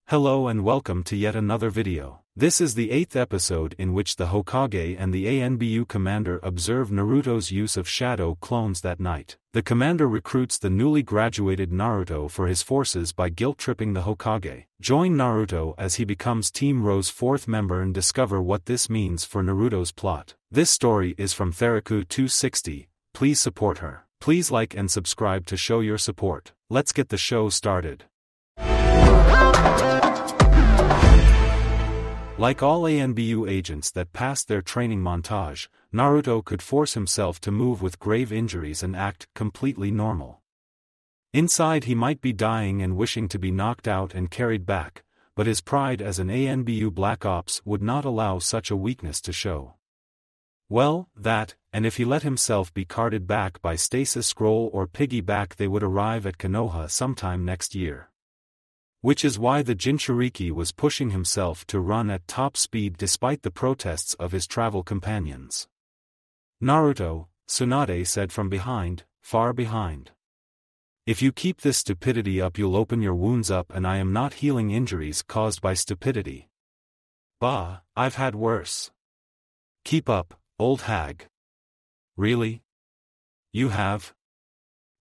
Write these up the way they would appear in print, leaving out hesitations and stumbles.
Hello and welcome to yet another video. This is the 8th episode in which the Hokage and the ANBU commander observe Naruto's use of shadow clones that night. The commander recruits the newly graduated Naruto for his forces by guilt-tripping the Hokage. Join Naruto as he becomes Team Row's fourth member and discover what this means for Naruto's plot. This story is from Theraku 260. Please support her. Please like and subscribe to show your support. Let's get the show started. Like all ANBU agents that passed their training montage, Naruto could force himself to move with grave injuries and act completely normal. Inside he might be dying and wishing to be knocked out and carried back, but his pride as an ANBU Black Ops would not allow such a weakness to show. Well, that, and if he let himself be carted back by stasis scroll or piggyback, they would arrive at Konoha sometime next year. Which is why the Jinchuriki was pushing himself to run at top speed despite the protests of his travel companions. "Naruto," Tsunade said from behind, far behind. "If you keep this stupidity up, you'll open your wounds up, and I am not healing injuries caused by stupidity. Bah, I've had worse. Keep up, old hag." "Really? You have?"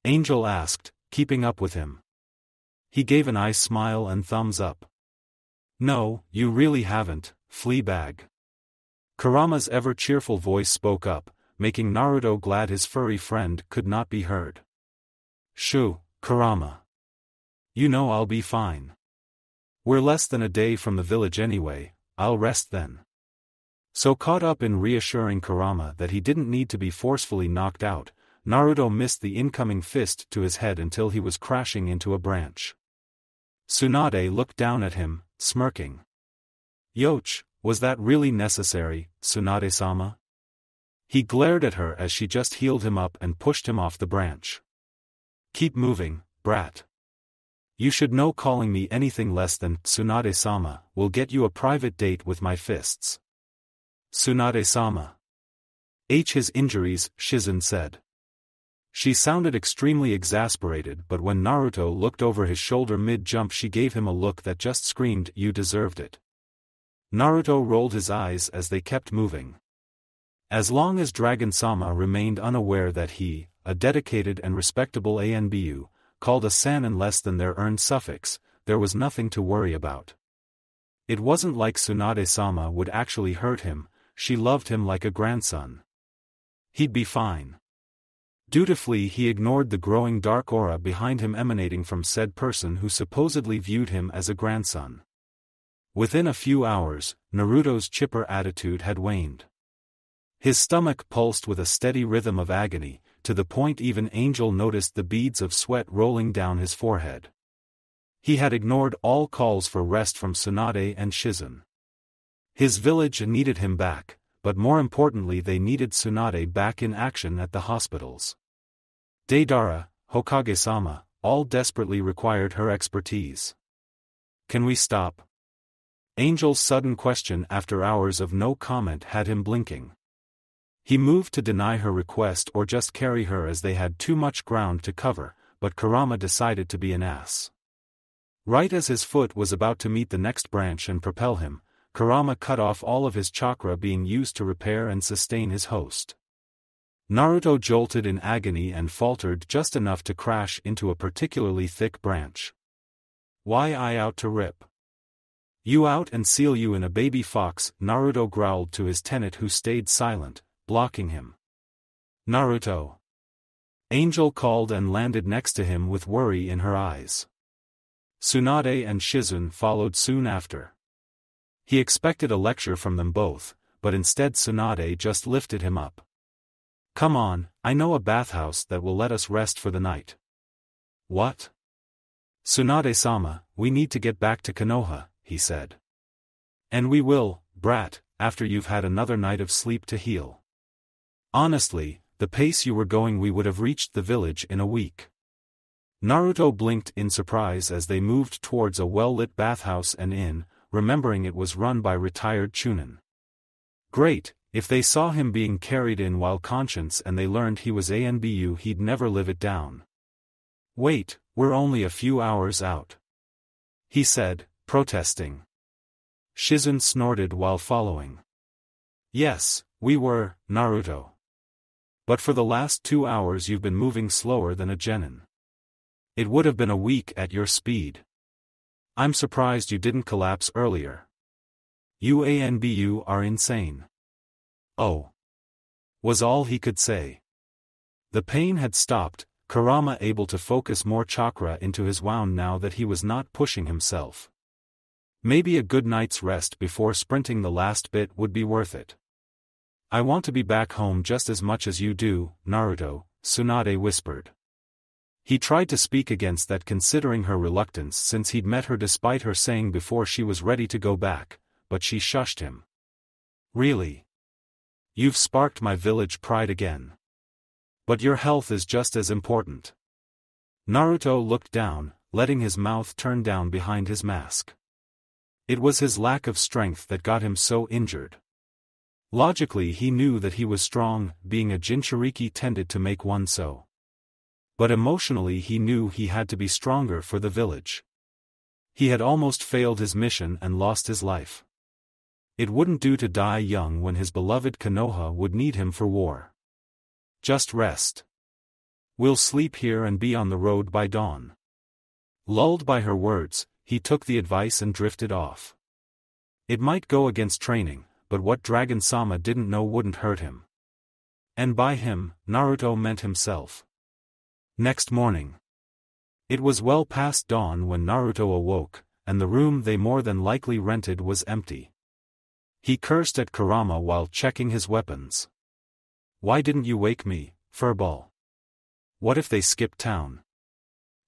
Angel asked, keeping up with him. He gave an ice smile and thumbs up. "No, you really haven't, Fleabag." Kurama's ever-cheerful voice spoke up, making Naruto glad his furry friend could not be heard. "Shoo, Kurama. You know I'll be fine. We're less than a day from the village anyway, I'll rest then." So caught up in reassuring Kurama that he didn't need to be forcefully knocked out, Naruto missed the incoming fist to his head until he was crashing into a branch. Tsunade looked down at him, smirking. "Yoch, was that really necessary, Tsunade-sama?" He glared at her as she just healed him up and pushed him off the branch. "Keep moving, brat. You should know calling me anything less than Tsunade-sama will get you a private date with my fists." "Tsunade-sama. His injuries," Shizen said. She sounded extremely exasperated, but when Naruto looked over his shoulder mid-jump, she gave him a look that just screamed, "You deserved it." Naruto rolled his eyes as they kept moving. As long as Dragon-sama remained unaware that he, a dedicated and respectable ANBU, called a Sannin less than their earned suffix, there was nothing to worry about. It wasn't like Tsunade-sama would actually hurt him, she loved him like a grandson. He'd be fine. Dutifully he ignored the growing dark aura behind him emanating from said person who supposedly viewed him as a grandson. Within a few hours, Naruto's chipper attitude had waned. His stomach pulsed with a steady rhythm of agony, to the point even Angel noticed the beads of sweat rolling down his forehead. He had ignored all calls for rest from Tsunade and Shizen. His village needed him back, but more importantly they needed Tsunade back in action at the hospitals. Deidara, Hokage-sama, all desperately required her expertise. "Can we stop?" Angel's sudden question after hours of no comment had him blinking. He moved to deny her request or just carry her as they had too much ground to cover, but Kurama decided to be an ass. Right as his foot was about to meet the next branch and propel him, Kurama cut off all of his chakra being used to repair and sustain his host. Naruto jolted in agony and faltered just enough to crash into a particularly thick branch. "Why I out to rip? You out and seal you in a baby fox," Naruto growled to his tenant who stayed silent, blocking him. "Naruto." Angel called and landed next to him with worry in her eyes. Tsunade and Shizen followed soon after. He expected a lecture from them both, but instead Tsunade just lifted him up. "Come on, I know a bathhouse that will let us rest for the night." "What?" "Tsunade-sama, we need to get back to Konoha," he said. "And we will, brat, after you've had another night of sleep to heal. Honestly, the pace you were going we would have reached the village in a week." Naruto blinked in surprise as they moved towards a well-lit bathhouse and inn, remembering it was run by retired Chunin. Great, if they saw him being carried in while conscious and they learned he was ANBU, he'd never live it down. "Wait, we're only a few hours out," he said, protesting. Shizune snorted while following. Yes, we were, Naruto. But for the last 2 hours you've been moving slower than a genin. It would have been a week at your speed. I'm surprised you didn't collapse earlier. You are insane. Oh. Was all he could say. The pain had stopped, Kurama able to focus more chakra into his wound now that he was not pushing himself. Maybe a good night's rest before sprinting the last bit would be worth it. I want to be back home just as much as you do, Naruto, Tsunade whispered. He tried to speak against that considering her reluctance since he'd met her despite her saying before she was ready to go back, but she shushed him. Really? You've sparked my village pride again. But your health is just as important. Naruto looked down, letting his mouth turn down behind his mask. It was his lack of strength that got him so injured. Logically he knew that he was strong, being a Jinchuriki tended to make one so. But emotionally he knew he had to be stronger for the village. He had almost failed his mission and lost his life. It wouldn't do to die young when his beloved Konoha would need him for war. Just rest. We'll sleep here and be on the road by dawn. Lulled by her words, he took the advice and drifted off. It might go against training, but what Dragon-sama didn't know wouldn't hurt him. And by him, Naruto meant himself. Next morning. It was well past dawn when Naruto awoke, and the room they more than likely rented was empty. He cursed at Kurama while checking his weapons. Why didn't you wake me, furball? What if they skipped town?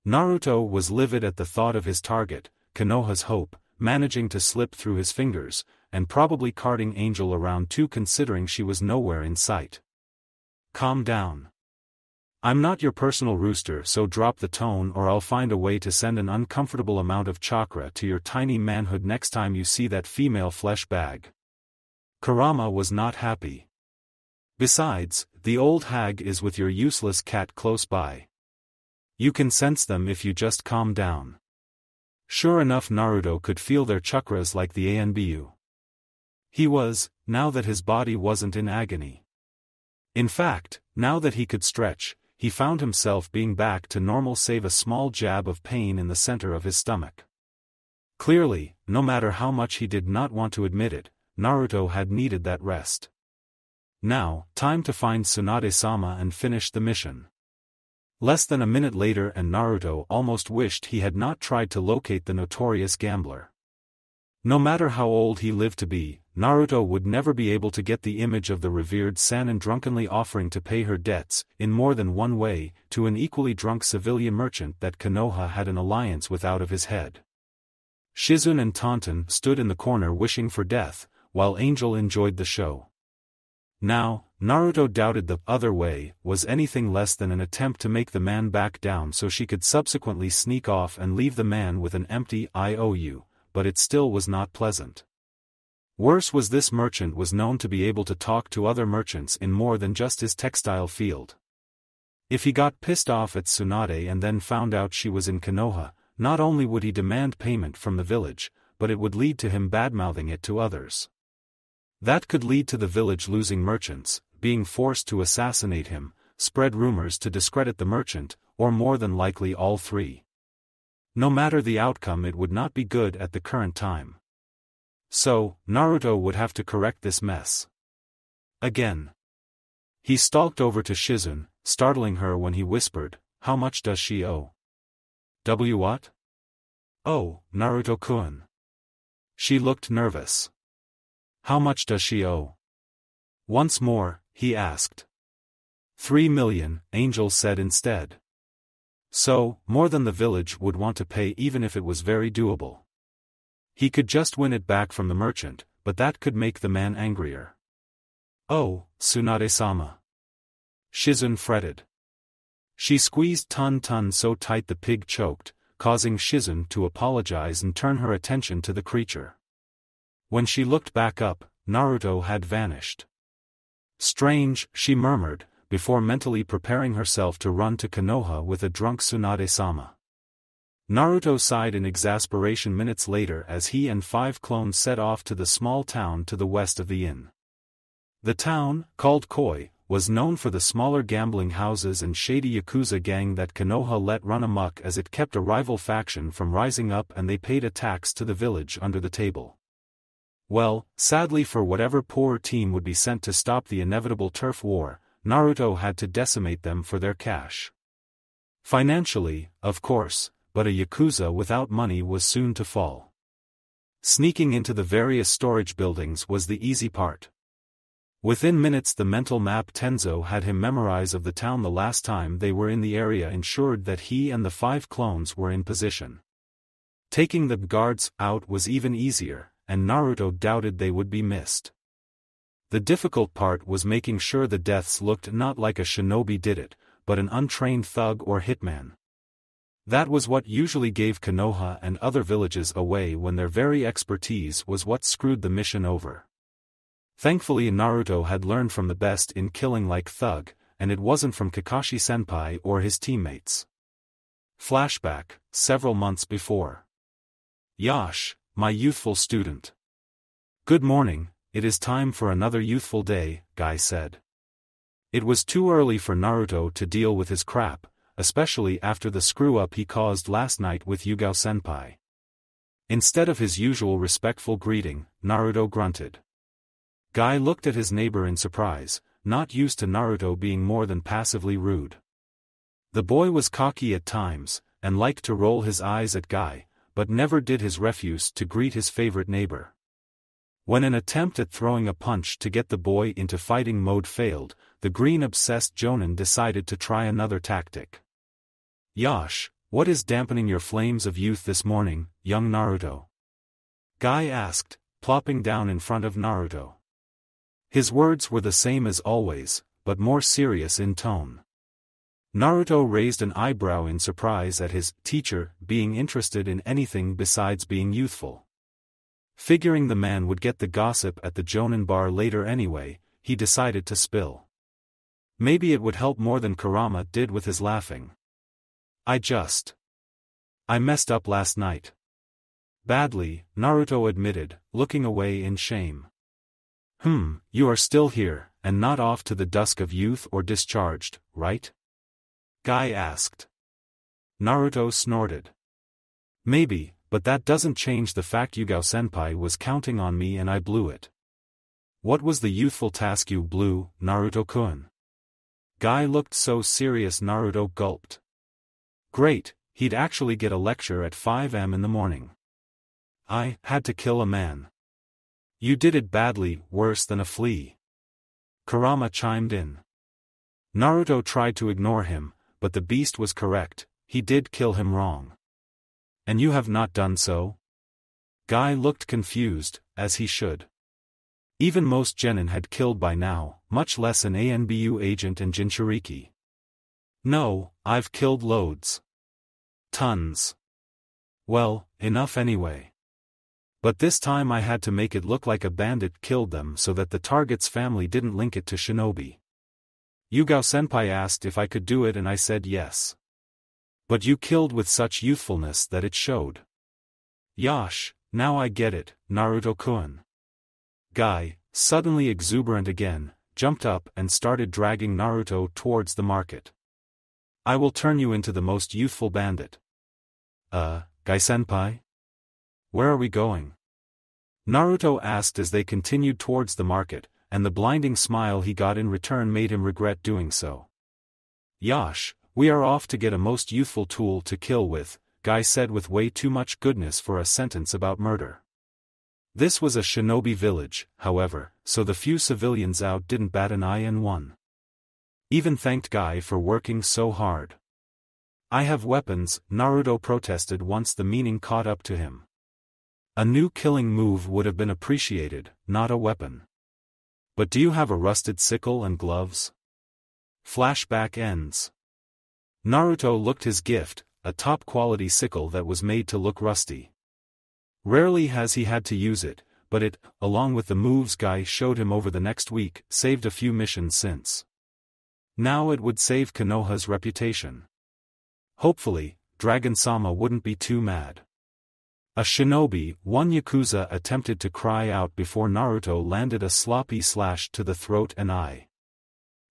Naruto was livid at the thought of his target, Konoha's hope, managing to slip through his fingers, and probably carting Angel around too considering she was nowhere in sight. Calm down. I'm not your personal rooster, so drop the tone or I'll find a way to send an uncomfortable amount of chakra to your tiny manhood next time you see that female flesh bag. Kurama was not happy. Besides, the old hag is with your useless cat close by. You can sense them if you just calm down. Sure enough, Naruto could feel their chakras like the Anbu. He was, now that his body wasn't in agony. In fact, now that he could stretch, he found himself being back to normal save a small jab of pain in the center of his stomach. Clearly, no matter how much he did not want to admit it, Naruto had needed that rest. Now, time to find Tsunade-sama and finish the mission. Less than a minute later and Naruto almost wished he had not tried to locate the notorious gambler. No matter how old he lived to be, Naruto would never be able to get the image of the revered Sannin drunkenly offering to pay her debts, in more than one way, to an equally drunk civilian merchant that Konoha had an alliance with out of his head. Shizune and Taunton stood in the corner wishing for death, while Angel enjoyed the show. Now, Naruto doubted the other way was anything less than an attempt to make the man back down so she could subsequently sneak off and leave the man with an empty IOU, but it still was not pleasant. Worse was this merchant was known to be able to talk to other merchants in more than just his textile field. If he got pissed off at Tsunade and then found out she was in Konoha, not only would he demand payment from the village, but it would lead to him badmouthing it to others. That could lead to the village losing merchants, being forced to assassinate him, spread rumors to discredit the merchant, or more than likely all three. No matter the outcome, it would not be good at the current time. So, Naruto would have to correct this mess. Again. He stalked over to Shizune, startling her when he whispered, "How much does she owe?" What? Oh, Naruto-kun. She looked nervous. How much does she owe? Once more, he asked. 3 million, Angel said instead. So, more than the village would want to pay even if it was very doable. He could just win it back from the merchant, but that could make the man angrier. Oh, Tsunade-sama. Shizune fretted. She squeezed Tun so tight the pig choked, causing Shizune to apologize and turn her attention to the creature. When she looked back up, Naruto had vanished. Strange, she murmured, before mentally preparing herself to run to Konoha with a drunk Tsunade-sama. Naruto sighed in exasperation minutes later as he and 5 clones set off to the small town to the west of the inn. The town, called Koi, was known for the smaller gambling houses and shady Yakuza gang that Konoha let run amok as it kept a rival faction from rising up, and they paid a tax to the village under the table. Well, sadly for whatever poorer team would be sent to stop the inevitable turf war, Naruto had to decimate them for their cash. Financially, of course, but a Yakuza without money was soon to fall. Sneaking into the various storage buildings was the easy part. Within minutes the mental map Tenzo had him memorize of the town the last time they were in the area ensured that he and the 5 clones were in position. Taking the guards out was even easier, and Naruto doubted they would be missed. The difficult part was making sure the deaths looked not like a shinobi did it, but an untrained thug or hitman. That was what usually gave Konoha and other villages away when their very expertise was what screwed the mission over. Thankfully Naruto had learned from the best in killing like thug, and it wasn't from Kakashi-senpai or his teammates. Flashback, several months before. Yash, my youthful student. Good morning, it is time for another youthful day, Guy said. It was too early for Naruto to deal with his crap, especially after the screw-up he caused last night with Yugao-senpai. Instead of his usual respectful greeting, Naruto grunted. Guy looked at his neighbor in surprise, not used to Naruto being more than passively rude. The boy was cocky at times, and liked to roll his eyes at Guy, but never did his refuse to greet his favorite neighbor. When an attempt at throwing a punch to get the boy into fighting mode failed, the green-obsessed Jonin decided to try another tactic. Yash, what is dampening your flames of youth this morning, young Naruto? Guy asked, plopping down in front of Naruto. His words were the same as always, but more serious in tone. Naruto raised an eyebrow in surprise at his teacher being interested in anything besides being youthful. Figuring the man would get the gossip at the Jonin bar later anyway, he decided to spill. Maybe it would help more than Kurama did with his laughing. I messed up last night. Badly, Naruto admitted, looking away in shame. You are still here, and not off to the dusk of youth or discharged, right? Guy asked. Naruto snorted. Maybe, but that doesn't change the fact Yugao-senpai was counting on me and I blew it. What was the youthful task you blew, Naruto-kun? Guy looked so serious Naruto gulped. Great, he'd actually get a lecture at 5 a.m. in the morning. I had to kill a man. You did it badly, worse than a flea. Kurama chimed in. Naruto tried to ignore him, but the beast was correct, he did kill him wrong. And you have not done so? Guy looked confused, as he should. Even most genin had killed by now, much less an ANBU agent and Jinchuriki. No, I've killed loads. Tons. Well, enough anyway. But this time I had to make it look like a bandit killed them so that the target's family didn't link it to shinobi. Yugao-senpai asked if I could do it and I said yes. But you killed with such youthfulness that it showed. Yash, now I get it, Naruto-kun. Guy, suddenly exuberant again, jumped up and started dragging Naruto towards the market. I will turn you into the most youthful bandit. Guy-senpai? Where are we going? Naruto asked as they continued towards the market, and the blinding smile he got in return made him regret doing so. Yash, we are off to get a most youthful tool to kill with, Guy said with way too much goodness for a sentence about murder. This was a shinobi village, however, so the few civilians out didn't bat an eye and won. Even thanked Guy for working so hard. I have weapons, Naruto protested once the meaning caught up to him. A new killing move would have been appreciated, not a weapon. But do you have a rusted sickle and gloves? Flashback ends. Naruto looked his gift, a top-quality sickle that was made to look rusty. Rarely has he had to use it, but it, along with the moves Guy showed him over the next week, saved a few missions since. Now it would save Konoha's reputation. Hopefully, Dragon-sama wouldn't be too mad. A shinobi, one Yakuza attempted to cry out before Naruto landed a sloppy slash to the throat and eye.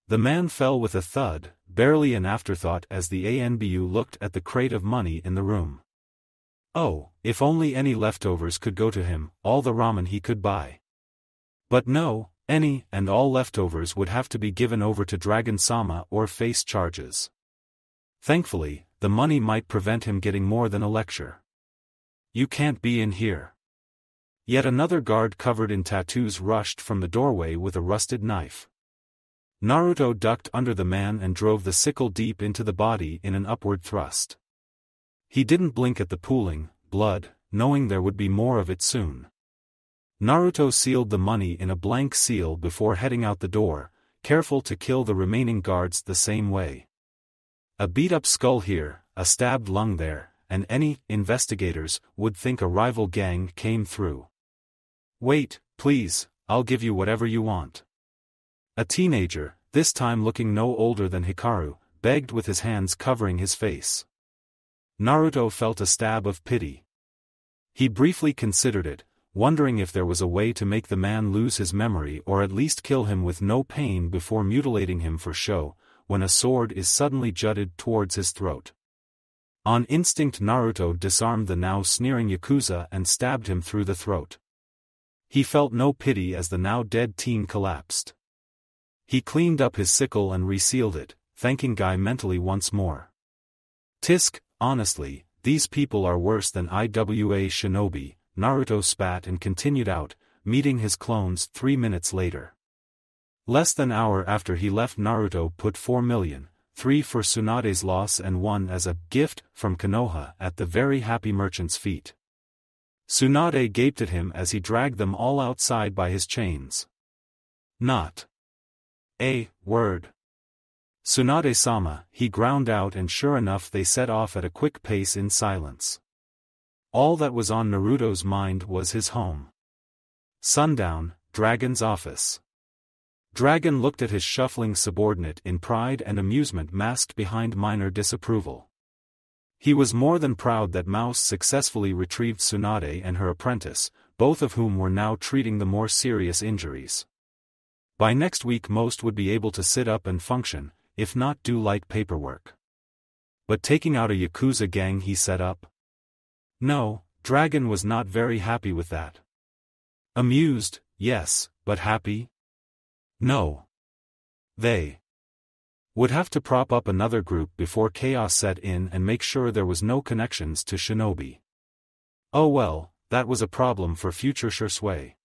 The man fell with a thud, barely an afterthought as the ANBU looked at the crate of money in the room. Oh, if only any leftovers could go to him, all the ramen he could buy. But no, any and all leftovers would have to be given over to Dragon-sama or face charges. Thankfully, the money might prevent him getting more than a lecture. You can't be in here. Yet another guard covered in tattoos rushed from the doorway with a rusted knife. Naruto ducked under the man and drove the sickle deep into the body in an upward thrust. He didn't blink at the pooling blood, knowing there would be more of it soon. Naruto sealed the money in a blank seal before heading out the door, careful to kill the remaining guards the same way. A beat-up skull here, a stabbed lung there, and any investigators would think a rival gang came through. Wait, please, I'll give you whatever you want. A teenager, this time looking no older than Hikaru, begged with his hands covering his face. Naruto felt a stab of pity. He briefly considered it, wondering if there was a way to make the man lose his memory or at least kill him with no pain before mutilating him for show, when a sword is suddenly jutted towards his throat. On instinct Naruto disarmed the now sneering Yakuza and stabbed him through the throat. He felt no pity as the now dead teen collapsed. He cleaned up his sickle and resealed it, thanking Guy mentally once more. Tisk, honestly, these people are worse than IWA shinobi, Naruto spat and continued out, meeting his clones 3 minutes later. Less than an hour after he left, Naruto put 4 million, 3 for Tsunade's loss and 1 as a gift from Konoha at the very happy merchant's feet. Tsunade gaped at him as he dragged them all outside by his chains. Not a word. Tsunade-sama, he ground out, and sure enough they set off at a quick pace in silence. All that was on Naruto's mind was his home. Sundown, Dragon's office. Dragon looked at his shuffling subordinate in pride and amusement masked behind minor disapproval. He was more than proud that Mouse successfully retrieved Tsunade and her apprentice, both of whom were now treating the more serious injuries. By next week most would be able to sit up and function, if not do light paperwork. But taking out a Yakuza gang he set up? No, Dragon was not very happy with that. Amused, yes, but happy? No. They would have to prop up another group before chaos set in and make sure there was no connections to shinobi. Oh well, that was a problem for future Shisui.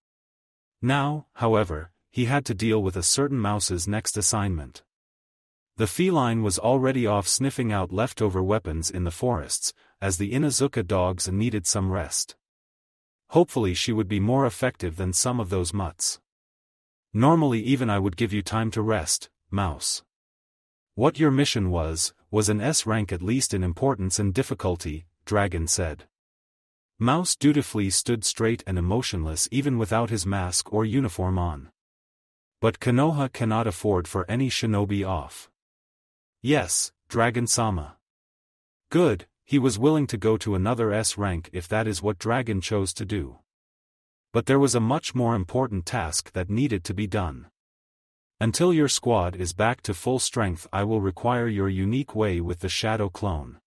Now, however, he had to deal with a certain Mouse's next assignment. The feline was already off sniffing out leftover weapons in the forests, as the Inuzuka dogs needed some rest. Hopefully she would be more effective than some of those mutts. Normally even I would give you time to rest, Mouse. What your mission was an S rank at least in importance and difficulty, Dragon said. Mouse dutifully stood straight and emotionless even without his mask or uniform on. But Konoha cannot afford for any shinobi off. Yes, Dragon-sama. Good, he was willing to go to another S rank if that is what Dragon chose to do. But there was a much more important task that needed to be done. Until your squad is back to full strength I will require your unique way with the shadow clone.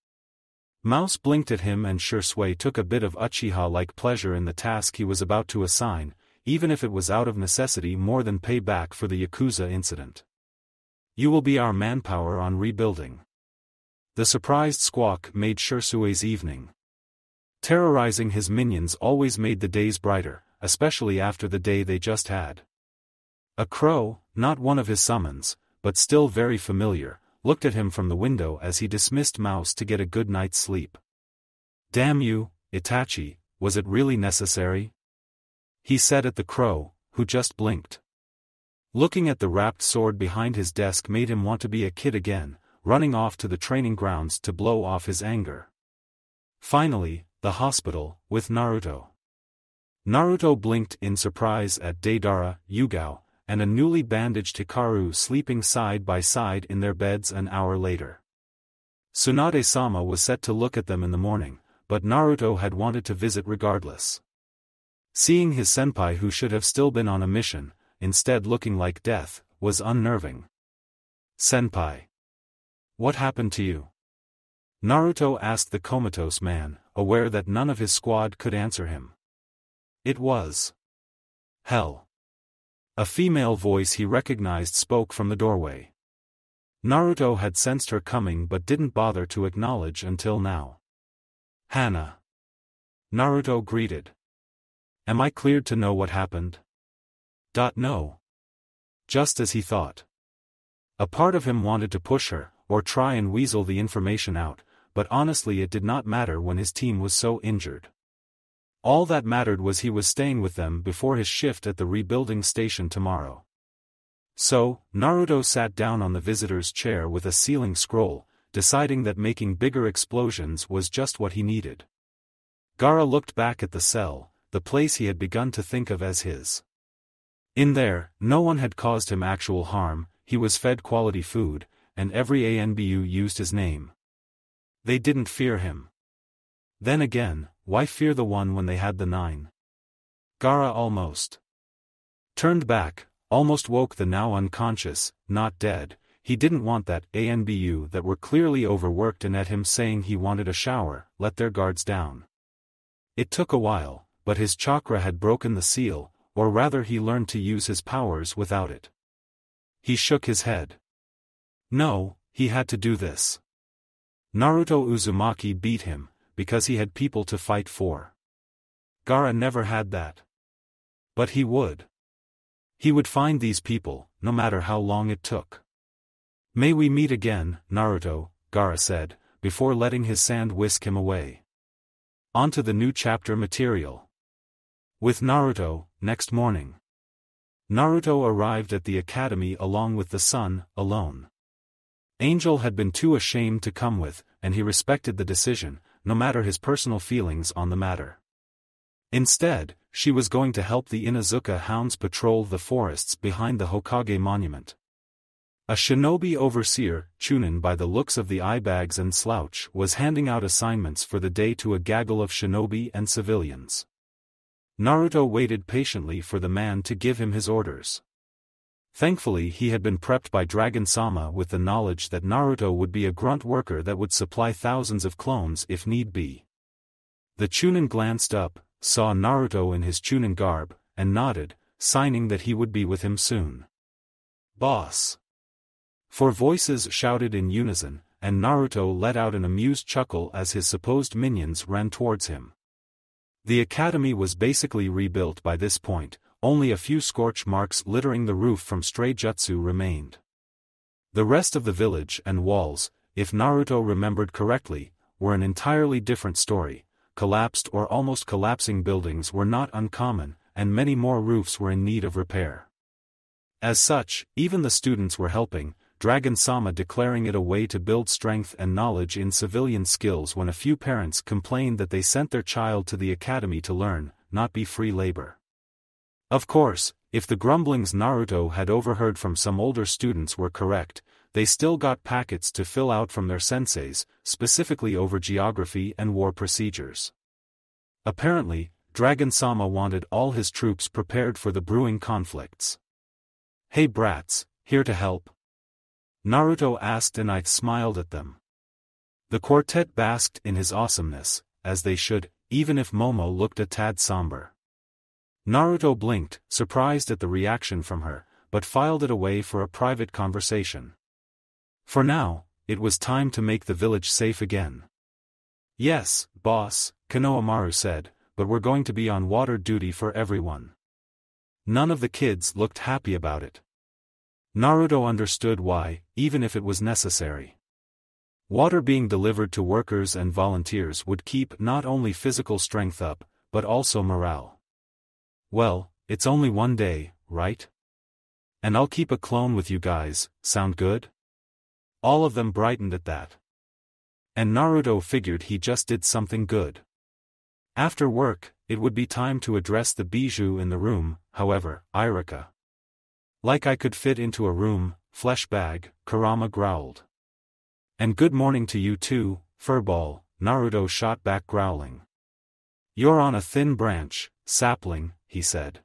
Mouse blinked at him and Shisui took a bit of Uchiha-like pleasure in the task he was about to assign, even if it was out of necessity more than payback for the Yakuza incident. You will be our manpower on rebuilding. The surprised squawk made Shisui's evening. Terrorizing his minions always made the days brighter, especially after the day they just had. A crow, not one of his summons, but still very familiar, looked at him from the window as he dismissed Mouse to get a good night's sleep. Damn you, Itachi, was it really necessary? He said at the crow, who just blinked. Looking at the wrapped sword behind his desk made him want to be a kid again, running off to the training grounds to blow off his anger. Finally, the hospital, with Naruto. Naruto blinked in surprise at Deidara, Yugao, and a newly bandaged Hikaru sleeping side by side in their beds an hour later. Tsunade-sama was set to look at them in the morning, but Naruto had wanted to visit regardless. Seeing his senpai, who should have still been on a mission, instead looking like death, was unnerving. "Senpai. What happened to you?" Naruto asked the comatose man, aware that none of his squad could answer him. It was hell. A female voice he recognized spoke from the doorway. Naruto had sensed her coming but didn't bother to acknowledge until now. "Hana." Naruto greeted. "Am I cleared to know what happened?" No. Just as he thought. A part of him wanted to push her, or try and weasel the information out, but honestly it did not matter when his team was so injured. All that mattered was he was staying with them before his shift at the rebuilding station tomorrow. So, Naruto sat down on the visitor's chair with a sealing scroll, deciding that making bigger explosions was just what he needed. Gaara looked back at the cell, the place he had begun to think of as his. In there, no one had caused him actual harm, he was fed quality food, and every ANBU used his name. They didn't fear him. Then again, why fear the one when they had the 9? Gaara almost turned back, almost woke the now unconscious, not dead. He didn't want that ANBU that were clearly overworked and at him saying he wanted a shower, let their guards down. It took a while, but his chakra had broken the seal, or rather he learned to use his powers without it. He shook his head. No, he had to do this. Naruto Uzumaki beat him, because he had people to fight for. Gaara never had that. But he would. He would find these people, no matter how long it took. "May we meet again, Naruto," Gaara said, before letting his sand whisk him away. On to the new chapter material. With Naruto, next morning. Naruto arrived at the academy along with the sun, alone. Angel had been too ashamed to come with, and he respected the decision, no matter his personal feelings on the matter. Instead, she was going to help the Inuzuka hounds patrol the forests behind the Hokage monument. A shinobi overseer, Chunin by the looks of the eye bags and slouch, was handing out assignments for the day to a gaggle of shinobi and civilians. Naruto waited patiently for the man to give him his orders. Thankfully he had been prepped by Dragon-sama with the knowledge that Naruto would be a grunt worker that would supply thousands of clones if need be. The Chunin glanced up, saw Naruto in his Chunin garb, and nodded, signing that he would be with him soon. "Boss!" Four voices shouted in unison, and Naruto let out an amused chuckle as his supposed minions ran towards him. The academy was basically rebuilt by this point, only a few scorch marks littering the roof from stray jutsu remained. The rest of the village and walls, if Naruto remembered correctly, were an entirely different story. Collapsed or almost collapsing buildings were not uncommon, and many more roofs were in need of repair. As such, even the students were helping, Dragon-sama declaring it a way to build strength and knowledge in civilian skills when a few parents complained that they sent their child to the academy to learn, not be free labor. Of course, if the grumblings Naruto had overheard from some older students were correct, they still got packets to fill out from their senseis, specifically over geography and war procedures. Apparently, Dragon-sama wanted all his troops prepared for the brewing conflicts. "Hey brats, here to help?" Naruto asked and I smiled at them. The quartet basked in his awesomeness, as they should, even if Momo looked a tad somber. Naruto blinked, surprised at the reaction from her, but filed it away for a private conversation. For now, it was time to make the village safe again. "Yes, boss," Konohamaru said, "but we're going to be on water duty for everyone." None of the kids looked happy about it. Naruto understood why, even if it was necessary. Water being delivered to workers and volunteers would keep not only physical strength up, but also morale. "Well, it's only one day, right? And I'll keep a clone with you guys, sound good?" All of them brightened at that. And Naruto figured he just did something good. After work, it would be time to address the bijou in the room, however, Irika. "Like I could fit into a room, flesh bag," Kurama growled. And good morning to you too, Furball, Naruto shot back growling. You're on a thin branch, sapling, he said.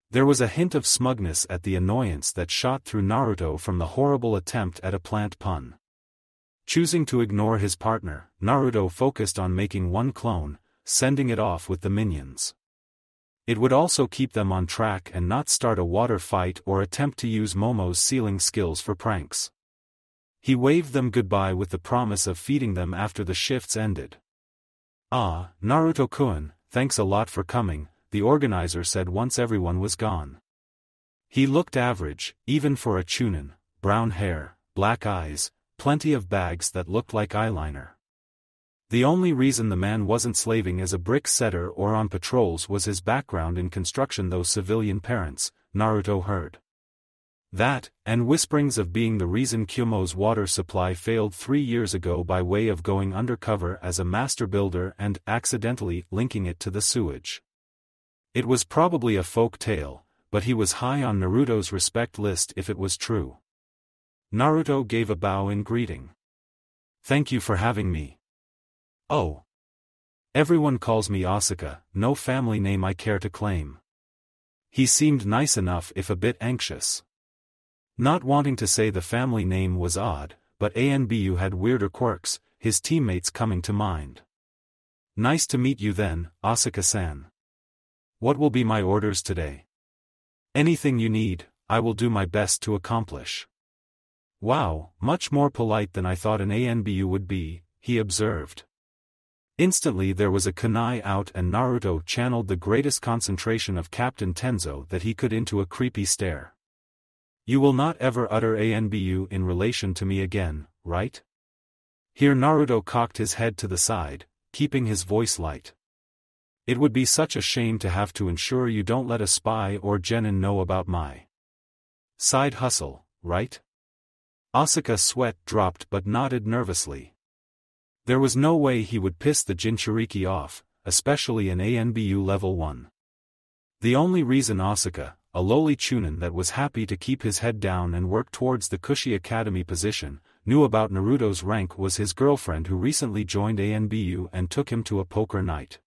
There was a hint of smugness at the annoyance that shot through Naruto from the horrible attempt at a plant pun. Choosing to ignore his partner, Naruto focused on making one clone, sending it off with the minions. It would also keep them on track and not start a water fight or attempt to use Momo's sealing skills for pranks. He waved them goodbye with the promise of feeding them after the shifts ended. Ah, Naruto-kun, thanks a lot for coming, the organizer said once everyone was gone. He looked average, even for a Chunin, brown hair, black eyes, plenty of bags that looked like eyeliner. The only reason the man wasn't slaving as a brick setter or on patrols was his background in construction. Those civilian parents, Naruto heard. That, and whisperings of being the reason Kyomo's water supply failed 3 years ago by way of going undercover as a master builder and accidentally linking it to the sewage. It was probably a folk tale, but he was high on Naruto's respect list if it was true. Naruto gave a bow in greeting. Thank you for having me. Oh. Everyone calls me Asuka, no family name I care to claim. He seemed nice enough if a bit anxious. Not wanting to say the family name was odd, but ANBU had weirder quirks, his teammates coming to mind. Nice to meet you then, Asuka-san. What will be my orders today? Anything you need, I will do my best to accomplish. Wow, much more polite than I thought an ANBU would be, he observed. Instantly there was a kunai out and Naruto channeled the greatest concentration of Captain Tenzo that he could into a creepy stare. You will not ever utter ANBU in relation to me again, right? Here Naruto cocked his head to the side, keeping his voice light. It would be such a shame to have to ensure you don't let a spy or genin know about my side hustle, right? Asuka's sweat dropped but nodded nervously. There was no way he would piss the Jinchuriki off, especially an ANBU level 1. The only reason Asuka, a lowly Chunin that was happy to keep his head down and work towards the cushy academy position, knew about Naruto's rank was his girlfriend who recently joined ANBU and took him to a poker night.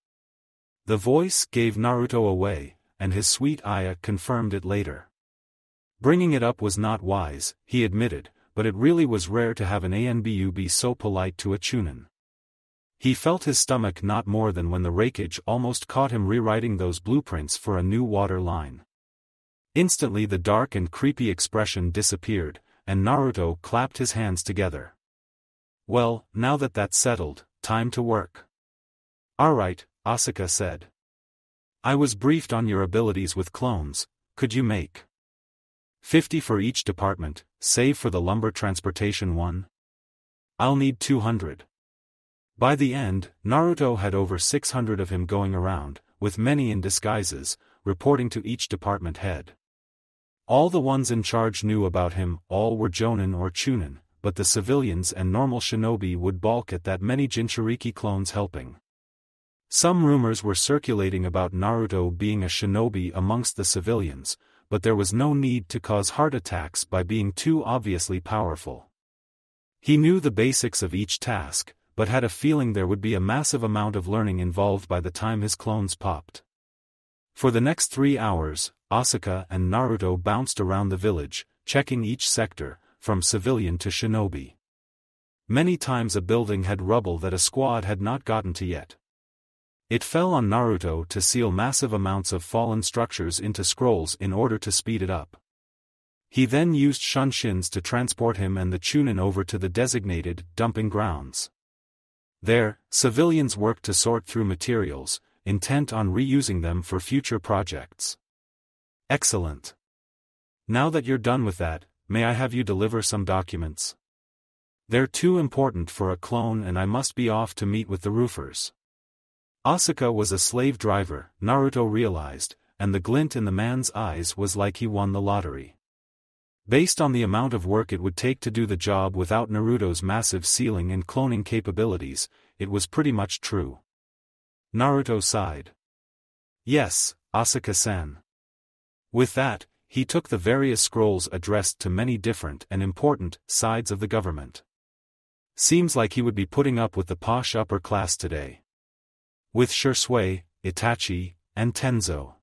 The voice gave Naruto away, and his sweet Aya confirmed it later. Bringing it up was not wise, he admitted, but it really was rare to have an ANBU be so polite to a Chunin. He felt his stomach not more than when the rakeage almost caught him rewriting those blueprints for a new water line. Instantly the dark and creepy expression disappeared, and Naruto clapped his hands together. Well, now that that's settled, time to work. Alright, Asuka said. I was briefed on your abilities with clones, could you make 50 for each department, save for the lumber transportation one? I'll need 200. By the end, Naruto had over 600 of him going around, with many in disguises, reporting to each department head. All the ones in charge knew about him, all were Jonin or Chunin, but the civilians and normal shinobi would balk at that many Jinchuriki clones helping. Some rumors were circulating about Naruto being a shinobi amongst the civilians, but there was no need to cause heart attacks by being too obviously powerful. He knew the basics of each task, but had a feeling there would be a massive amount of learning involved by the time his clones popped. For the next 3 hours, Asuka and Naruto bounced around the village, checking each sector, from civilian to shinobi. Many times a building had rubble that a squad had not gotten to yet. It fell on Naruto to seal massive amounts of fallen structures into scrolls in order to speed it up. He then used Shunshin's to transport him and the Chunin over to the designated dumping grounds. There, civilians worked to sort through materials, intent on reusing them for future projects. Excellent. Now that you're done with that, may I have you deliver some documents? They're too important for a clone and I must be off to meet with the roofers. Asuka was a slave driver, Naruto realized, and the glint in the man's eyes was like he won the lottery. Based on the amount of work it would take to do the job without Naruto's massive sealing and cloning capabilities, it was pretty much true. Naruto sighed. Yes, Asuka-san. With that, he took the various scrolls addressed to many different and important sides of the government. Seems like he would be putting up with the posh upper class today. With Shisui, Itachi, and Tenzo.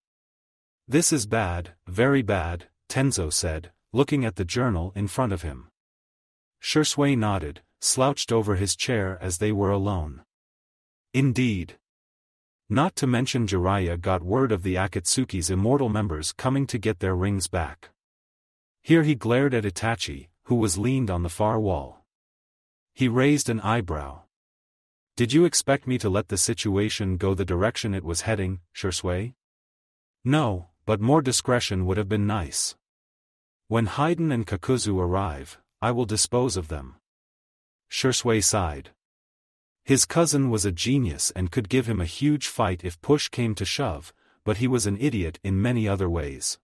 This is bad, very bad, Tenzo said, looking at the journal in front of him. Shisui nodded, slouched over his chair as they were alone. Indeed. Not to mention Jiraiya got word of the Akatsuki's immortal members coming to get their rings back. Here he glared at Itachi, who was leaned on the far wall. He raised an eyebrow. Did you expect me to let the situation go the direction it was heading, Shisui? No, but more discretion would have been nice. When Haiden and Kakuzu arrive, I will dispose of them. Shisui sighed. His cousin was a genius and could give him a huge fight if push came to shove, but he was an idiot in many other ways.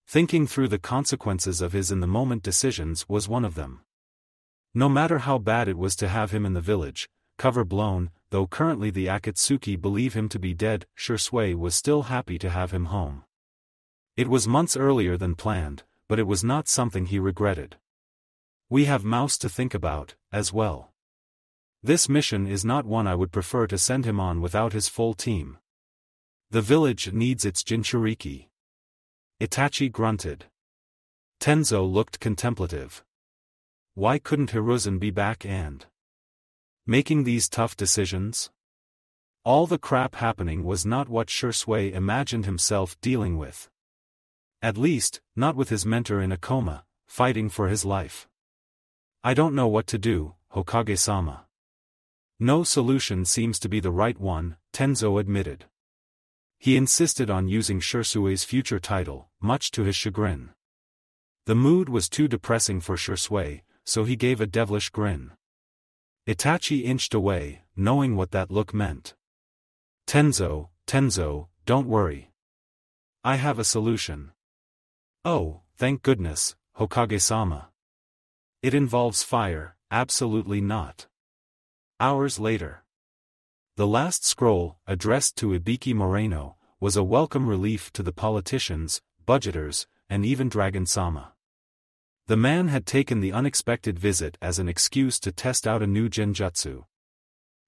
Thinking through the consequences of his in-the-moment decisions was one of them. No matter how bad it was to have him in the village, cover blown, though currently the Akatsuki believe him to be dead, Shisui was still happy to have him home. It was months earlier than planned, but it was not something he regretted. We have Mouse to think about, as well. This mission is not one I would prefer to send him on without his full team. The village needs its Jinchuriki. Itachi grunted. Tenzo looked contemplative. Why couldn't Hiruzen be back and making these tough decisions? All the crap happening was not what Shisui imagined himself dealing with. At least, not with his mentor in a coma, fighting for his life. I don't know what to do, Hokage-sama. No solution seems to be the right one, Tenzo admitted. He insisted on using Shisui's future title, much to his chagrin. The mood was too depressing for Shisui, so he gave a devilish grin. Itachi inched away, knowing what that look meant. Tenzo, don't worry. I have a solution. Oh, thank goodness, Hokage-sama. It involves fire, absolutely not. Hours later. The last scroll, addressed to Ibiki Moreno, was a welcome relief to the politicians, budgeters, and even Dragon-sama. The man had taken the unexpected visit as an excuse to test out a new genjutsu.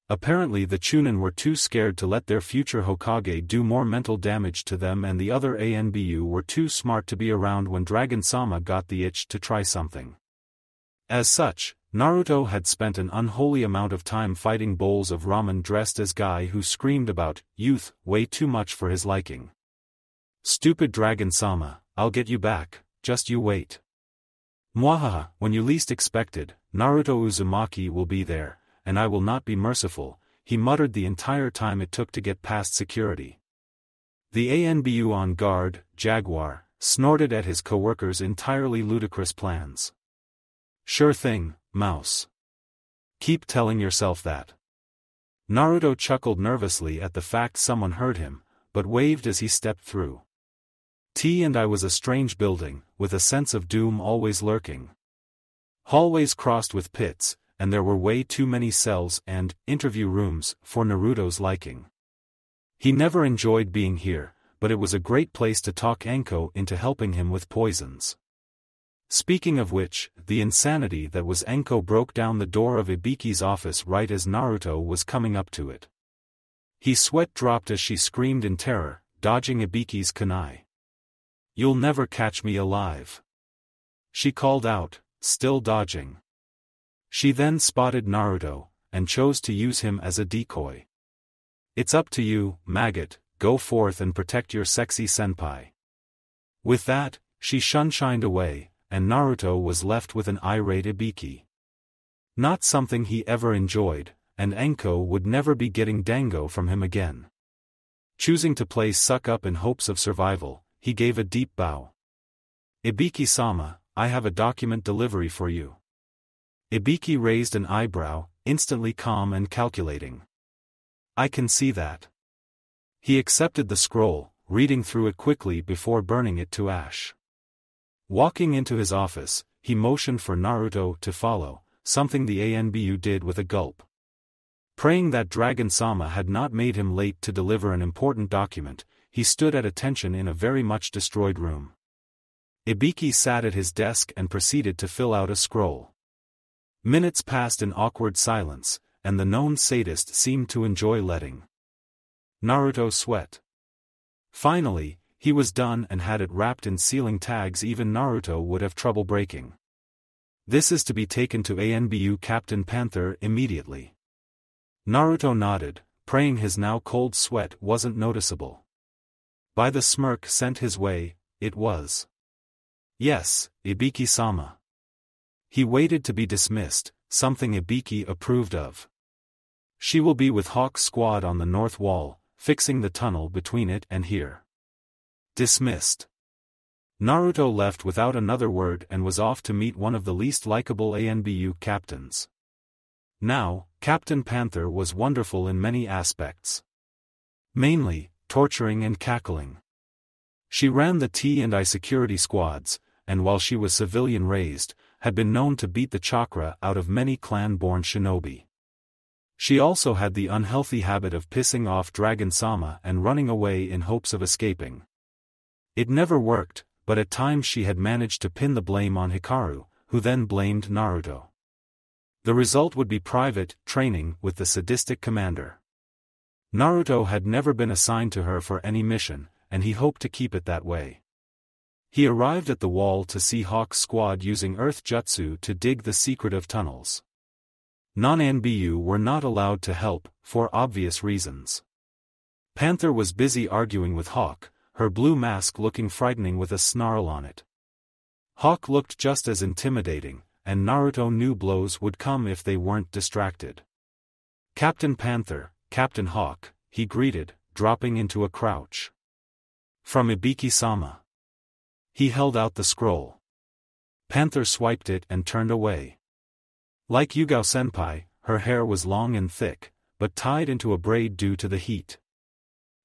Apparently the Chunin were too scared to let their future Hokage do more mental damage to them, and the other ANBU were too smart to be around when Dragon-sama got the itch to try something. As such, Naruto had spent an unholy amount of time fighting bowls of ramen dressed as guy who screamed about youth way too much for his liking. Stupid Dragon-sama, I'll get you back, just you wait. Mwahaha, when you least expected, Naruto Uzumaki will be there, and I will not be merciful, he muttered the entire time it took to get past security. The ANBU on guard, Jaguar, snorted at his co-workers' entirely ludicrous plans. Sure thing, Mouse. Keep telling yourself that. Naruto chuckled nervously at the fact someone heard him, but waved as he stepped through. T&I was a strange building, with a sense of doom always lurking. Hallways crossed with pits, and there were way too many cells and interview rooms for Naruto's liking. He never enjoyed being here, but it was a great place to talk Anko into helping him with poisons. Speaking of which, the insanity that was Anko broke down the door of Ibiki's office right as Naruto was coming up to it. His sweat dropped as she screamed in terror, dodging Ibiki's kunai. You'll never catch me alive. She called out, still dodging. She then spotted Naruto, and chose to use him as a decoy. It's up to you, maggot, go forth and protect your sexy senpai. With that, she shined away, and Naruto was left with an irate Ibiki. Not something he ever enjoyed, and Anko would never be getting dango from him again. Choosing to play suck-up in hopes of survival, he gave a deep bow. Ibiki-sama, I have a document delivery for you. Ibiki raised an eyebrow, instantly calm and calculating. I can see that. He accepted the scroll, reading through it quickly before burning it to ash. Walking into his office, he motioned for Naruto to follow, something the ANBU did with a gulp. Praying that Dragon-sama had not made him late to deliver an important document, he stood at attention in a very much destroyed room. Ibiki sat at his desk and proceeded to fill out a scroll. Minutes passed in awkward silence, and the known sadist seemed to enjoy letting Naruto sweat. Finally, he was done and had it wrapped in sealing tags even Naruto would have trouble breaking. This is to be taken to ANBU Captain Panther immediately. Naruto nodded, praying his now cold sweat wasn't noticeable. By the smirk sent his way, it was. Yes, Ibiki-sama. He waited to be dismissed, something Ibiki approved of. She will be with Hawk's squad on the north wall, fixing the tunnel between it and here. Dismissed. Naruto left without another word and was off to meet one of the least likable ANBU captains. Now, Captain Panther was wonderful in many aspects. Mainly, torturing and cackling. She ran the T&I security squads, and while she was civilian-raised, had been known to beat the chakra out of many clan-born shinobi. She also had the unhealthy habit of pissing off Dragon-sama and running away in hopes of escaping. It never worked, but at times she had managed to pin the blame on Hikaru, who then blamed Naruto. The result would be private training with the sadistic commander. Naruto had never been assigned to her for any mission, and he hoped to keep it that way. He arrived at the wall to see Hawk's squad using earth jutsu to dig the secretive tunnels. Non-ANBU were not allowed to help, for obvious reasons. Panther was busy arguing with Hawk, her blue mask looking frightening with a snarl on it. Hawk looked just as intimidating, and Naruto knew blows would come if they weren't distracted. Captain Panther, Captain Hawk, he greeted, dropping into a crouch. From Ibiki-sama. He held out the scroll. Panther swiped it and turned away. Like Yugao-senpai, her hair was long and thick, but tied into a braid due to the heat.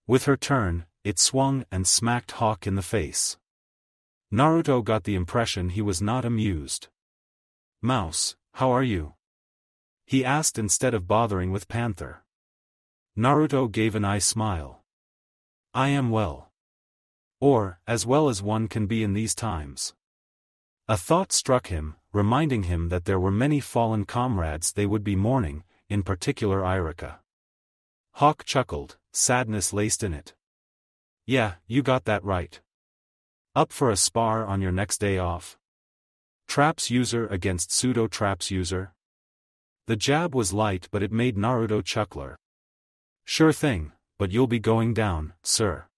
With her turn, it swung and smacked Hawk in the face. Naruto got the impression he was not amused. "Mouse, how are you?" he asked instead of bothering with Panther. Naruto gave an eye smile. "I am well. Or, as well as one can be in these times." A thought struck him, reminding him that there were many fallen comrades they would be mourning, in particular Irika. Hawk chuckled, sadness laced in it. "Yeah, you got that right. Up for a spar on your next day off? Traps user against pseudo-traps user?" The jab was light but it made Naruto chuckler. "Sure thing, but you'll be going down, sir."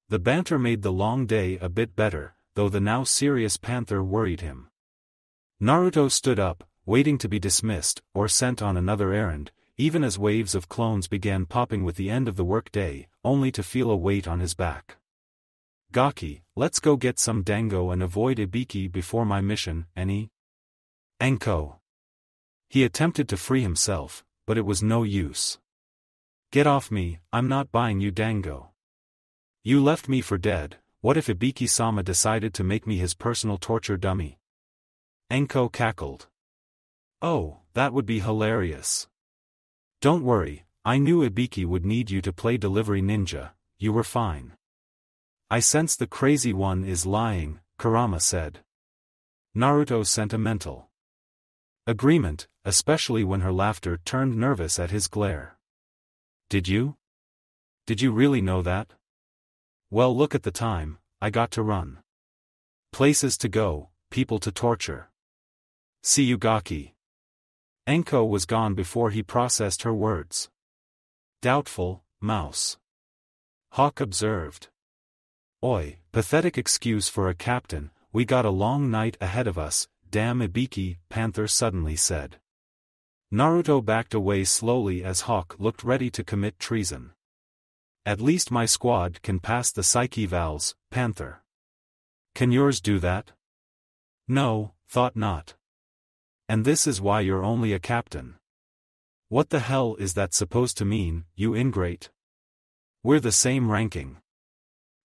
The banter made the long day a bit better, though the now serious Panther worried him. Naruto stood up, waiting to be dismissed, or sent on another errand, even as waves of clones began popping with the end of the workday, only to feel a weight on his back. "Gaki, let's go get some dango and avoid Ibiki before my mission, any?" "Anko." He attempted to free himself, but it was no use. "Get off me, I'm not buying you dango. You left me for dead, what if Ibiki-sama decided to make me his personal torture dummy?" Anko cackled. "Oh, that would be hilarious. Don't worry, I knew Ibiki would need you to play delivery ninja, you were fine." "I sense the crazy one is lying," Kurama said. Naruto sentimental. Agreement, especially when her laughter turned nervous at his glare. Did you really know that?" "Well, look at the time, I got to run. Places to go, people to torture. See you, Gaki." Anko was gone before he processed her words. "Doubtful, Mouse." Hawk observed. "Oi, pathetic excuse for a captain, we got a long night ahead of us, damn Ibiki," Panther suddenly said. Naruto backed away slowly as Hawk looked ready to commit treason. "At least my squad can pass the psyche vals, Panther. Can yours do that?" "No, thought not. And this is why you're only a captain." "What the hell is that supposed to mean, you ingrate? We're the same ranking."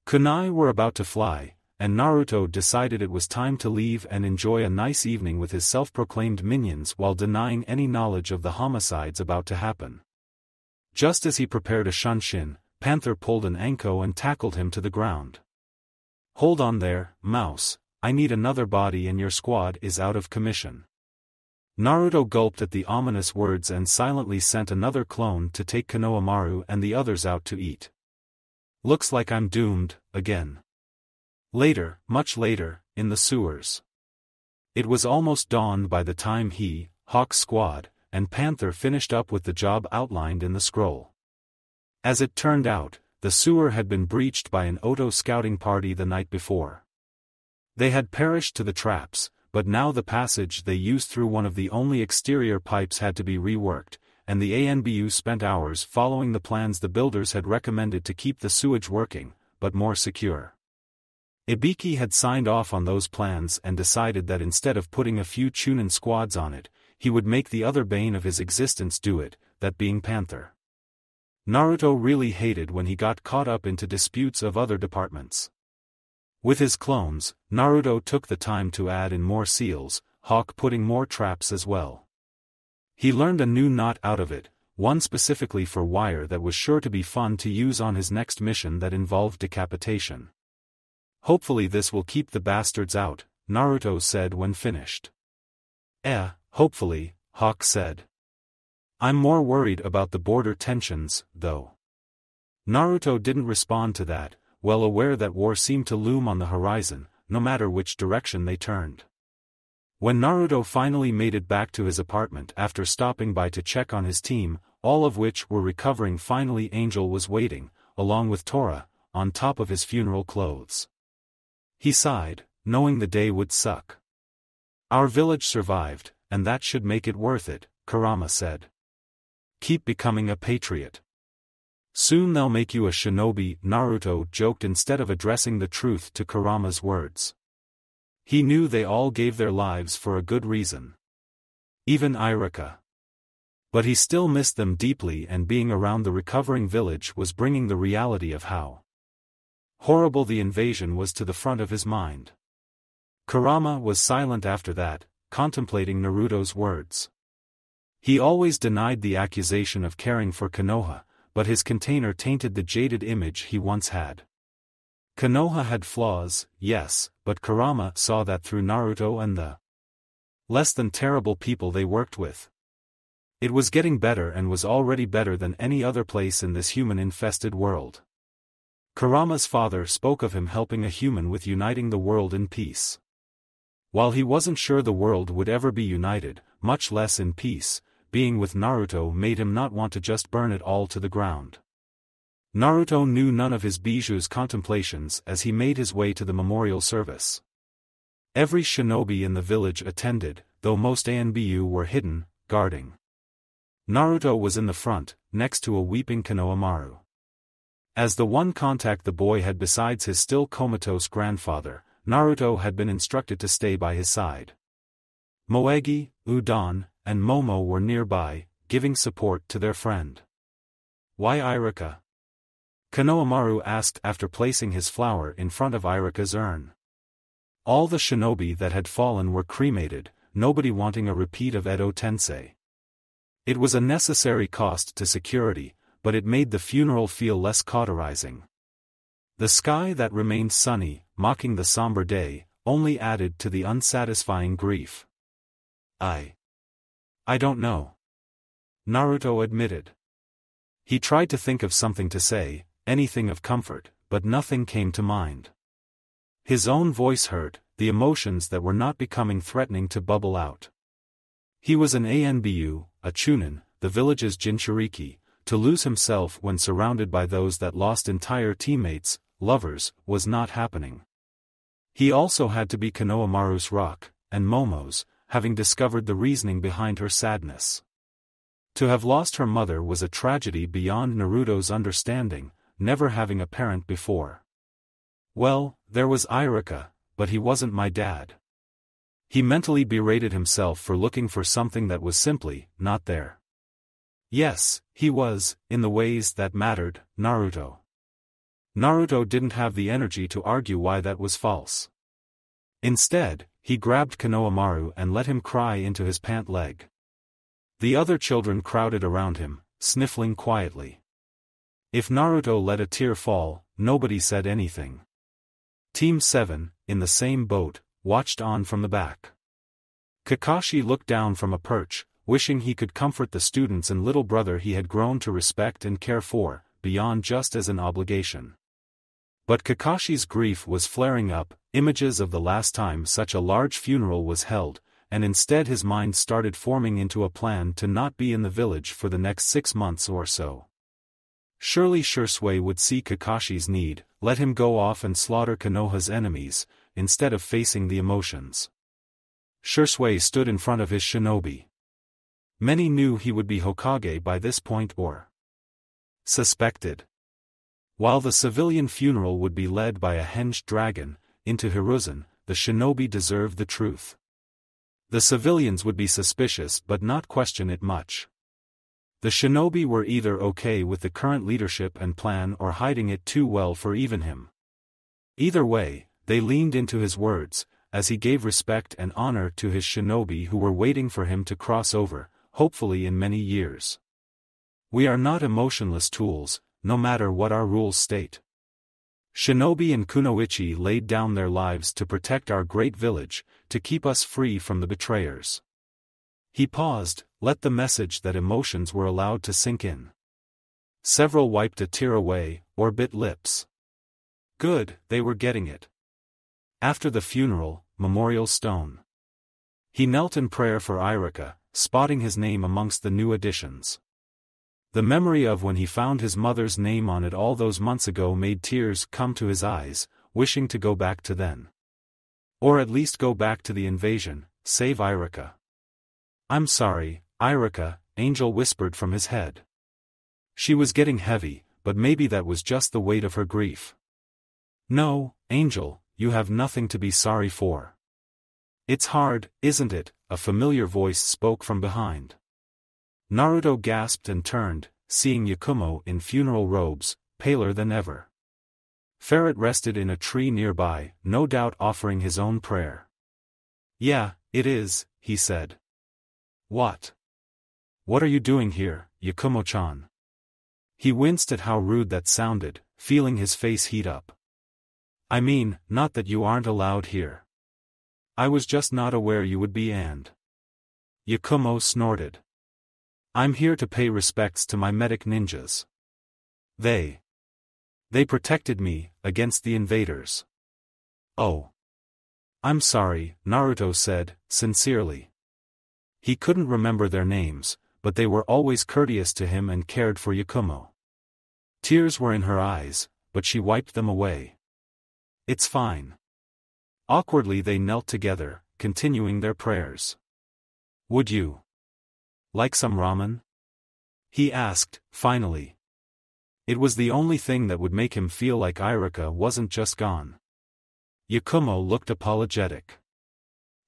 Kunai were about to fly, and Naruto decided it was time to leave and enjoy a nice evening with his self-proclaimed minions while denying any knowledge of the homicides about to happen. Just as he prepared a shunshin, Panther pulled an Anko and tackled him to the ground. "Hold on there, Mouse, I need another body and your squad is out of commission." Naruto gulped at the ominous words and silently sent another clone to take Konohamaru and the others out to eat. Looks like I'm doomed, again. Later, much later, in the sewers. It was almost dawn by the time he, Hawk's squad, and Panther finished up with the job outlined in the scroll. As it turned out, the sewer had been breached by an Oto scouting party the night before. They had perished to the traps, but now the passage they used through one of the only exterior pipes had to be reworked, and the ANBU spent hours following the plans the builders had recommended to keep the sewage working, but more secure. Ibiki had signed off on those plans and decided that instead of putting a few Chunin squads on it, he would make the other bane of his existence do it, that being Panther. Naruto really hated when he got caught up into disputes of other departments. With his clones, Naruto took the time to add in more seals, Hawk putting more traps as well. He learned a new knot out of it, one specifically for wire that was sure to be fun to use on his next mission that involved decapitation. Hopefully this will keep the bastards out, Naruto said when finished. Hopefully, Hawk said. I'm more worried about the border tensions, though. Naruto didn't respond to that, well aware that war seemed to loom on the horizon, no matter which direction they turned. When Naruto finally made it back to his apartment after stopping by to check on his team, all of which were recovering, finally Angel was waiting, along with Tora, on top of his funeral clothes. He sighed, knowing the day would suck. Our village survived, and that should make it worth it, Kurama said. Keep becoming a patriot. Soon they'll make you a shinobi, Naruto joked instead of addressing the truth to Kurama's words. He knew they all gave their lives for a good reason. Even Iruka. But he still missed them deeply, and being around the recovering village was bringing the reality of how horrible the invasion was to the front of his mind. Kurama was silent after that, contemplating Naruto's words. He always denied the accusation of caring for Konoha, but his container tainted the jaded image he once had. Konoha had flaws, yes, but Kurama saw that through Naruto and the less than terrible people they worked with. It was getting better and was already better than any other place in this human-infested world. Kurama's father spoke of him helping a human with uniting the world in peace. While he wasn't sure the world would ever be united, much less in peace, being with Naruto made him not want to just burn it all to the ground. Naruto knew none of his Bijuu's contemplations as he made his way to the memorial service. Every shinobi in the village attended, though most ANBU were hidden, guarding. Naruto was in the front, next to a weeping Konohamaru. As the one contact the boy had besides his still comatose grandfather, Naruto had been instructed to stay by his side. Moegi, Udon, and Momo were nearby, giving support to their friend. Why Iruka? Konohamaru asked after placing his flower in front of Iruka's urn. All the shinobi that had fallen were cremated, nobody wanting a repeat of Edo Tensei. It was a necessary cost to security, but it made the funeral feel less cauterizing. The sky that remained sunny, mocking the somber day, only added to the unsatisfying grief. I don't know. Naruto admitted. He tried to think of something to say, anything of comfort, but nothing came to mind. His own voice hurt, the emotions that were not becoming threatening to bubble out. He was an ANBU, a Chunin, the village's Jinchuriki. To lose himself when surrounded by those that lost entire teammates, lovers, was not happening. He also had to be Konohamaru's rock, and Momo's, having discovered the reasoning behind her sadness. To have lost her mother was a tragedy beyond Naruto's understanding, never having a parent before. Well, there was Iruka, but he wasn't my dad. He mentally berated himself for looking for something that was simply not there. Yes, he was, in the ways that mattered, Naruto. Naruto didn't have the energy to argue why that was false. Instead, he grabbed Konohamaru and let him cry into his pant leg. The other children crowded around him, sniffling quietly. If Naruto let a tear fall, nobody said anything. Team 7, in the same boat, watched on from the back. Kakashi looked down from a perch, wishing he could comfort the students and little brother he had grown to respect and care for, beyond just as an obligation. But Kakashi's grief was flaring up, images of the last time such a large funeral was held, and instead his mind started forming into a plan to not be in the village for the next 6 months or so. Surely Shisui would see Kakashi's need, let him go off and slaughter Konoha's enemies, instead of facing the emotions. Shisui stood in front of his shinobi. Many knew he would be Hokage by this point or suspected. While the civilian funeral would be led by a henged dragon, into Hiruzen, the shinobi deserved the truth. The civilians would be suspicious but not question it much. The shinobi were either okay with the current leadership and plan or hiding it too well for even him. Either way, they leaned into his words, as he gave respect and honor to his shinobi who were waiting for him to cross over, hopefully in many years. We are not emotionless tools, no matter what our rules state. Shinobi and Kunoichi laid down their lives to protect our great village, to keep us free from the betrayers. He paused, let the message that emotions were allowed to sink in. Several wiped a tear away, or bit lips. Good, they were getting it. After the funeral, memorial stone. He knelt in prayer for Irika, spotting his name amongst the new additions. The memory of when he found his mother's name on it all those months ago made tears come to his eyes, wishing to go back to then. Or at least go back to the invasion, save Irika. I'm sorry, Irika, Angel whispered from his head. She was getting heavy, but maybe that was just the weight of her grief. No, Angel, you have nothing to be sorry for. It's hard, isn't it? A familiar voice spoke from behind. Naruto gasped and turned, seeing Yakumo in funeral robes, paler than ever. Ferret rested in a tree nearby, no doubt offering his own prayer. Yeah, it is, he said. What? What are you doing here, Yakumo-chan? He winced at how rude that sounded, feeling his face heat up. I mean, not that you aren't allowed here. I was just not aware you would be and. Yakumo snorted. I'm here to pay respects to my medic ninjas. They protected me, against the invaders. Oh. I'm sorry, Naruto said, sincerely. He couldn't remember their names, but they were always courteous to him and cared for Yakumo. Tears were in her eyes, but she wiped them away. It's fine. Awkwardly they knelt together, continuing their prayers. Would you like some ramen? He asked, finally. It was the only thing that would make him feel like Irika wasn't just gone. Yakumo looked apologetic.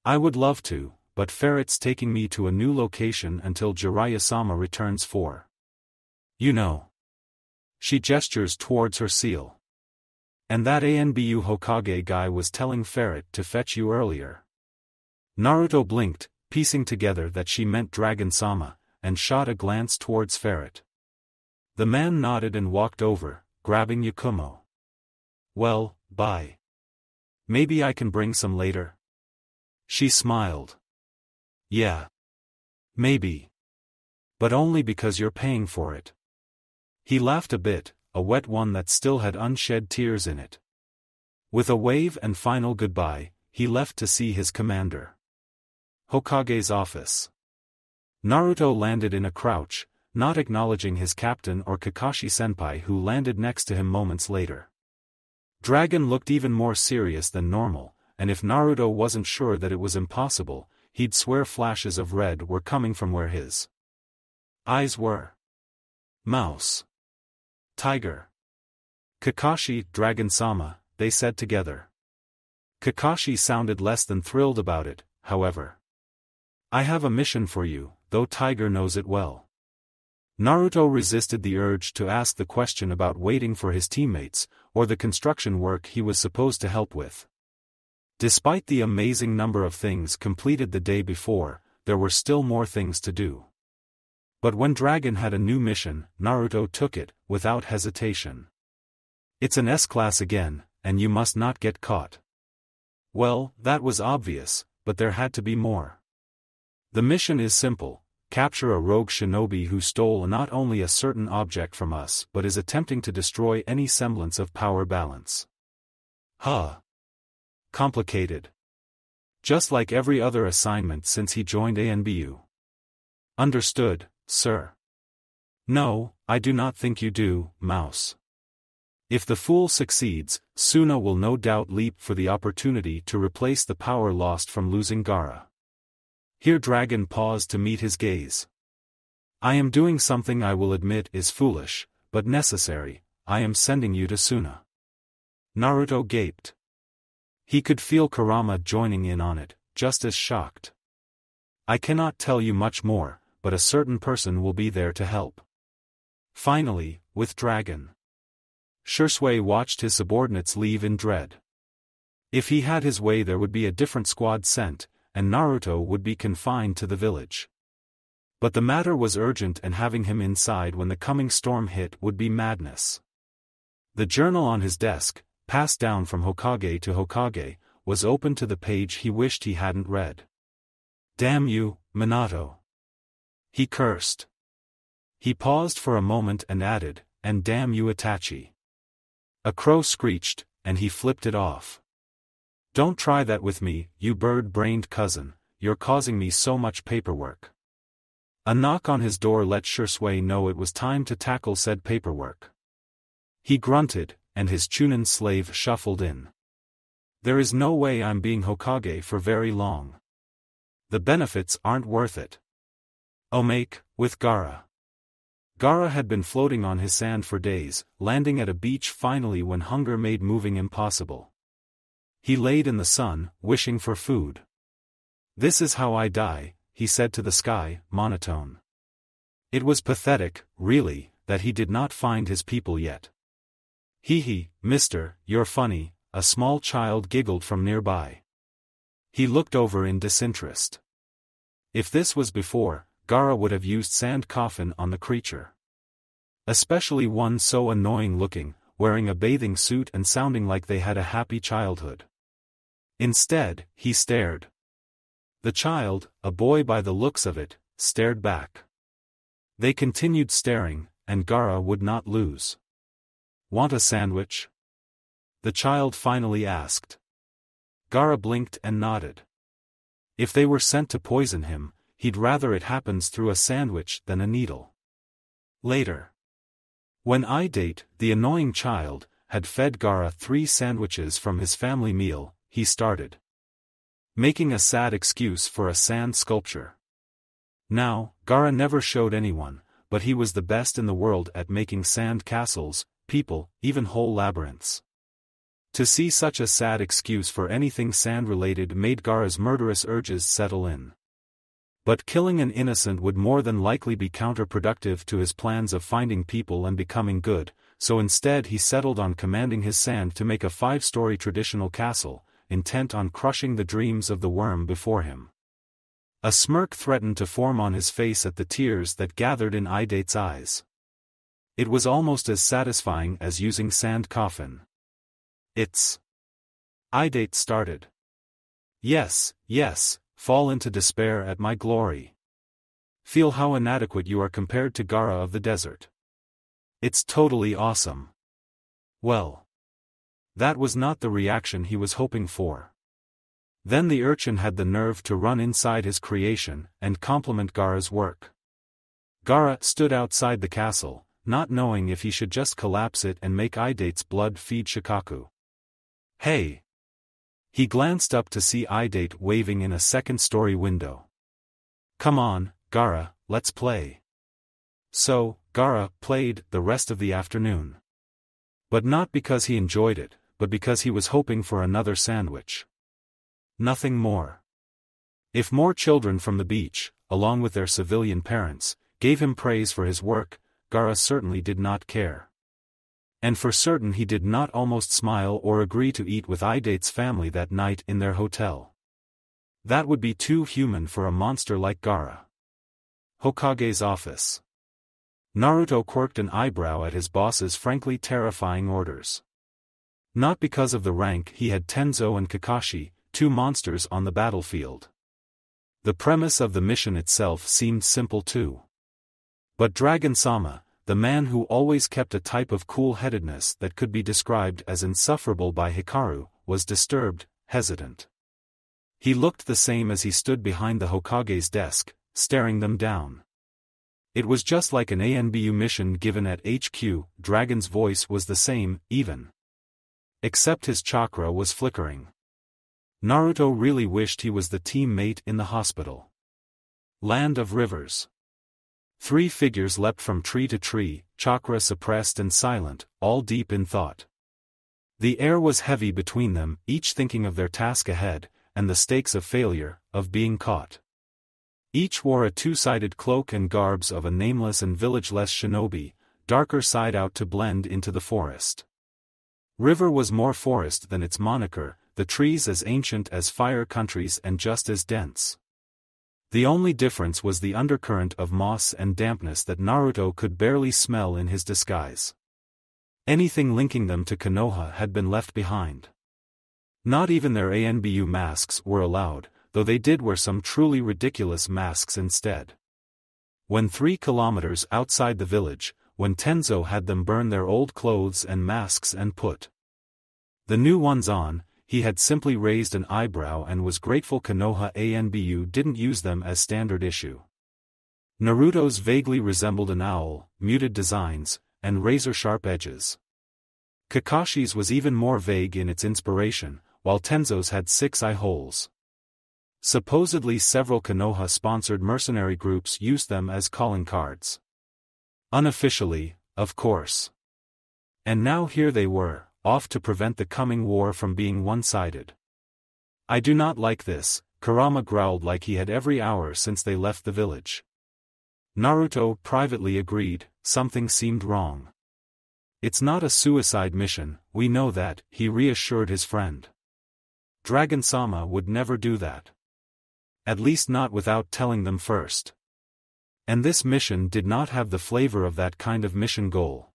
I would love to, but Ferret's taking me to a new location until Jiraiya-sama returns for. You know. She gestures towards her seal. And that Anbu Hokage guy was telling Ferret to fetch you earlier. Naruto blinked, piecing together that she meant Dragon-sama, and shot a glance towards Ferret. The man nodded and walked over, grabbing Yakumo. Well, bye. Maybe I can bring some later? She smiled. Yeah. Maybe. But only because you're paying for it. He laughed a bit, a wet one that still had unshed tears in it. With a wave and final goodbye, he left to see his commander. Hokage's office. Naruto landed in a crouch, not acknowledging his captain or Kakashi-senpai who landed next to him moments later. Dragon looked even more serious than normal, and if Naruto wasn't sure that it was impossible, he'd swear flashes of red were coming from where his eyes were. Mouse. Tiger. Kakashi, Dragon-sama, they said together. Kakashi sounded less than thrilled about it, however. I have a mission for you, though Tiger knows it well. Naruto resisted the urge to ask the question about waiting for his teammates, or the construction work he was supposed to help with. Despite the amazing number of things completed the day before, there were still more things to do. But when Dragon had a new mission, Naruto took it, without hesitation. It's an S-class again, and you must not get caught. Well, that was obvious, but there had to be more. The mission is simple: capture a rogue shinobi who stole not only a certain object from us but is attempting to destroy any semblance of power balance. Huh. Complicated. Just like every other assignment since he joined ANBU. Understood, sir. No, I do not think you do, Mouse. If the fool succeeds, Suna will no doubt leap for the opportunity to replace the power lost from losing Gaara. Here Dragon paused to meet his gaze. I am doing something I will admit is foolish, but necessary. I am sending you to Suna. Naruto gaped. He could feel Kurama joining in on it, just as shocked. I cannot tell you much more, but a certain person will be there to help. Finally, with Dragon. Shisui watched his subordinates leave in dread. If he had his way there would be a different squad sent, and Naruto would be confined to the village. But the matter was urgent and having him inside when the coming storm hit would be madness. The journal on his desk, passed down from Hokage to Hokage, was open to the page he wished he hadn't read. Damn you, Minato. He cursed. He paused for a moment and added, and damn you Itachi. A crow screeched, and he flipped it off. Don't try that with me, you bird-brained cousin, you're causing me so much paperwork. A knock on his door let Shisui know it was time to tackle said paperwork. He grunted, and his Chunin slave shuffled in. There is no way I'm being Hokage for very long. The benefits aren't worth it. Omake, with Gaara. Gaara had been floating on his sand for days, landing at a beach finally when hunger made moving impossible. He laid in the sun, wishing for food. This is how I die, he said to the sky, monotone. It was pathetic, really, that he did not find his people yet. Hee, mister, you're funny, a small child giggled from nearby. He looked over in disinterest. If this was before, Gaara would have used sand coffin on the creature. Especially one so annoying looking, wearing a bathing suit and sounding like they had a happy childhood. Instead, he stared. The child, a boy by the looks of it, stared back. They continued staring, and Gaara would not lose. Want a sandwich? The child finally asked. Gaara blinked and nodded. If they were sent to poison him, he'd rather it happens through a sandwich than a needle. Later. When Idate, the annoying child, had fed Gaara 3 sandwiches from his family meal, he started making a sad excuse for a sand sculpture. Now, Gaara never showed anyone, but he was the best in the world at making sand castles, people, even whole labyrinths. To see such a sad excuse for anything sand-related made Gaara's murderous urges settle in. But killing an innocent would more than likely be counterproductive to his plans of finding people and becoming good, so instead he settled on commanding his sand to make a 5-story traditional castle, intent on crushing the dreams of the worm before him. A smirk threatened to form on his face at the tears that gathered in Idate's eyes. It was almost as satisfying as using sand coffin. Idate started. Yes, fall into despair at my glory. Feel how inadequate you are compared to Gaara of the desert. It's totally awesome. Well. That was not the reaction he was hoping for. Then the urchin had the nerve to run inside his creation and compliment Gaara's work. Gaara stood outside the castle, not knowing if he should just collapse it and make Idate's blood feed Shikaku. Hey! He glanced up to see Idate waving in a 2nd-story window. Come on, Gaara, let's play. So, Gaara played the rest of the afternoon. But not because he enjoyed it, but because he was hoping for another sandwich. Nothing more. If more children from the beach, along with their civilian parents, gave him praise for his work, Gaara certainly did not care. And for certain he did not almost smile or agree to eat with Idate's family that night in their hotel. That would be too human for a monster like Gaara. Hokage's office. Naruto quirked an eyebrow at his boss's frankly terrifying orders. Not because of the rank he had Tenzo and Kakashi, 2 monsters on the battlefield. The premise of the mission itself seemed simple too. But Dragon-sama, the man who always kept a type of cool-headedness that could be described as insufferable by Hikaru, was disturbed, hesitant. He looked the same as he stood behind the Hokage's desk, staring them down. It was just like an ANBU mission given at HQ. Dragon's voice was the same, even. Except his chakra was flickering. Naruto really wished he was the teammate in the hospital. Land of Rivers. 3 figures leapt from tree to tree, chakra suppressed and silent, all deep in thought. The air was heavy between them, each thinking of their task ahead, and the stakes of failure, of being caught. Each wore a 2-sided cloak and garbs of a nameless and village-less shinobi, darker side out to blend into the forest. River was more forest than its moniker, the trees as ancient as fire countries and just as dense. The only difference was the undercurrent of moss and dampness that Naruto could barely smell in his disguise. Anything linking them to Konoha had been left behind. Not even their ANBU masks were allowed, though they did wear some truly ridiculous masks instead. When 3 kilometers outside the village, when Tenzo had them burn their old clothes and masks and put the new ones on, he had simply raised an eyebrow and was grateful Konoha ANBU didn't use them as standard issue. Naruto's vaguely resembled an owl, muted designs, and razor-sharp edges. Kakashi's was even more vague in its inspiration, while Tenzo's had 6 eye holes. Supposedly several Konoha-sponsored mercenary groups used them as calling cards. Unofficially, of course. And now here they were, off to prevent the coming war from being one-sided. I do not like this, Kurama growled like he had every hour since they left the village. Naruto privately agreed, something seemed wrong. It's not a suicide mission, we know that, he reassured his friend. Dragon-sama would never do that. At least not without telling them first. And this mission did not have the flavor of that kind of mission goal.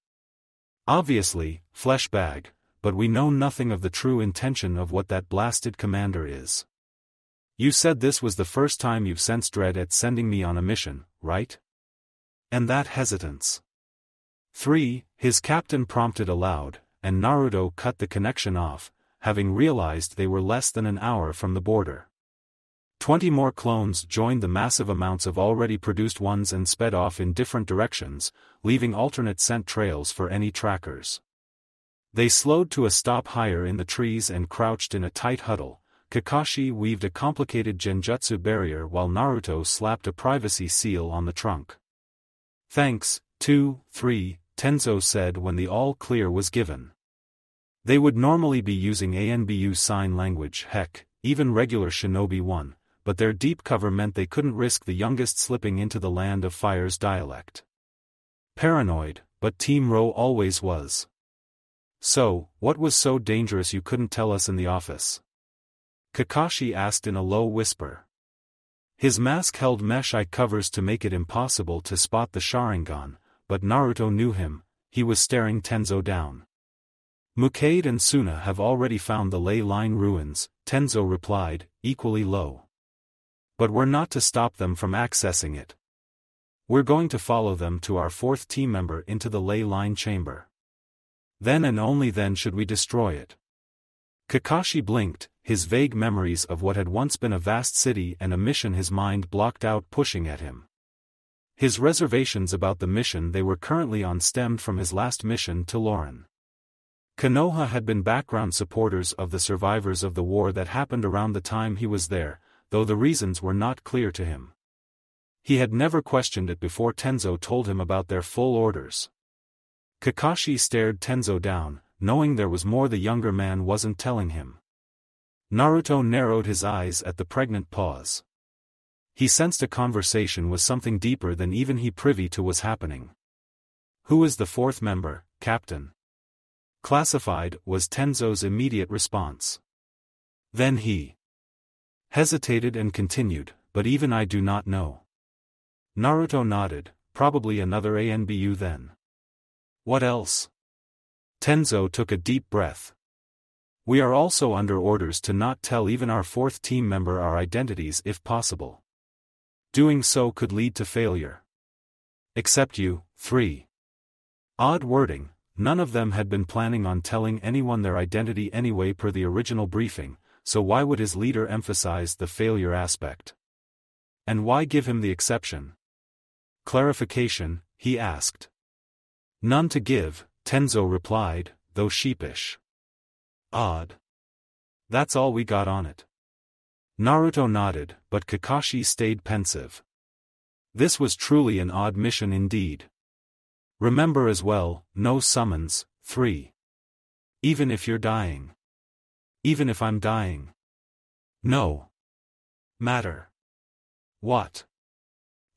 Obviously, flesh bag, but we know nothing of the true intention of what that blasted commander is. You said this was the first time you've sensed dread at sending me on a mission, right? And that hesitance. 3, his captain prompted aloud, and Naruto cut the connection off, having realized they were less than an hour from the border. 20 more clones joined the massive amounts of already produced ones and sped off in different directions, leaving alternate scent trails for any trackers. They slowed to a stop higher in the trees and crouched in a tight huddle. Kakashi weaved a complicated genjutsu barrier while Naruto slapped a privacy seal on the trunk. Thanks, 2, 3, Tenzo said when the all-clear was given. They would normally be using ANBU sign language, heck, even regular Shinobi 1, but their deep cover meant they couldn't risk the youngest slipping into the Land of Fire's dialect. Paranoid, but Team Ro always was. So, what was so dangerous you couldn't tell us in the office? Kakashi asked in a low whisper. His mask held mesh eye covers to make it impossible to spot the Sharingan, but Naruto knew him, he was staring Tenzo down. Mukade and Suna have already found the ley line ruins, Tenzo replied, equally low. But we're not to stop them from accessing it. We're going to follow them to our 4th team member into the ley line chamber. Then and only then should we destroy it. Kakashi blinked, his vague memories of what had once been a vast city and a mission his mind blocked out pushing at him. His reservations about the mission they were currently on stemmed from his last mission to Lauren. Konoha had been background supporters of the survivors of the war that happened around the time he was there, though the reasons were not clear to him. He had never questioned it before Tenzo told him about their full orders. Kakashi stared Tenzo down, knowing there was more the younger man wasn't telling him. Naruto narrowed his eyes at the pregnant pause. He sensed a conversation was something deeper than even he privy to was happening. Who is the 4th member, Captain? Classified, was Tenzo's immediate response. Then he hesitated and continued, but even I do not know. Naruto nodded, probably another ANBU then. What else? Tenzo took a deep breath. We are also under orders to not tell even our 4th team member our identities if possible. Doing so could lead to failure. Except you, 3. Odd wording. None of them had been planning on telling anyone their identity anyway per the original briefing, so why would his leader emphasize the failure aspect? And why give him the exception? Clarification, he asked. None to give, Tenzo replied, though sheepish. Odd. That's all we got on it. Naruto nodded, but Kakashi stayed pensive. This was truly an odd mission indeed. Remember as well, no summons, 3. Even if you're dying. Even if I'm dying. No. Matter. What?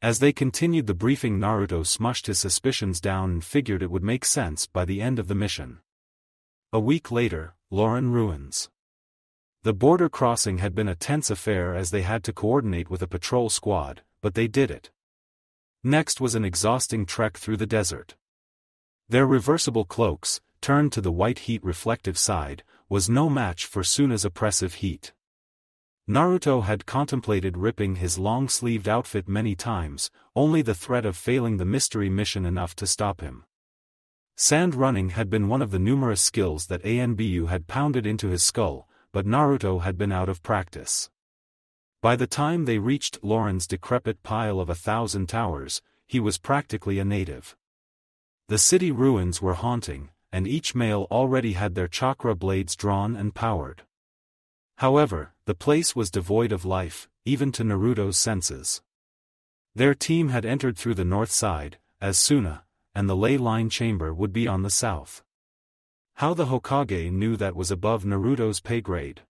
As they continued the briefing, Naruto smushed his suspicions down and figured it would make sense by the end of the mission. A week later, Lauren Ruins. The border crossing had been a tense affair as they had to coordinate with a patrol squad, but they did it. Next was an exhausting trek through the desert. Their reversible cloaks, turned to the white heat reflective side, was no match for Suna's oppressive heat. Naruto had contemplated ripping his long-sleeved outfit many times, only the threat of failing the mystery mission enough to stop him. Sand running had been one of the numerous skills that Anbu had pounded into his skull, but Naruto had been out of practice. By the time they reached Lauren's decrepit pile of 1,000 towers, he was practically a native. The city ruins were haunting, and each male already had their chakra blades drawn and powered. However, the place was devoid of life, even to Naruto's senses. Their team had entered through the north side, as Suna, and the ley line chamber would be on the south. How the Hokage knew that was above Naruto's pay grade.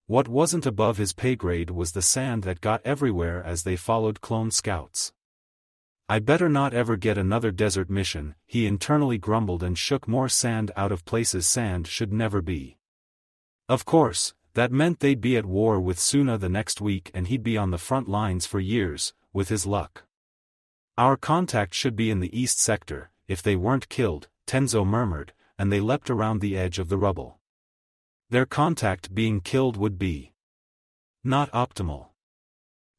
What wasn't above his pay grade was the sand that got everywhere as they followed clone scouts. I better not ever get another desert mission, he internally grumbled and shook more sand out of places sand should never be. Of course, that meant they'd be at war with Suna the next week and he'd be on the front lines for years, with his luck. Our contact should be in the east sector, if they weren't killed, Tenzo murmured, and they leapt around the edge of the rubble. Their contact being killed would be not optimal.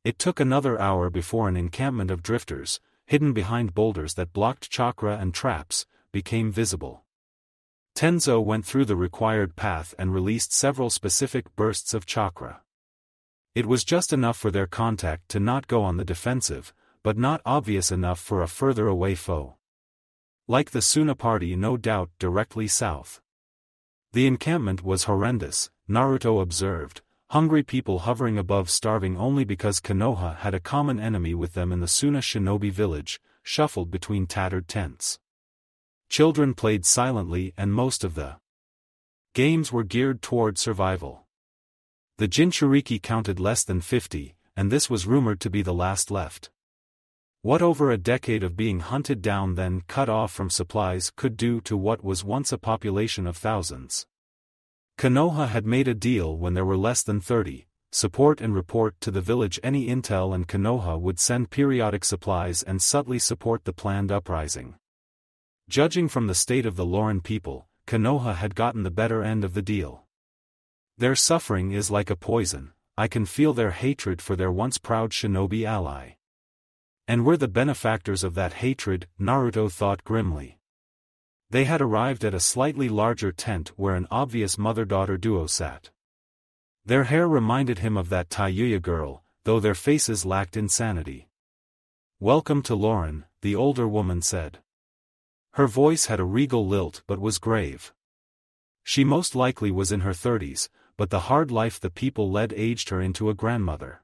It took another hour before an encampment of drifters, hidden behind boulders that blocked chakra and traps, became visible. Tenzo went through the required path and released several specific bursts of chakra. It was just enough for their contact to not go on the defensive, but not obvious enough for a further away foe. Like the Suna party, no doubt directly south. The encampment was horrendous, Naruto observed, hungry people hovering above starving only because Konoha had a common enemy with them in the Suna shinobi village, shuffled between tattered tents. Children played silently and most of the games were geared toward survival. The Jinchuriki counted less than 50, and this was rumored to be the last left. What over a decade of being hunted down then cut off from supplies could do to what was once a population of thousands. Konoha had made a deal when there were less than 30, support and report to the village any intel, and Konoha would send periodic supplies and subtly support the planned uprising. Judging from the state of the Lauren people, Konoha had gotten the better end of the deal. Their suffering is like a poison, I can feel their hatred for their once proud shinobi ally. And we're the benefactors of that hatred, Naruto thought grimly. They had arrived at a slightly larger tent where an obvious mother-daughter duo sat. Their hair reminded him of that Tayuya girl, though their faces lacked insanity. "Welcome to Lauren," the older woman said. Her voice had a regal lilt but was grave. She most likely was in her 30s, but the hard life the people led aged her into a grandmother.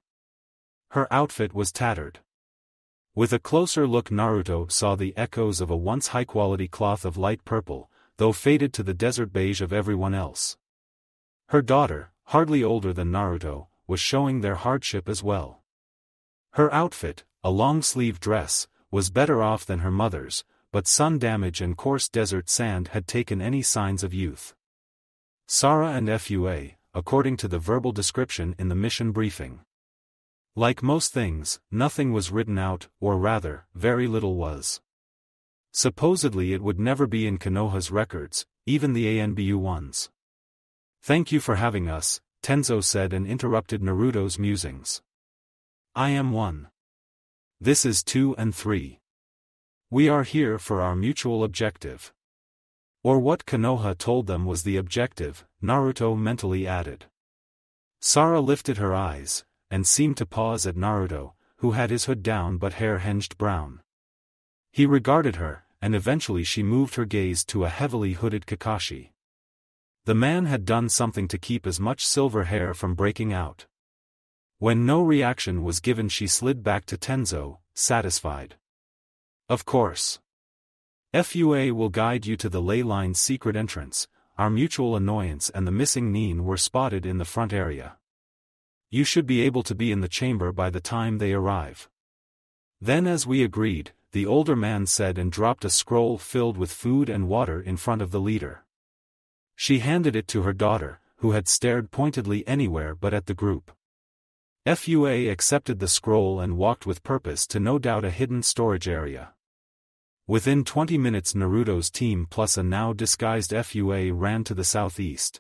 Her outfit was tattered. With a closer look, Naruto saw the echoes of a once high-quality cloth of light purple, though faded to the desert beige of everyone else. Her daughter, hardly older than Naruto, was showing their hardship as well. Her outfit, a long-sleeved dress, was better off than her mother's, but sun damage and coarse desert sand had taken any signs of youth. Sara and Fua, according to the verbal description in the mission briefing. Like most things, nothing was written out, or rather, very little was. Supposedly it would never be in Konoha's records, even the Anbu ones. "Thank you for having us," Tenzo said and interrupted Naruto's musings. "I am one. This is 2 and 3. We are here for our mutual objective. Or what Konoha told them was the objective, Naruto mentally added. Sarah lifted her eyes, and seemed to pause at Naruto, who had his hood down but hair hinged brown. He regarded her, and eventually she moved her gaze to a heavily hooded Kakashi. The man had done something to keep as much silver hair from breaking out. When no reaction was given, she slid back to Tenzo, satisfied. Of course. FUA will guide you to the ley line's secret entrance. Our mutual annoyance and the missing Nin were spotted in the front area. You should be able to be in the chamber by the time they arrive. Then, as we agreed, the older man said, and dropped a scroll filled with food and water in front of the leader. She handed it to her daughter, who had stared pointedly anywhere but at the group. FUA accepted the scroll and walked with purpose to no doubt a hidden storage area. Within 20 minutes, Naruto's team plus a now disguised FUA ran to the southeast.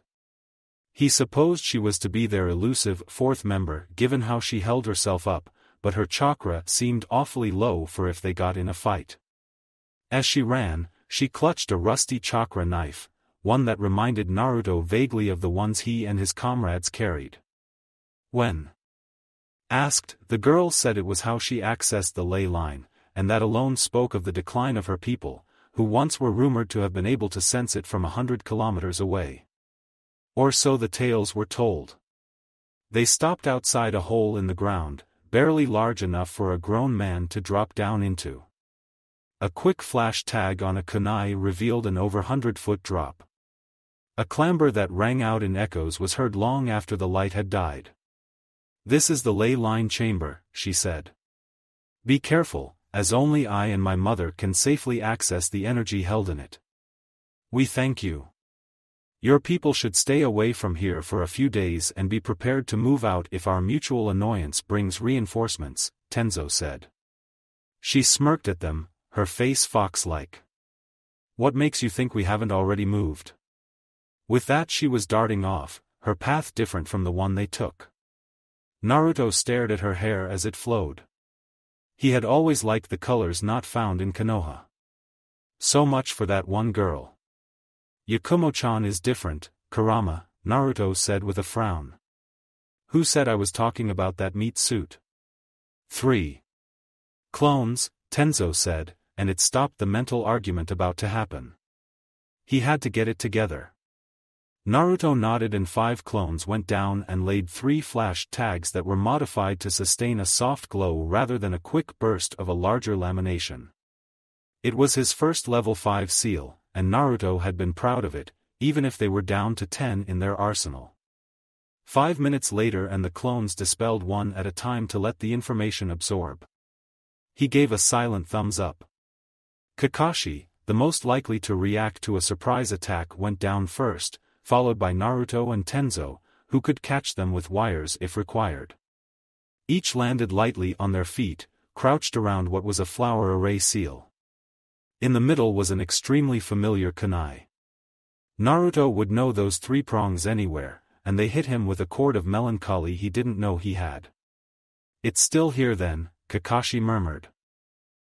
He supposed she was to be their elusive fourth member given how she held herself up, but her chakra seemed awfully low for if they got in a fight. As she ran, she clutched a rusty chakra knife, one that reminded Naruto vaguely of the ones he and his comrades carried. When asked, the girl said it was how she accessed the ley line, and that alone spoke of the decline of her people, who once were rumored to have been able to sense it from 100 kilometers away. Or so the tales were told. They stopped outside a hole in the ground, barely large enough for a grown man to drop down into. A quick flash tag on a kunai revealed an over 100-foot drop. A clamber that rang out in echoes was heard long after the light had died. This is the ley line chamber, she said. Be careful, as only I and my mother can safely access the energy held in it. We thank you. Your people should stay away from here for a few days and be prepared to move out if our mutual annoyance brings reinforcements, Tenzo said. She smirked at them, her face fox-like. What makes you think we haven't already moved? With that she was darting off, her path different from the one they took. Naruto stared at her hair as it flowed. He had always liked the colors not found in Konoha. So much for that one girl. Yakumo-chan is different, Kurama, Naruto said with a frown. Who said I was talking about that meat suit? 3 clones, Tenzo said, and it stopped the mental argument about to happen. He had to get it together. Naruto nodded and 5 clones went down and laid 3 flash tags that were modified to sustain a soft glow rather than a quick burst of a larger lamination. It was his first level 5 seal, and Naruto had been proud of it, even if they were down to 10 in their arsenal. 5 minutes later and the clones dispelled one at a time to let the information absorb. He gave a silent thumbs up. Kakashi, the most likely to react to a surprise attack, went down first, followed by Naruto and Tenzo, who could catch them with wires if required. Each landed lightly on their feet, crouched around what was a flower array seal. In the middle was an extremely familiar kunai. Naruto would know those 3 prongs anywhere, and they hit him with a cord of melancholy he didn't know he had. It's still here then, Kakashi murmured.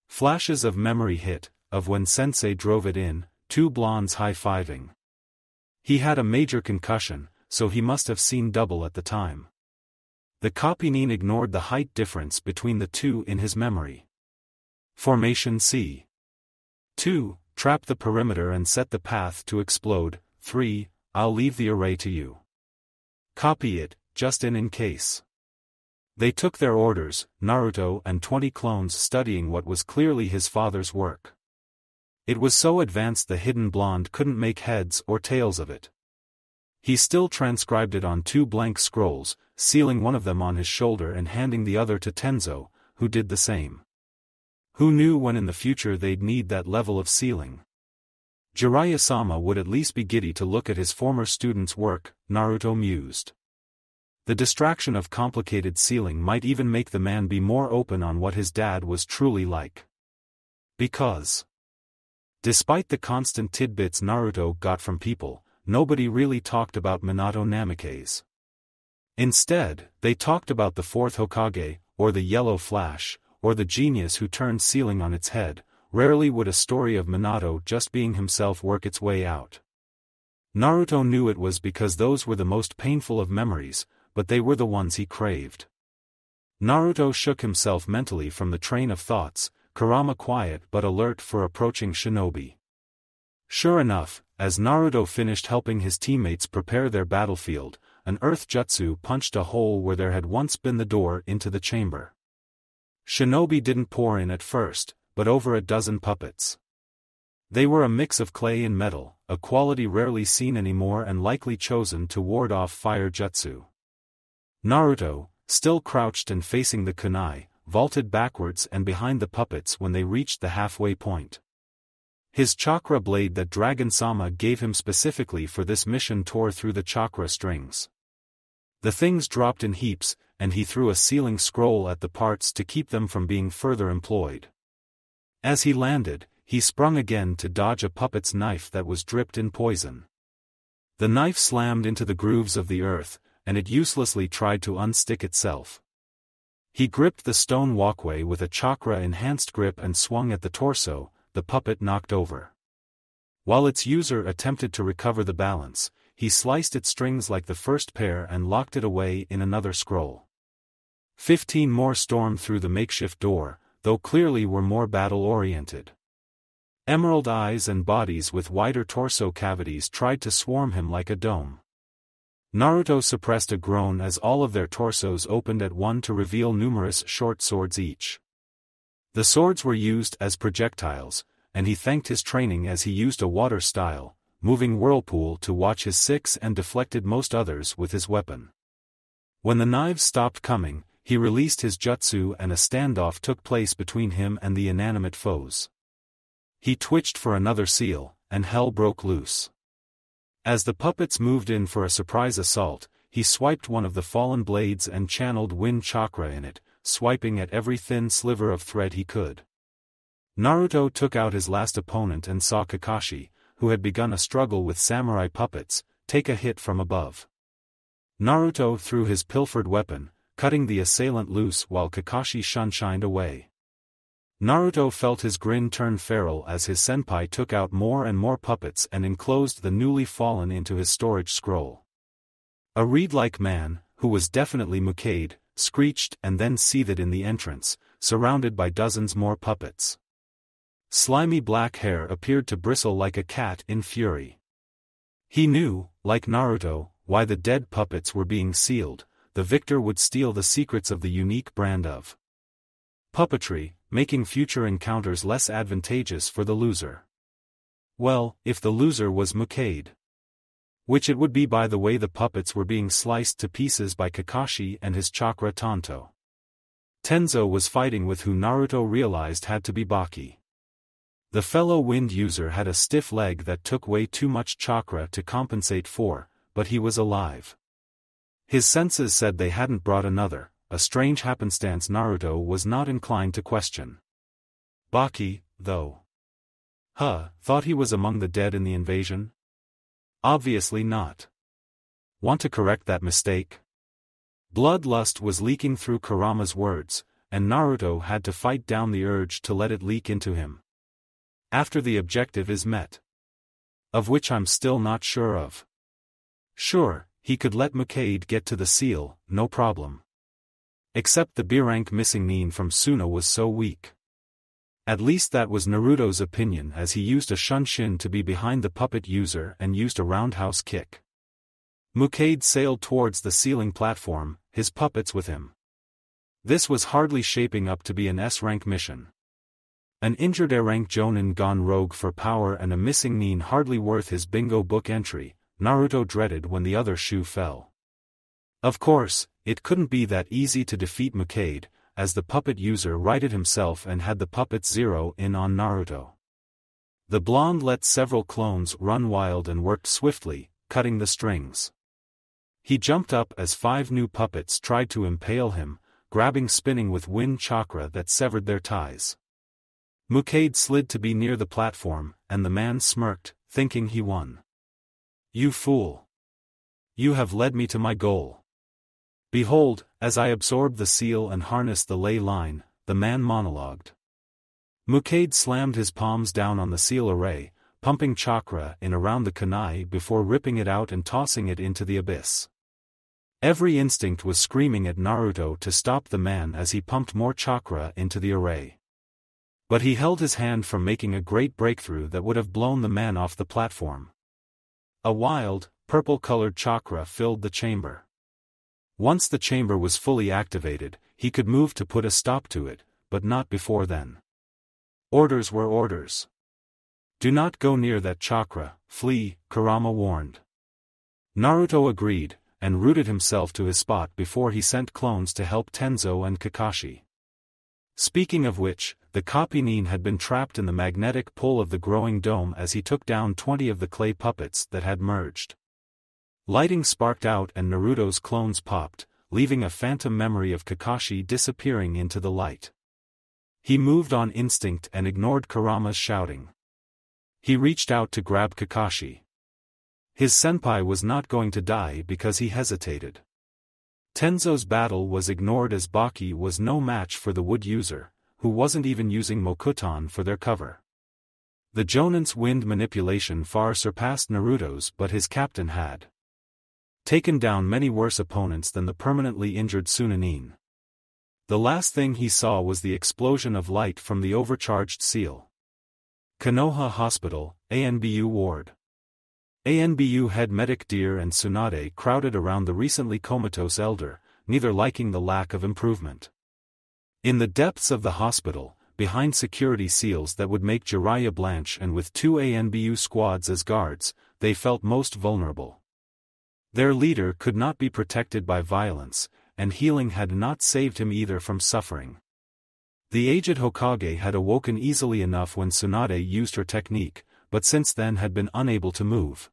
Flashes of memory hit, of when Sensei drove it in, 2 blondes high-fiving. He had a major concussion, so he must have seen double at the time. The Kopinin ignored the height difference between the 2 in his memory. Formation C. 2. Trap the perimeter and set the path to explode. 3. I'll leave the array to you. Copy it, just in case. They took their orders, Naruto and 20 clones studying what was clearly his father's work. It was so advanced the hidden blonde couldn't make heads or tails of it. He still transcribed it on 2 blank scrolls, sealing one of them on his shoulder and handing the other to Tenzo, who did the same. Who knew when in the future they'd need that level of sealing? Jiraiya-sama would at least be giddy to look at his former student's work, Naruto mused. The distraction of complicated sealing might even make the man be more open on what his dad was truly like. Because, despite the constant tidbits Naruto got from people, nobody really talked about Minato Namikaze. Instead, they talked about the 4th Hokage, or the Yellow Flash, or the genius who turned sealing on its head. Rarely would a story of Minato just being himself work its way out. Naruto knew it was because those were the most painful of memories, but they were the ones he craved. Naruto shook himself mentally from the train of thoughts, Kurama quiet but alert for approaching shinobi. Sure enough, as Naruto finished helping his teammates prepare their battlefield, an earth jutsu punched a hole where there had once been the door into the chamber. Shinobi didn't pour in at first, but over a dozen puppets. They were a mix of clay and metal, a quality rarely seen anymore and likely chosen to ward off fire jutsu. Naruto, still crouched and facing the kunai, vaulted backwards and behind the puppets when they reached the halfway point. His chakra blade that Dragon-sama gave him specifically for this mission tore through the chakra strings. The things dropped in heaps, and he threw a sealing scroll at the parts to keep them from being further employed. As he landed, he sprung again to dodge a puppet's knife that was dripped in poison. The knife slammed into the grooves of the earth, and it uselessly tried to unstick itself. He gripped the stone walkway with a chakra-enhanced grip and swung at the torso, the puppet knocked over. While its user attempted to recover the balance, he sliced its strings like the first pair and locked it away in another scroll. 15 more stormed through the makeshift door, though clearly were more battle-oriented. Emerald eyes and bodies with wider torso cavities tried to swarm him like a dome. Naruto suppressed a groan as all of their torsos opened at one to reveal numerous short swords each. The swords were used as projectiles, and he thanked his training as he used a water-style, moving whirlpool to watch his six and deflected most others with his weapon. When the knives stopped coming, he released his jutsu and a standoff took place between him and the inanimate foes. He twitched for another seal, and hell broke loose. As the puppets moved in for a surprise assault, he swiped one of the fallen blades and channeled wind chakra in it, swiping at every thin sliver of thread he could. Naruto took out his last opponent and saw Kakashi, who had begun a struggle with samurai puppets, take a hit from above. Naruto threw his pilfered weapon, cutting the assailant loose while Kakashi shunshined away. Naruto felt his grin turn feral as his senpai took out more and more puppets and enclosed the newly fallen into his storage scroll. A reed-like man, who was definitely Mukade, screeched and then seethed in the entrance, surrounded by dozens more puppets. Slimy black hair appeared to bristle like a cat in fury. He knew, like Naruto, why the dead puppets were being sealed. The victor would steal the secrets of the unique brand of puppetry, making future encounters less advantageous for the loser. Well, if the loser was Mukade. Which it would be by the way the puppets were being sliced to pieces by Kakashi and his chakra Tanto. Tenzo was fighting with who Naruto realized had to be Baki. The fellow wind user had a stiff leg that took way too much chakra to compensate for, but he was alive. His senses said they hadn't brought another, a strange happenstance Naruto was not inclined to question. Baki, though. Thought he was among the dead in the invasion? Obviously not. Want to correct that mistake? Bloodlust was leaking through Kurama's words, and Naruto had to fight down the urge to let it leak into him. After the objective is met. Of which I'm still not sure of. Sure, he could let Mukade get to the seal, no problem. Except the B-rank missing nin from Suna was so weak. At least that was Naruto's opinion as he used a shunshin to be behind the puppet user and used a roundhouse kick. Mukade sailed towards the ceiling platform, his puppets with him. This was hardly shaping up to be an S-rank mission. An injured A-rank Jonin gone rogue for power and a missing nin hardly worth his bingo book entry. Naruto dreaded when the other shoe fell. Of course, it couldn't be that easy to defeat Mukade, as the puppet user righted himself and had the puppets zero in on Naruto. The blonde let several clones run wild and worked swiftly, cutting the strings. He jumped up as 5 new puppets tried to impale him, grabbing spinning with wind chakra that severed their ties. Mukade slid to be near the platform, and the man smirked, thinking he won. You fool! You have led me to my goal. Behold, as I absorbed the seal and harnessed the ley line, the man monologued. Mukade slammed his palms down on the seal array, pumping chakra in around the kunai before ripping it out and tossing it into the abyss. Every instinct was screaming at Naruto to stop the man as he pumped more chakra into the array. But he held his hand from making a great breakthrough that would have blown the man off the platform. A wild, purple-colored chakra filled the chamber. Once the chamber was fully activated, he could move to put a stop to it, but not before then. Orders were orders. Do not go near that chakra, flee, Kurama warned. Naruto agreed, and rooted himself to his spot before he sent clones to help Tenzo and Kakashi. Speaking of which, the copy Nin had been trapped in the magnetic pull of the growing dome as he took down 20 of the clay puppets that had merged. Lighting sparked out and Naruto's clones popped, leaving a phantom memory of Kakashi disappearing into the light. He moved on instinct and ignored Kurama's shouting. He reached out to grab Kakashi. His senpai was not going to die because he hesitated. Tenzo's battle was ignored as Baki was no match for the wood user, who wasn't even using Mokuton for their cover. The Jonin's wind manipulation far surpassed Naruto's, but his captain had taken down many worse opponents than the permanently injured Sunanin. The last thing he saw was the explosion of light from the overcharged seal. Konoha Hospital, ANBU ward. ANBU head medic Deer and Tsunade crowded around the recently comatose elder, neither liking the lack of improvement. In the depths of the hospital, behind security seals that would make Jiraiya blanch and with 2 ANBU squads as guards, they felt most vulnerable. Their leader could not be protected by violence, and healing had not saved him either from suffering. The aged Hokage had awoken easily enough when Tsunade used her technique, but since then had been unable to move.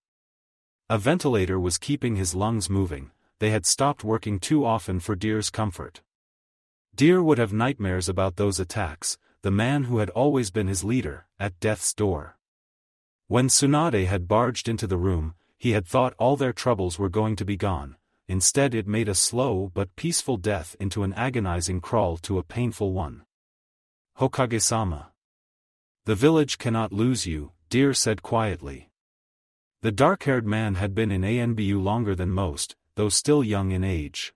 A ventilator was keeping his lungs moving, they had stopped working too often for Deer's comfort. Deer would have nightmares about those attacks, the man who had always been his leader, at death's door. When Tsunade had barged into the room, he had thought all their troubles were going to be gone, instead it made a slow but peaceful death into an agonizing crawl to a painful one. Hokage-sama. The village cannot lose you, Deer said quietly. The dark-haired man had been in ANBU longer than most, though still young in age.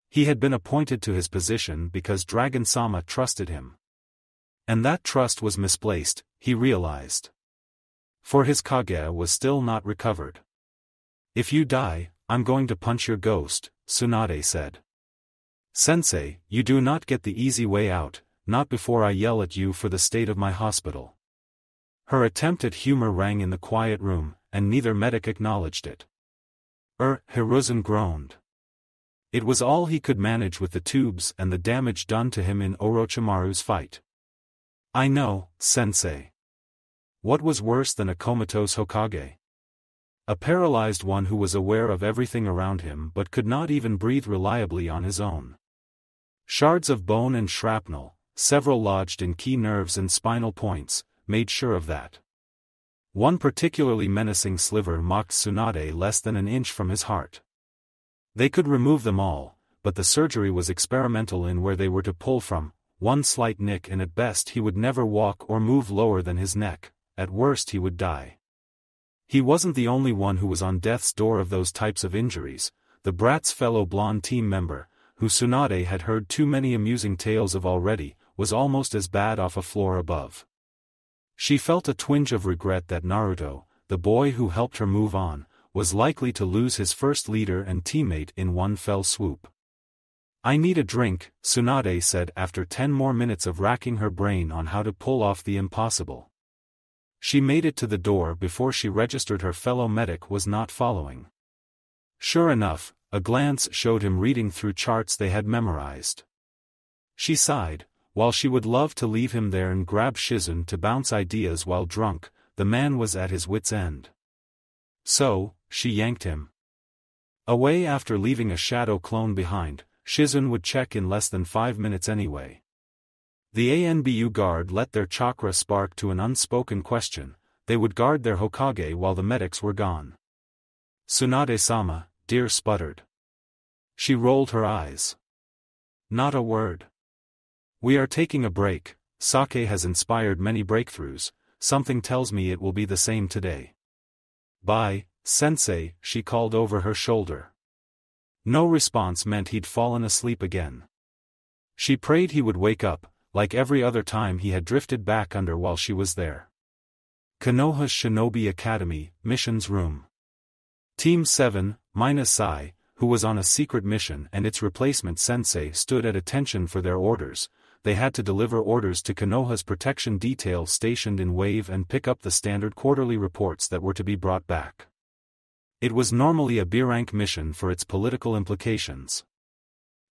He had been appointed to his position because Dragon-sama trusted him. And that trust was misplaced, he realized. For his Kage was still not recovered. If you die, I'm going to punch your ghost, Tsunade said. Sensei, you do not get the easy way out, not before I yell at you for the state of my hospital. Her attempt at humor rang in the quiet room, and neither medic acknowledged it. Hiruzen groaned. It was all he could manage with the tubes and the damage done to him in Orochimaru's fight. I know, Sensei. What was worse than a comatose Hokage? A paralyzed one who was aware of everything around him but could not even breathe reliably on his own. Shards of bone and shrapnel, several lodged in key nerves and spinal points, made sure of that. One particularly menacing sliver mocked Tsunade less than an inch from his heart. They could remove them all, but the surgery was experimental in where they were to pull from. One slight nick and at best he would never walk or move lower than his neck, at worst he would die. He wasn't the only one who was on death's door of those types of injuries. The brat's fellow blonde team member, who Tsunade had heard too many amusing tales of already, was almost as bad off a floor above. She felt a twinge of regret that Naruto, the boy who helped her move on, was likely to lose his first leader and teammate in one fell swoop. I need a drink, Tsunade said after 10 more minutes of racking her brain on how to pull off the impossible. She made it to the door before she registered her fellow medic was not following. Sure enough, a glance showed him reading through charts they had memorized. She sighed. While she would love to leave him there and grab Shizun to bounce ideas while drunk, the man was at his wit's end. So, she yanked him away after leaving a shadow clone behind. Shizun would check in less than 5 minutes anyway. The ANBU guard let their chakra spark to an unspoken question. They would guard their Hokage while the medics were gone. Tsunade-sama, Deer sputtered. She rolled her eyes. Not a word. We are taking a break. Sake has inspired many breakthroughs, something tells me it will be the same today. Bye, sensei, she called over her shoulder. No response meant he'd fallen asleep again. She prayed he would wake up, like every other time he had drifted back under while she was there. Konoha's Shinobi Academy, Missions Room. Team 7, minus Sai, who was on a secret mission, and its replacement sensei stood at attention for their orders. They had to deliver orders to Konoha's protection detail stationed in Wave and pick up the standard quarterly reports that were to be brought back. It was normally a B-rank mission for its political implications.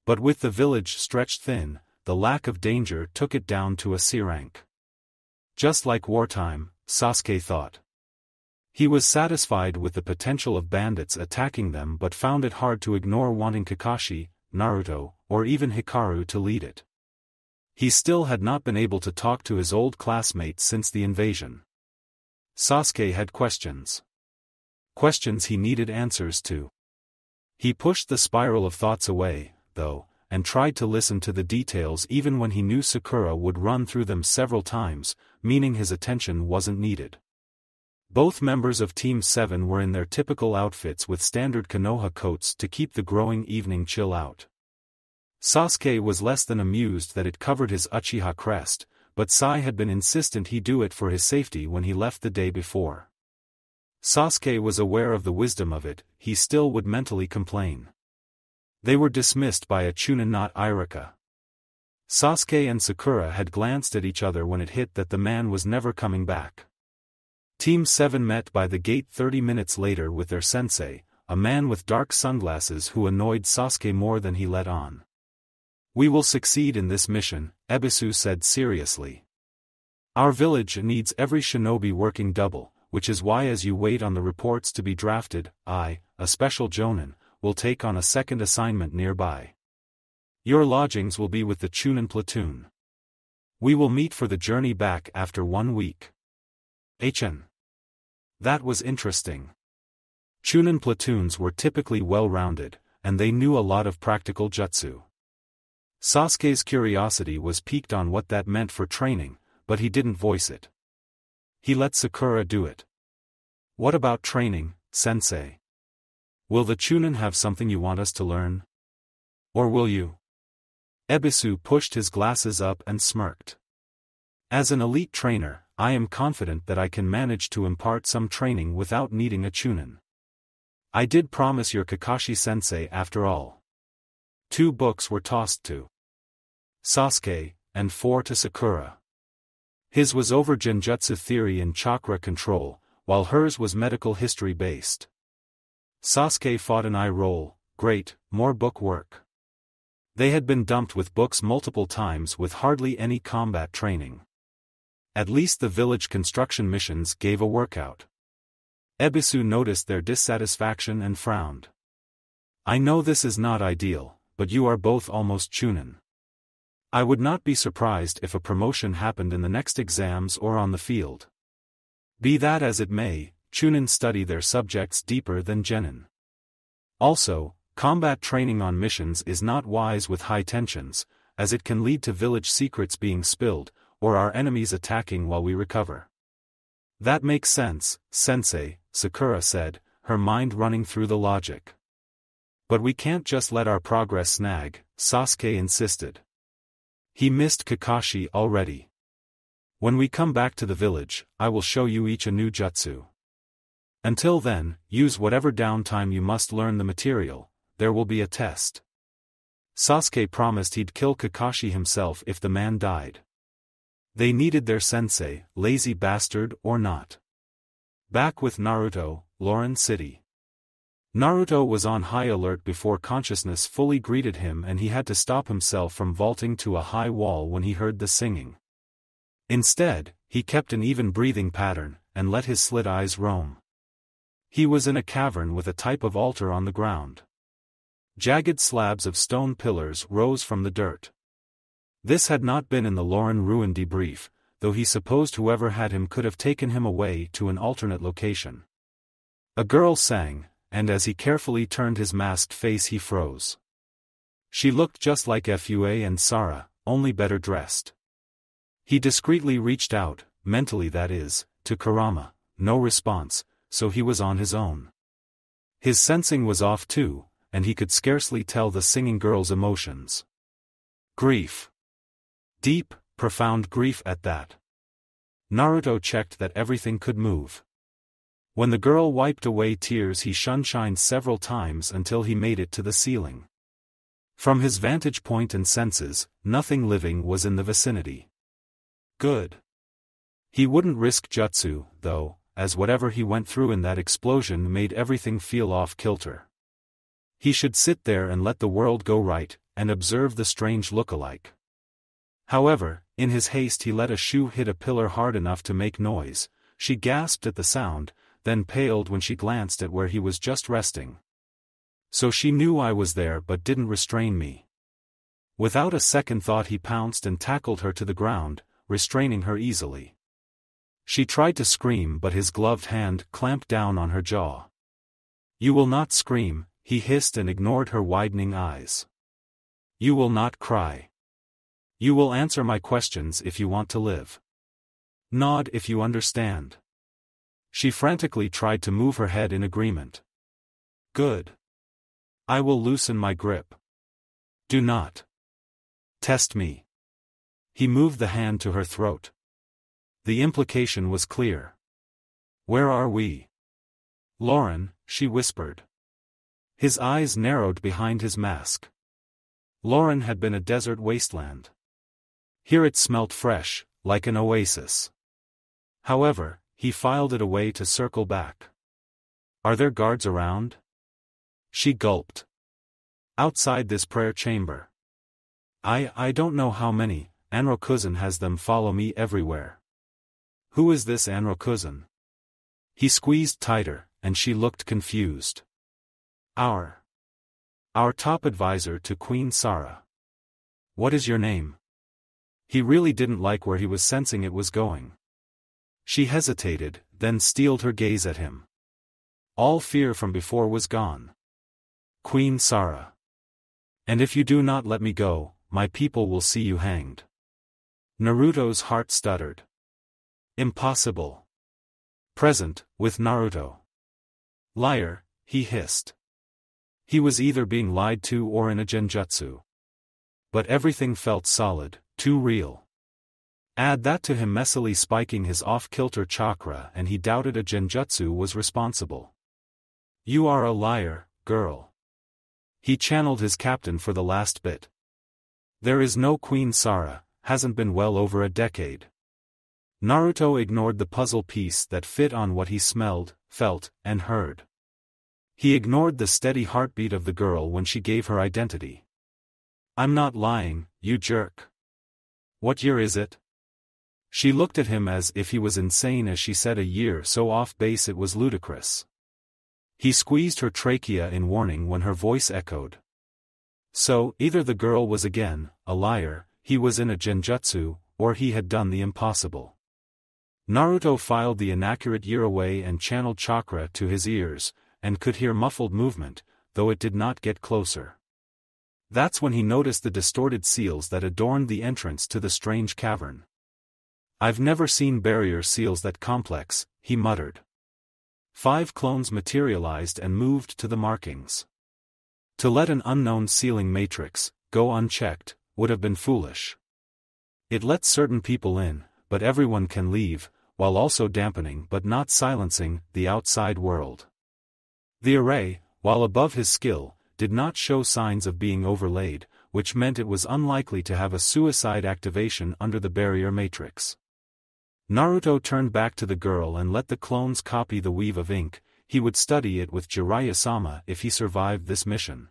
But with the village stretched thin, the lack of danger took it down to a C rank. Just like wartime, Sasuke thought. He was satisfied with the potential of bandits attacking them but found it hard to ignore wanting Kakashi, Naruto, or even Hikaru to lead it. He still had not been able to talk to his old classmates since the invasion. Sasuke had questions. Questions he needed answers to. He pushed the spiral of thoughts away, though, and tried to listen to the details even when he knew Sakura would run through them several times, meaning his attention wasn't needed. Both members of Team 7 were in their typical outfits with standard Konoha coats to keep the growing evening chill out. Sasuke was less than amused that it covered his Uchiha crest, but Sai had been insistent he do it for his safety when he left the day before. Sasuke was aware of the wisdom of it, he still would mentally complain. They were dismissed by a Chunin not Irika. Sasuke and Sakura had glanced at each other when it hit that the man was never coming back. Team 7 met by the gate 30 minutes later with their sensei, a man with dark sunglasses who annoyed Sasuke more than he let on. We will succeed in this mission, Ebisu said seriously. Our village needs every shinobi working double, which is why as you wait on the reports to be drafted, I, a special jonin, will take on a second assignment nearby. Your lodgings will be with the Chunin platoon. We will meet for the journey back after 1 week. HN. That was interesting. Chunin platoons were typically well-rounded, and they knew a lot of practical jutsu. Sasuke's curiosity was piqued on what that meant for training, but he didn't voice it. He let Sakura do it. What about training, sensei? Will the Chunin have something you want us to learn? Or will you? Ebisu pushed his glasses up and smirked. As an elite trainer, I am confident that I can manage to impart some training without needing a Chunin. I did promise your Kakashi-sensei after all. 2 books were tossed to Sasuke, and 4 to Sakura. His was over genjutsu theory and chakra control, while hers was medical history based. Sasuke fought an eye roll, great, more book work. They had been dumped with books multiple times with hardly any combat training. At least the village construction missions gave a workout. Ebisu noticed their dissatisfaction and frowned. I know this is not ideal, but you are both almost Chunin. I would not be surprised if a promotion happened in the next exams or on the field. Be that as it may, Chunin study their subjects deeper than Genin. Also, combat training on missions is not wise with high tensions, as it can lead to village secrets being spilled, or our enemies attacking while we recover. That makes sense, sensei, Sakura said, her mind running through the logic. But we can't just let our progress snag, Sasuke insisted. He missed Kakashi already. When we come back to the village, I will show you each a new jutsu. Until then, use whatever downtime you must learn the material, there will be a test. Sasuke promised he'd kill Kakashi himself if the man died. They needed their sensei, lazy bastard or not. Back with Naruto, Lauren City. Naruto was on high alert before consciousness fully greeted him and he had to stop himself from vaulting to a high wall when he heard the singing. Instead, he kept an even breathing pattern, and let his slit eyes roam. He was in a cavern with a type of altar on the ground. Jagged slabs of stone pillars rose from the dirt. This had not been in the Lauren ruin debrief, though he supposed whoever had him could have taken him away to an alternate location. A girl sang, and as he carefully turned his masked face he froze. She looked just like Fua and Sara, only better dressed. He discreetly reached out, mentally that is, to Kurama, no response, so he was on his own. His sensing was off too, and he could scarcely tell the singing girl's emotions. Grief. Deep, profound grief at that. Naruto checked that everything could move. When the girl wiped away tears he shunshined several times until he made it to the ceiling. From his vantage point and senses, nothing living was in the vicinity. Good. He wouldn't risk jutsu, though, as whatever he went through in that explosion made everything feel off-kilter. He should sit there and let the world go right, and observe the strange look-alike. However, in his haste he let a shoe hit a pillar hard enough to make noise. She gasped at the sound, then paled when she glanced at where he was just resting. So she knew I was there but didn't restrain me. Without a second thought he pounced and tackled her to the ground, restraining her easily. She tried to scream but his gloved hand clamped down on her jaw. "You will not scream," he hissed and ignored her widening eyes. "You will not cry. You will answer my questions if you want to live. Nod if you understand." She frantically tried to move her head in agreement. "Good. I will loosen my grip. Do not test me." He moved the hand to her throat. The implication was clear. "Where are we?" "Lauren," she whispered. His eyes narrowed behind his mask. Lauren had been a desert wasteland. Here it smelt fresh, like an oasis. However, he filed it away to circle back. "Are there guards around?" She gulped. "Outside this prayer chamber. I don't know how many. Anrokuzan has them follow me everywhere." "Who is this Anrokuzan?" He squeezed tighter, and she looked confused. Our top advisor to Queen Sara." "What is your name?" He really didn't like where he was sensing it was going. She hesitated, then steeled her gaze at him. All fear from before was gone. "Queen Sara. And if you do not let me go, my people will see you hanged." Naruto's heart stuttered. Impossible. Present, with Naruto. "Liar," he hissed. He was either being lied to or in a genjutsu. But everything felt solid, too real. Add that to him messily spiking his off-kilter chakra and he doubted a genjutsu was responsible. "You are a liar, girl." He channeled his captain for the last bit. "There is no Queen Sara, hasn't been well over a decade." Naruto ignored the puzzle piece that fit on what he smelled, felt, and heard. He ignored the steady heartbeat of the girl when she gave her identity. "I'm not lying, you jerk. What year is it?" She looked at him as if he was insane as she said a year so off base it was ludicrous. He squeezed her trachea in warning when her voice echoed. So, either the girl was again a liar, he was in a genjutsu, or he had done the impossible. Naruto filed the inaccurate year away and channeled chakra to his ears, and could hear muffled movement, though it did not get closer. That's when he noticed the distorted seals that adorned the entrance to the strange cavern. "I've never seen barrier seals that complex," he muttered. 5 clones materialized and moved to the markings. To let an unknown sealing matrix go unchecked would have been foolish. It lets certain people in, but everyone can leave, while also dampening but not silencing the outside world. The array, while above his skill, did not show signs of being overlaid, which meant it was unlikely to have a suicide activation under the barrier matrix. Naruto turned back to the girl and let the clones copy the weave of ink. He would study it with Jiraiya-sama if he survived this mission.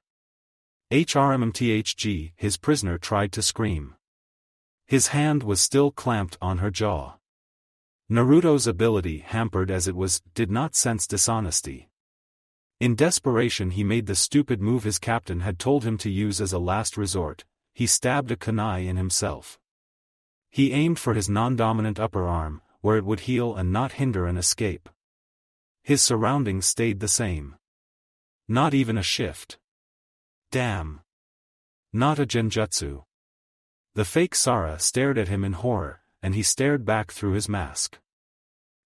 HRMMTHG, his prisoner tried to scream. His hand was still clamped on her jaw. Naruto's ability, hampered as it was, did not sense dishonesty. In desperation he made the stupid move his captain had told him to use as a last resort. He stabbed a kunai in himself. He aimed for his non-dominant upper arm, where it would heal and not hinder an escape. His surroundings stayed the same. Not even a shift. Damn. Not a genjutsu. The fake Sara stared at him in horror, and he stared back through his mask.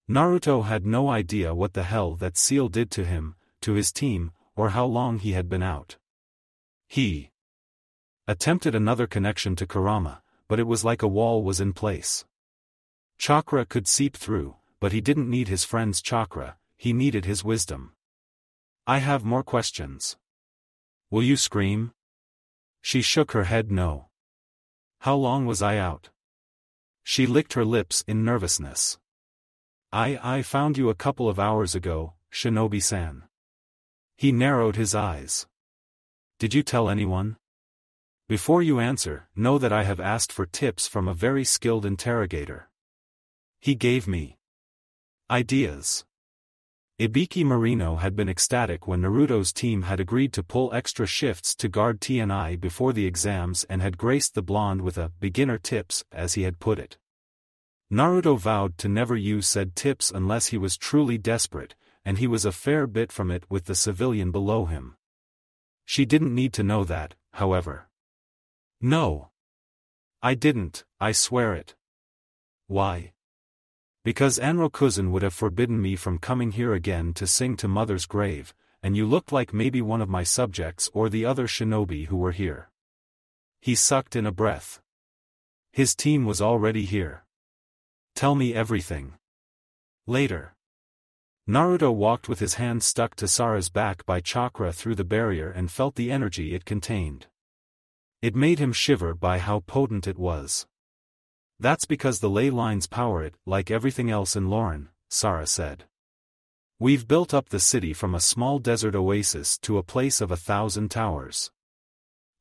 Naruto had no idea what the hell that seal did to him, to his team, or how long he had been out. He attempted another connection to Kurama, but it was like a wall was in place. Chakra could seep through, but he didn't need his friend's chakra, he needed his wisdom. I have more questions. Will you scream? She shook her head no. How long was I out? She licked her lips in nervousness. I found you a couple of hours ago, Shinobi-san. He narrowed his eyes. Did you tell anyone? Before you answer, know that I have asked for tips from a very skilled interrogator. He gave me ideas. Ibiki Marino had been ecstatic when Naruto's team had agreed to pull extra shifts to guard TNI before the exams and had graced the blonde with a beginner tips, as he had put it. Naruto vowed to never use said tips unless he was truly desperate, and he was a fair bit from it with the civilian below him. She didn't need to know that, however. No. I didn't, I swear it. Why? Because Anro-Kuzan would have forbidden me from coming here again to sing to Mother's grave, and you looked like maybe one of my subjects or the other shinobi who were here. He sucked in a breath. His team was already here. Tell me everything. Later. Naruto walked with his hand stuck to Sara's back by chakra through the barrier and felt the energy it contained. It made him shiver by how potent it was. That's because the ley lines power it, like everything else in Lauren, Sara said. We've built up the city from a small desert oasis to a place of 1,000 towers.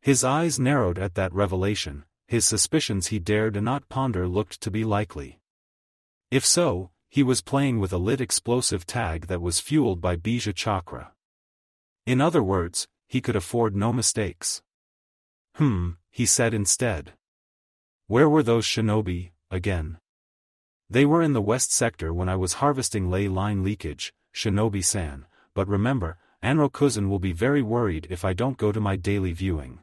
His eyes narrowed at that revelation, his suspicions he dared not ponder looked to be likely. If so, he was playing with a lit explosive tag that was fueled by Bija chakra. In other words, he could afford no mistakes. He said instead. Where were those shinobi, again? They were in the west sector when I was harvesting ley line leakage, Shinobi-san, but remember, Anro-Kuzan will be very worried if I don't go to my daily viewing.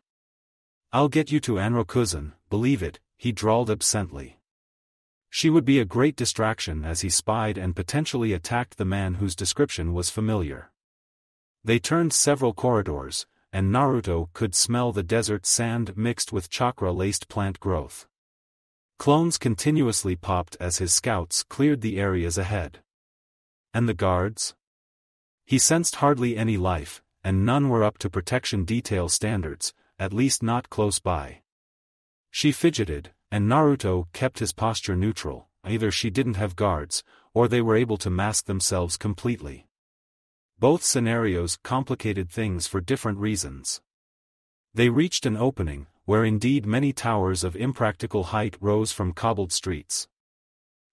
I'll get you to Anro-Kuzan, believe it, he drawled absently. She would be a great distraction as he spied and potentially attacked the man whose description was familiar. They turned several corridors, and Naruto could smell the desert sand mixed with chakra-laced plant growth. Clones continuously popped as his scouts cleared the areas ahead. And the guards? He sensed hardly any life, and none were up to protection detail standards, at least not close by. She fidgeted, and Naruto kept his posture neutral, either she didn't have guards, or they were able to mask themselves completely. Both scenarios complicated things for different reasons. They reached an opening, where indeed many towers of impractical height rose from cobbled streets.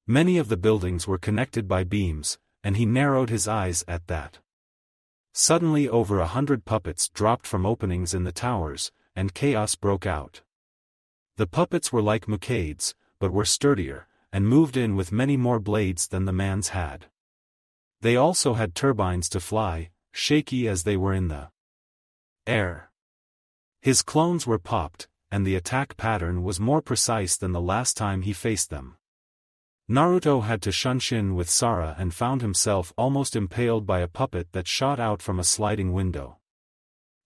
Many of the buildings were connected by beams, and he narrowed his eyes at that. Suddenly over 100 puppets dropped from openings in the towers, and chaos broke out. The puppets were like mucades, but were sturdier, and moved in with many more blades than the man's had. They also had turbines to fly, shaky as they were in the air. His clones were popped, and the attack pattern was more precise than the last time he faced them. Naruto had to shunshin with Sara and found himself almost impaled by a puppet that shot out from a sliding window.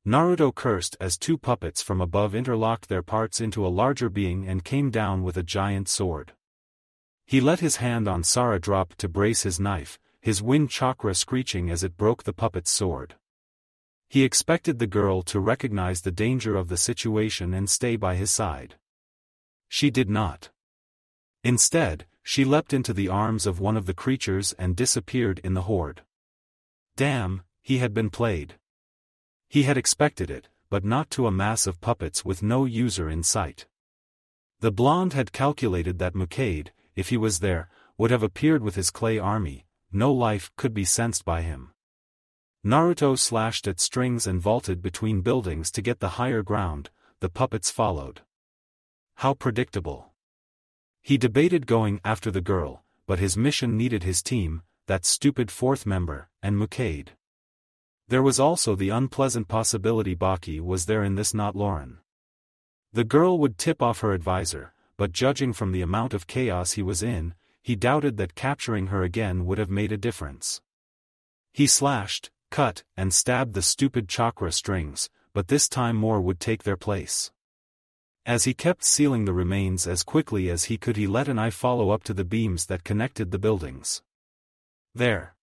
Naruto cursed as two puppets from above interlocked their parts into a larger being and came down with a giant sword. He let his hand on Sara drop to brace his knife, his wind chakra screeching as it broke the puppet's sword. He expected the girl to recognize the danger of the situation and stay by his side. She did not. Instead, she leapt into the arms of one of the creatures and disappeared in the horde. Damn, he had been played. He had expected it, but not to a mass of puppets with no user in sight. The blonde had calculated that Mucade, if he was there, would have appeared with his clay army. No life could be sensed by him. Naruto slashed at strings and vaulted between buildings to get the higher ground, the puppets followed. How predictable. He debated going after the girl, but his mission needed his team, that stupid fourth member, and Mucade. There was also the unpleasant possibility Baki was there in this, not Lauren. The girl would tip off her advisor, but judging from the amount of chaos he was in, he doubted that capturing her again would have made a difference. He slashed, cut, and stabbed the stupid chakra strings, but this time more would take their place. As he kept sealing the remains as quickly as he could, he let an eye follow up to the beams that connected the buildings. There.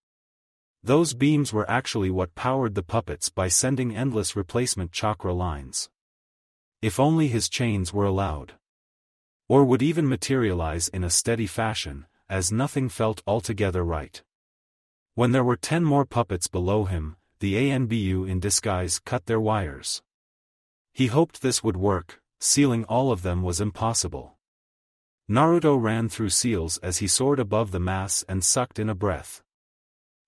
Those beams were actually what powered the puppets by sending endless replacement chakra lines. If only his chains were allowed. Or would even materialize in a steady fashion, as nothing felt altogether right. When there were 10 more puppets below him, the ANBU in disguise cut their wires. He hoped this would work. Sealing all of them was impossible. Naruto ran through seals as he soared above the mass and sucked in a breath.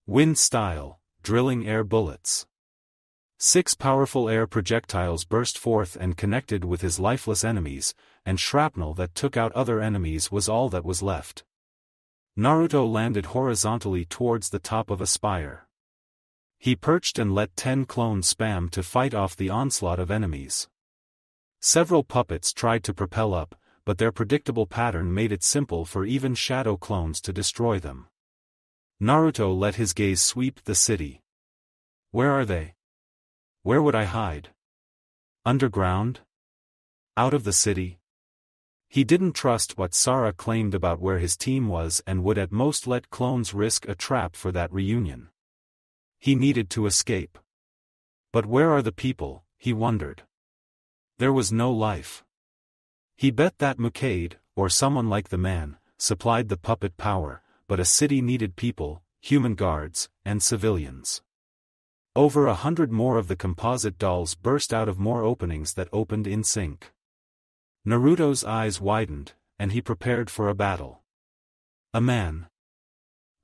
Wind style, drilling air bullets. 6 powerful air projectiles burst forth and connected with his lifeless enemies, and shrapnel that took out other enemies was all that was left. Naruto landed horizontally towards the top of a spire. He perched and let 10 clones spam to fight off the onslaught of enemies. Several puppets tried to propel up, but their predictable pattern made it simple for even shadow clones to destroy them. Naruto let his gaze sweep the city. Where are they? Where would I hide? Underground? Out of the city? He didn't trust what Sara claimed about where his team was and would at most let clones risk a trap for that reunion. He needed to escape. But where are the people, he wondered. There was no life. He bet that Mukade, or someone like the man, supplied the puppet power, but a city needed people, human guards, and civilians. Over 100 more of the composite dolls burst out of more openings that opened in sync. Naruto's eyes widened, and he prepared for a battle. A man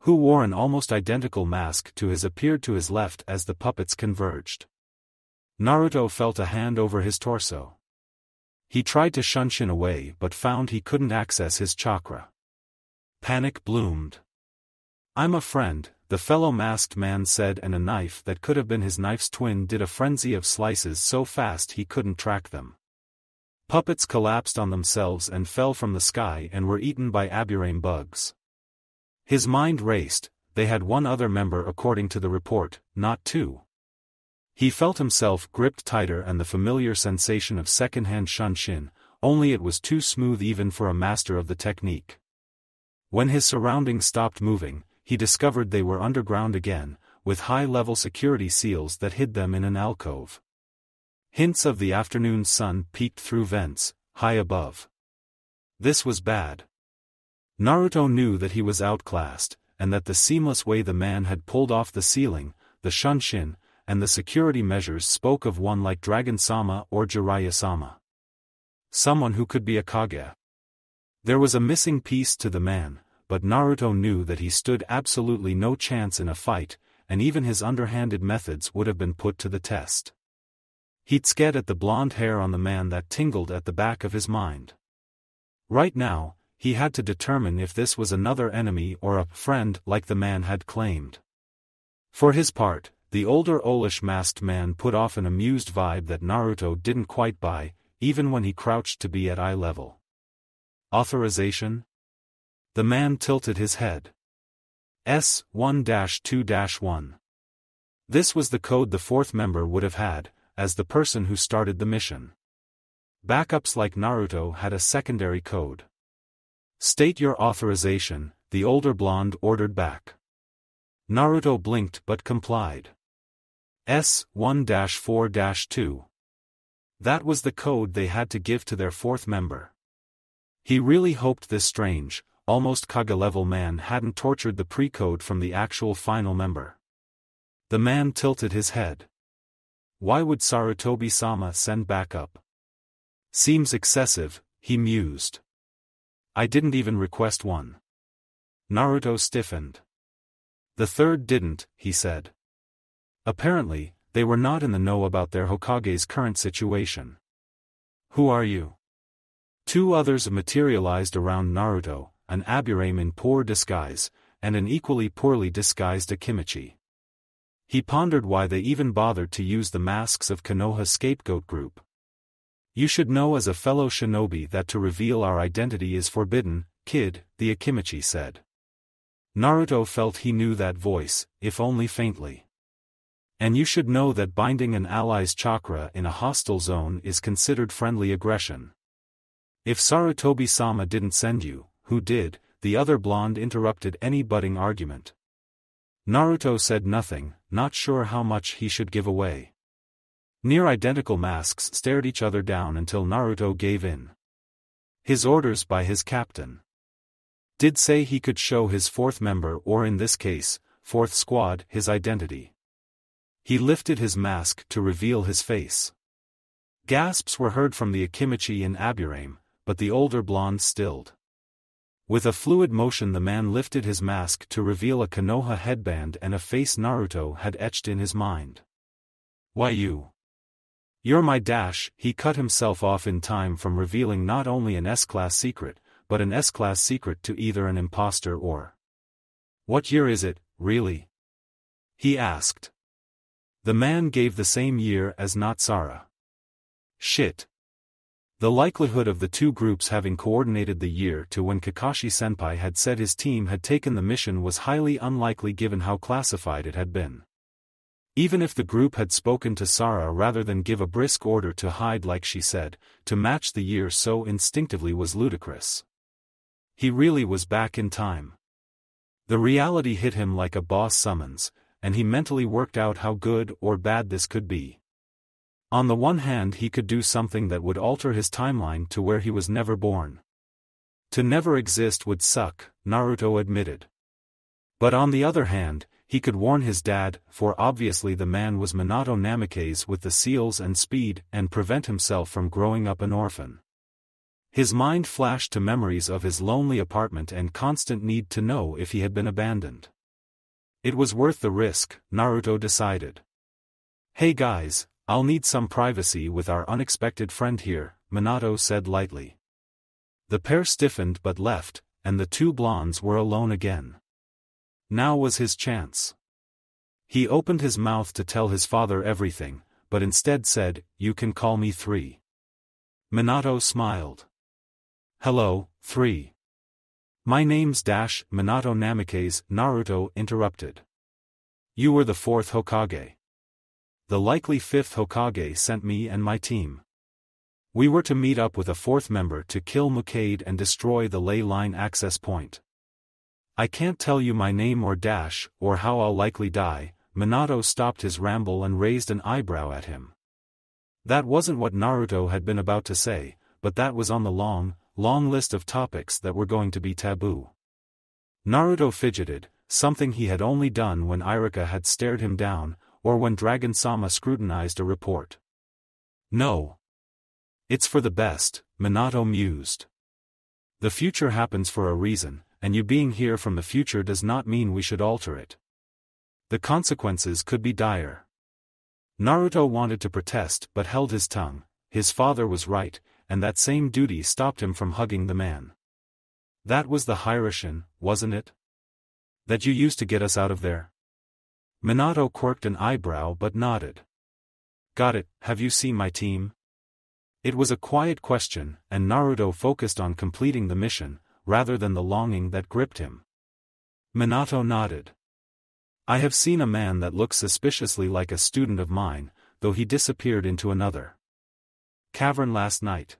who wore an almost identical mask to his appeared to his left as the puppets converged. Naruto felt a hand over his torso. He tried to Shunshin away but found he couldn't access his chakra. Panic bloomed. "I'm a friend," the fellow masked man said, and a knife that could have been his knife's twin did a frenzy of slices so fast he couldn't track them. Puppets collapsed on themselves and fell from the sky and were eaten by aburame bugs. His mind raced. They had 1 other member according to the report, not 2. He felt himself gripped tighter and the familiar sensation of second-hand Shunshin, only it was too smooth even for a master of the technique. When his surroundings stopped moving, he discovered they were underground again, with high-level security seals that hid them in an alcove. Hints of the afternoon sun peeked through vents, high above. This was bad. Naruto knew that he was outclassed, and that the seamless way the man had pulled off the ceiling, the Shunshin, and the security measures spoke of one like Dragon-sama or Jiraiya-sama. Someone who could be a Kage. There was a missing piece to the man, but Naruto knew that he stood absolutely no chance in a fight, and even his underhanded methods would have been put to the test. He'd scared at the blonde hair on the man that tingled at the back of his mind. Right now, he had to determine if this was another enemy or a friend like the man had claimed. For his part, the older owlish masked man put off an amused vibe that Naruto didn't quite buy, even when he crouched to be at eye level. Authorization? The man tilted his head. S1-2-1. This was the code the 4th member would have had, as the person who started the mission. Backups like Naruto had a secondary code. "State your authorization," the older blonde ordered back. Naruto blinked but complied. S1-4-2. That was the code they had to give to their 4th member. He really hoped this strange, almost Kage-level man hadn't tortured the pre-code from the actual final member. The man tilted his head. Why would Sarutobi-sama send backup? Seems excessive, he mused. I didn't even request one. Naruto stiffened. The 3rd didn't, he said. Apparently, they were not in the know about their Hokage's current situation. Who are you? 2 others materialized around Naruto, an aburame in poor disguise, and an equally poorly disguised Akimichi. He pondered why they even bothered to use the masks of Konoha's scapegoat group. You should know as a fellow shinobi that to reveal our identity is forbidden, kid, the Akimichi said. Naruto felt he knew that voice, if only faintly. And you should know that binding an ally's chakra in a hostile zone is considered friendly aggression. If Sarutobi-sama didn't send you, who did? The other blonde interrupted any budding argument. Naruto said nothing, not sure how much he should give away. Near-identical masks stared each other down until Naruto gave in. His orders by his captain did say he could show his fourth member, or in this case, fourth squad, his identity. He lifted his mask to reveal his face. Gasps were heard from the Akimichi and Aburame, but the older blonde stilled. With a fluid motion the man lifted his mask to reveal a Konoha headband and a face Naruto had etched in his mind. Why You're my dash. He cut himself off in time from revealing not only an S-class secret, but an S-class secret to either an imposter or... What year is it, really? He asked. The man gave the same year as Natsara. Shit. The likelihood of the two groups having coordinated the year to when Kakashi-senpai had said his team had taken the mission was highly unlikely given how classified it had been. Even if the group had spoken to Sara rather than give a brisk order to hide like she said, to match the year so instinctively was ludicrous. He really was back in time. The reality hit him like a boss summons, and he mentally worked out how good or bad this could be. On the one hand he could do something that would alter his timeline to where he was never born. To never exist would suck, Naruto admitted. But on the other hand, he could warn his dad, for obviously the man was Minato Namikaze with the seals and speed, and prevent himself from growing up an orphan. His mind flashed to memories of his lonely apartment and constant need to know if he had been abandoned. It was worth the risk, Naruto decided. Hey guys, I'll need some privacy with our unexpected friend here, Minato said lightly. The pair stiffened but left, and the two blondes were alone again. Now was his chance. He opened his mouth to tell his father everything, but instead said, "You can call me 3. Minato smiled. Hello, 3. My name's Dash, Minato Namikaze, Naruto interrupted. You were the 4th Hokage. The likely 5th Hokage sent me and my team. We were to meet up with a 4th member to kill Mukade and destroy the ley line access point. I can't tell you my name or Dash, or how I'll likely die." Minato stopped his ramble and raised an eyebrow at him. That wasn't what Naruto had been about to say, but that was on the long list of topics that were going to be taboo. Naruto fidgeted, something he had only done when Iruka had stared him down, or when Dragon-sama scrutinized a report. No. It's for the best, Minato mused. The future happens for a reason, and you being here from the future does not mean we should alter it. The consequences could be dire. Naruto wanted to protest but held his tongue. His father was right, and that same duty stopped him from hugging the man. That was the Hiraishin, wasn't it? That you used to get us out of there? Minato quirked an eyebrow but nodded. Got it. Have you seen my team? It was a quiet question, and Naruto focused on completing the mission, rather than the longing that gripped him. Minato nodded. I have seen a man that looks suspiciously like a student of mine, though he disappeared into another cavern last night.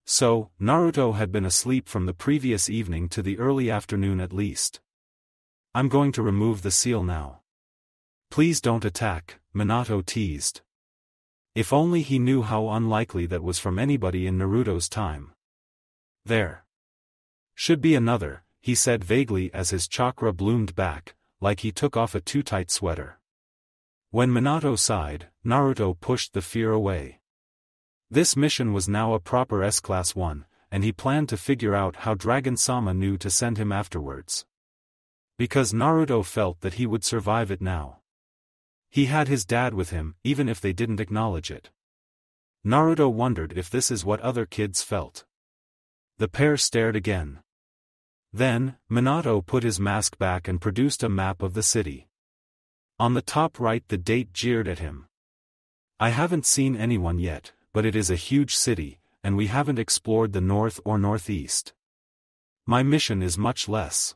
So, Naruto had been asleep from the previous evening to the early afternoon at least. I'm going to remove the seal now. Please don't attack, Minato teased. If only he knew how unlikely that was from anybody in Naruto's time. There should be another, he said vaguely as his chakra bloomed back, like he took off a too-tight sweater. When Minato sighed, Naruto pushed the fear away. This mission was now a proper S-Class 1, and he planned to figure out how Dragon-sama knew to send him afterwards. Because Naruto felt that he would survive it now. He had his dad with him, even if they didn't acknowledge it. Naruto wondered if this is what other kids felt. The pair stared again. Then, Minato put his mask back and produced a map of the city. On the top right the date jeered at him. I haven't seen anyone yet, but it is a huge city, and we haven't explored the north or northeast. My mission is much less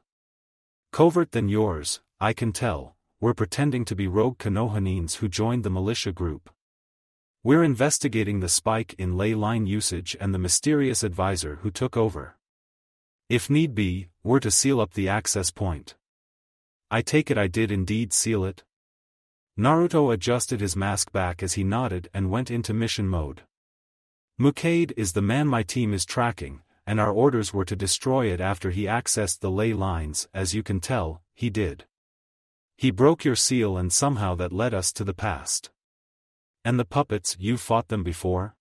covert than yours, I can tell. We're pretending to be rogue Konohanins who joined the militia group. We're investigating the spike in ley line usage and the mysterious advisor who took over. If need be, we're to seal up the access point. I take it I did indeed seal it? Naruto adjusted his mask back as he nodded and went into mission mode. Mukade is the man my team is tracking, and our orders were to destroy it after he accessed the ley lines. As you can tell, he did. He broke your seal and somehow that led us to the past. And the puppets, you've fought them before?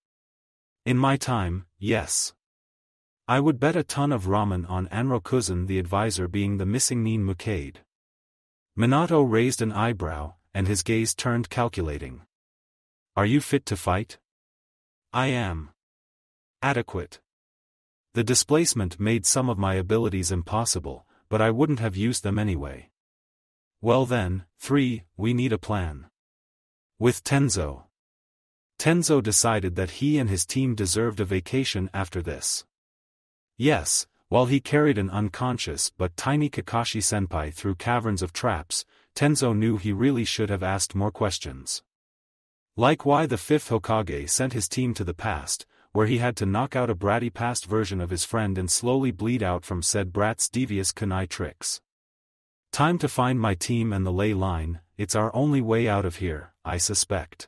In my time, yes. I would bet a ton of ramen on Anrokuzen the advisor being the missing Nin Mukade. Minato raised an eyebrow, and his gaze turned calculating. Are you fit to fight? I am. Adequate. The displacement made some of my abilities impossible, but I wouldn't have used them anyway. Well then, 3, we need a plan. With Tenzo. Tenzo decided that he and his team deserved a vacation after this. Yes, while he carried an unconscious but tiny Kakashi-senpai through caverns of traps, Tenzo knew he really should have asked more questions. Like why the 5th Hokage sent his team to the past, where he had to knock out a bratty past version of his friend and slowly bleed out from said brat's devious kunai tricks. Time to find my team and the ley line, it's our only way out of here, I suspect.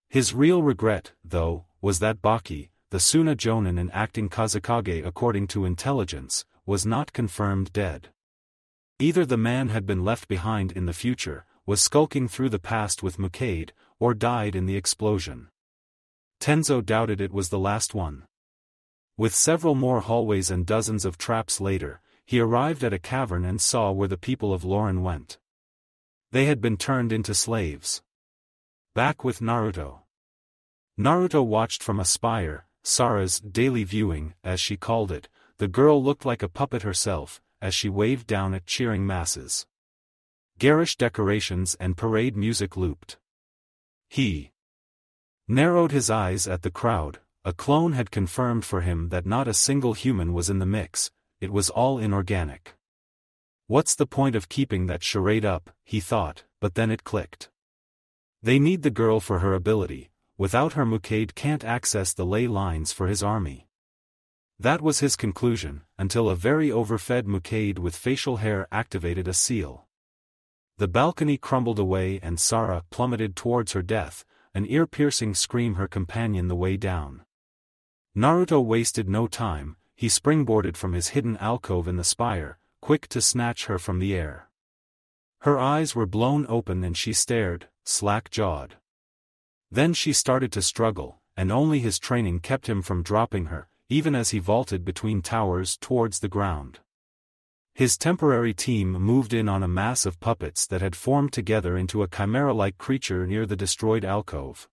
His real regret, though, was that Baki, the Suna Jonin and acting Kazekage according to intelligence, was not confirmed dead. Either the man had been left behind in the future, was skulking through the past with Mukade, or died in the explosion. Tenzo doubted it was the last one. With several more hallways and dozens of traps later, he arrived at a cavern and saw where the people of Lauren went. They had been turned into slaves. Back with Naruto. Naruto watched from a spire, Sara's daily viewing, as she called it. The girl looked like a puppet herself, as she waved down at cheering masses. Garish decorations and parade music looped. He narrowed his eyes at the crowd. A clone had confirmed for him that not a single human was in the mix, it was all inorganic. What's the point of keeping that charade up, he thought, but then it clicked. They need the girl for her ability, without her Mukade can't access the ley lines for his army. That was his conclusion, until a very overfed Mukade with facial hair activated a seal. The balcony crumbled away and Sara plummeted towards her death, an ear-piercing scream her companion the way down. Naruto wasted no time, he springboarded from his hidden alcove in the spire, quick to snatch her from the air. Her eyes were blown open and she stared, slack-jawed. Then she started to struggle, and only his training kept him from dropping her, even as he vaulted between towers towards the ground. His temporary team moved in on a mass of puppets that had formed together into a chimera-like creature near the destroyed alcove.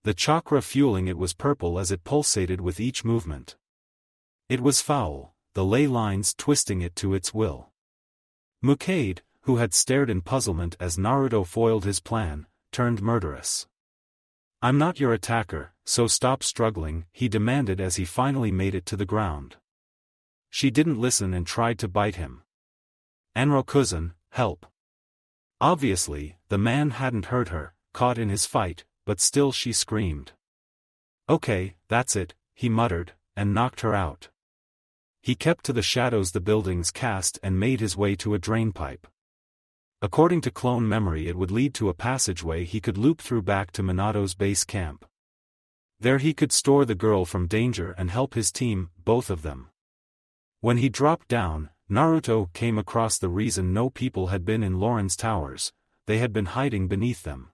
The chakra fueling it was purple as it pulsated with each movement. It was foul, the ley lines twisting it to its will. Mukade, who had stared in puzzlement as Naruto foiled his plan, turned murderous. I'm not your attacker, so stop struggling, he demanded as he finally made it to the ground. She didn't listen and tried to bite him. Anrokuzen, help. Obviously, the man hadn't heard her, caught in his fight, but still she screamed. Okay, that's it, he muttered, and knocked her out. He kept to the shadows the buildings cast and made his way to a drainpipe. According to clone memory it would lead to a passageway he could loop through back to Minato's base camp. There he could store the girl from danger and help his team, both of them. When he dropped down, Naruto came across the reason no people had been in Lauren's towers, they had been hiding beneath them.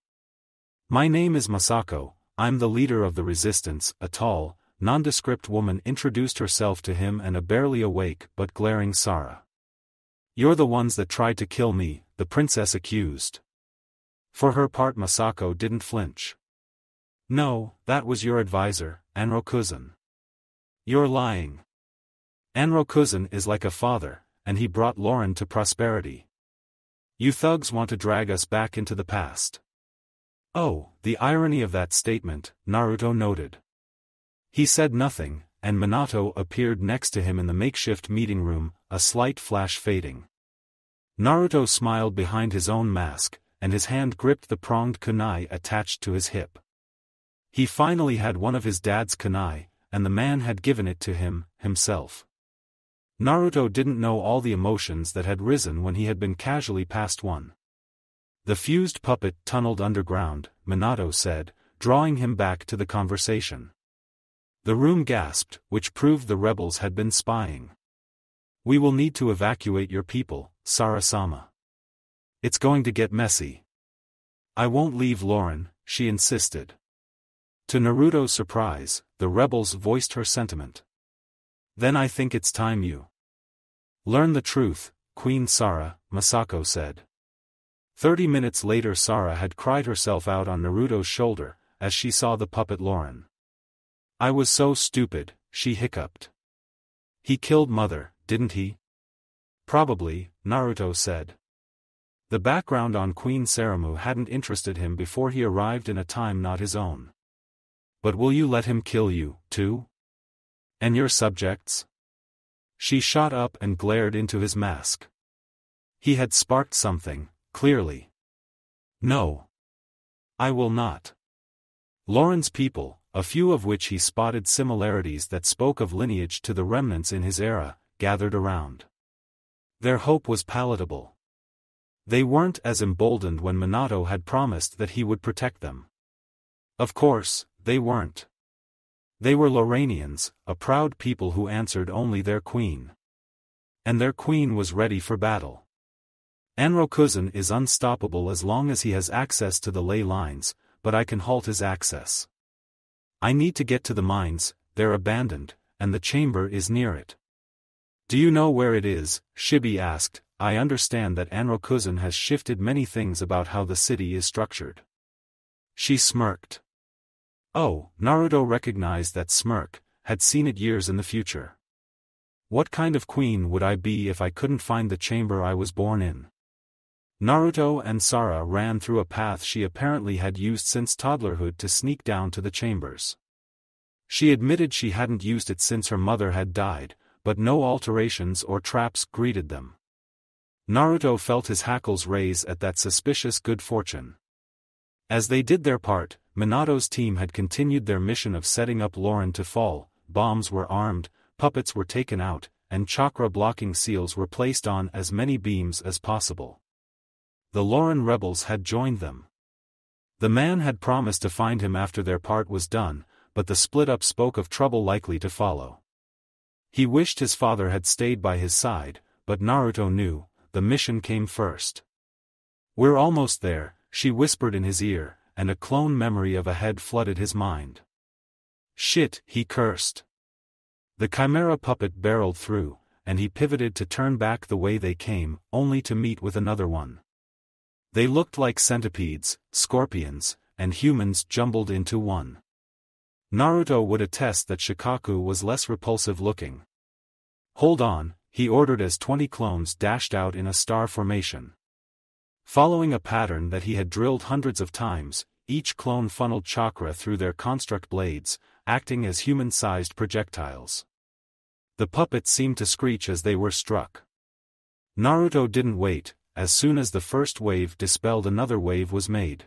My name is Masako, I'm the leader of the resistance, a tall, nondescript woman introduced herself to him and a barely awake but glaring Sara. You're the ones that tried to kill me, the princess accused. For her part Masako didn't flinch. No, that was your advisor, Anrokuzen. You're lying. Anrokuzen is like a father, and he brought Lauren to prosperity. You thugs want to drag us back into the past. Oh, the irony of that statement, Naruto noted. He said nothing, and Minato appeared next to him in the makeshift meeting room, a slight flash fading. Naruto smiled behind his own mask, and his hand gripped the pronged kunai attached to his hip. He finally had one of his dad's kunai, and the man had given it to him, himself. Naruto didn't know all the emotions that had risen when he had been casually passed one. The fused puppet tunneled underground, Minato said, drawing him back to the conversation. The room gasped, which proved the rebels had been spying. We will need to evacuate your people, Sara-sama. It's going to get messy. I won't leave Lauren, she insisted. To Naruto's surprise, the rebels voiced her sentiment. Then I think it's time you learn the truth, Queen Sara, Masako said. 30 minutes later Sara had cried herself out on Naruto's shoulder, as she saw the puppet Lauren. I was so stupid, she hiccuped. He killed Mother, didn't he? Probably, Naruto said. The background on Queen Saramu hadn't interested him before he arrived in a time not his own. But will you let him kill you, too? And your subjects? She shot up and glared into his mask. He had sparked something, clearly. No. I will not. Lauren's people, a few of which he spotted similarities that spoke of lineage to the remnants in his era, gathered around. Their hope was palatable. They weren't as emboldened when Minato had promised that he would protect them. Of course, they weren't. They were Loranians, a proud people who answered only their queen. And their queen was ready for battle. Anrokuzen is unstoppable as long as he has access to the ley lines, but I can halt his access. I need to get to the mines, they're abandoned, and the chamber is near it. Do you know where it is? Shibi asked. I understand that Anrokuzen has shifted many things about how the city is structured. She smirked. Oh, Naruto recognized that smirk, had seen it years in the future. What kind of queen would I be if I couldn't find the chamber I was born in? Naruto and Sara ran through a path she apparently had used since toddlerhood to sneak down to the chambers. She admitted she hadn't used it since her mother had died, but no alterations or traps greeted them. Naruto felt his hackles raise at that suspicious good fortune. As they did their part, Minato's team had continued their mission of setting up Lauren to fall, bombs were armed, puppets were taken out, and chakra-blocking seals were placed on as many beams as possible. The Lauren rebels had joined them. The man had promised to find him after their part was done, but the split-up spoke of trouble likely to follow. He wished his father had stayed by his side, but Naruto knew, the mission came first. We're almost there, she whispered in his ear, and a clone memory of a head flooded his mind. Shit, he cursed. The chimera puppet barreled through, and he pivoted to turn back the way they came, only to meet with another one. They looked like centipedes, scorpions, and humans jumbled into one. Naruto would attest that Shikaku was less repulsive looking. Hold on, he ordered as 20 clones dashed out in a star formation. Following a pattern that he had drilled hundreds of times, each clone funneled chakra through their construct blades, acting as human-sized projectiles. The puppets seemed to screech as they were struck. Naruto didn't wait. As soon as the first wave dispelled, another wave was made.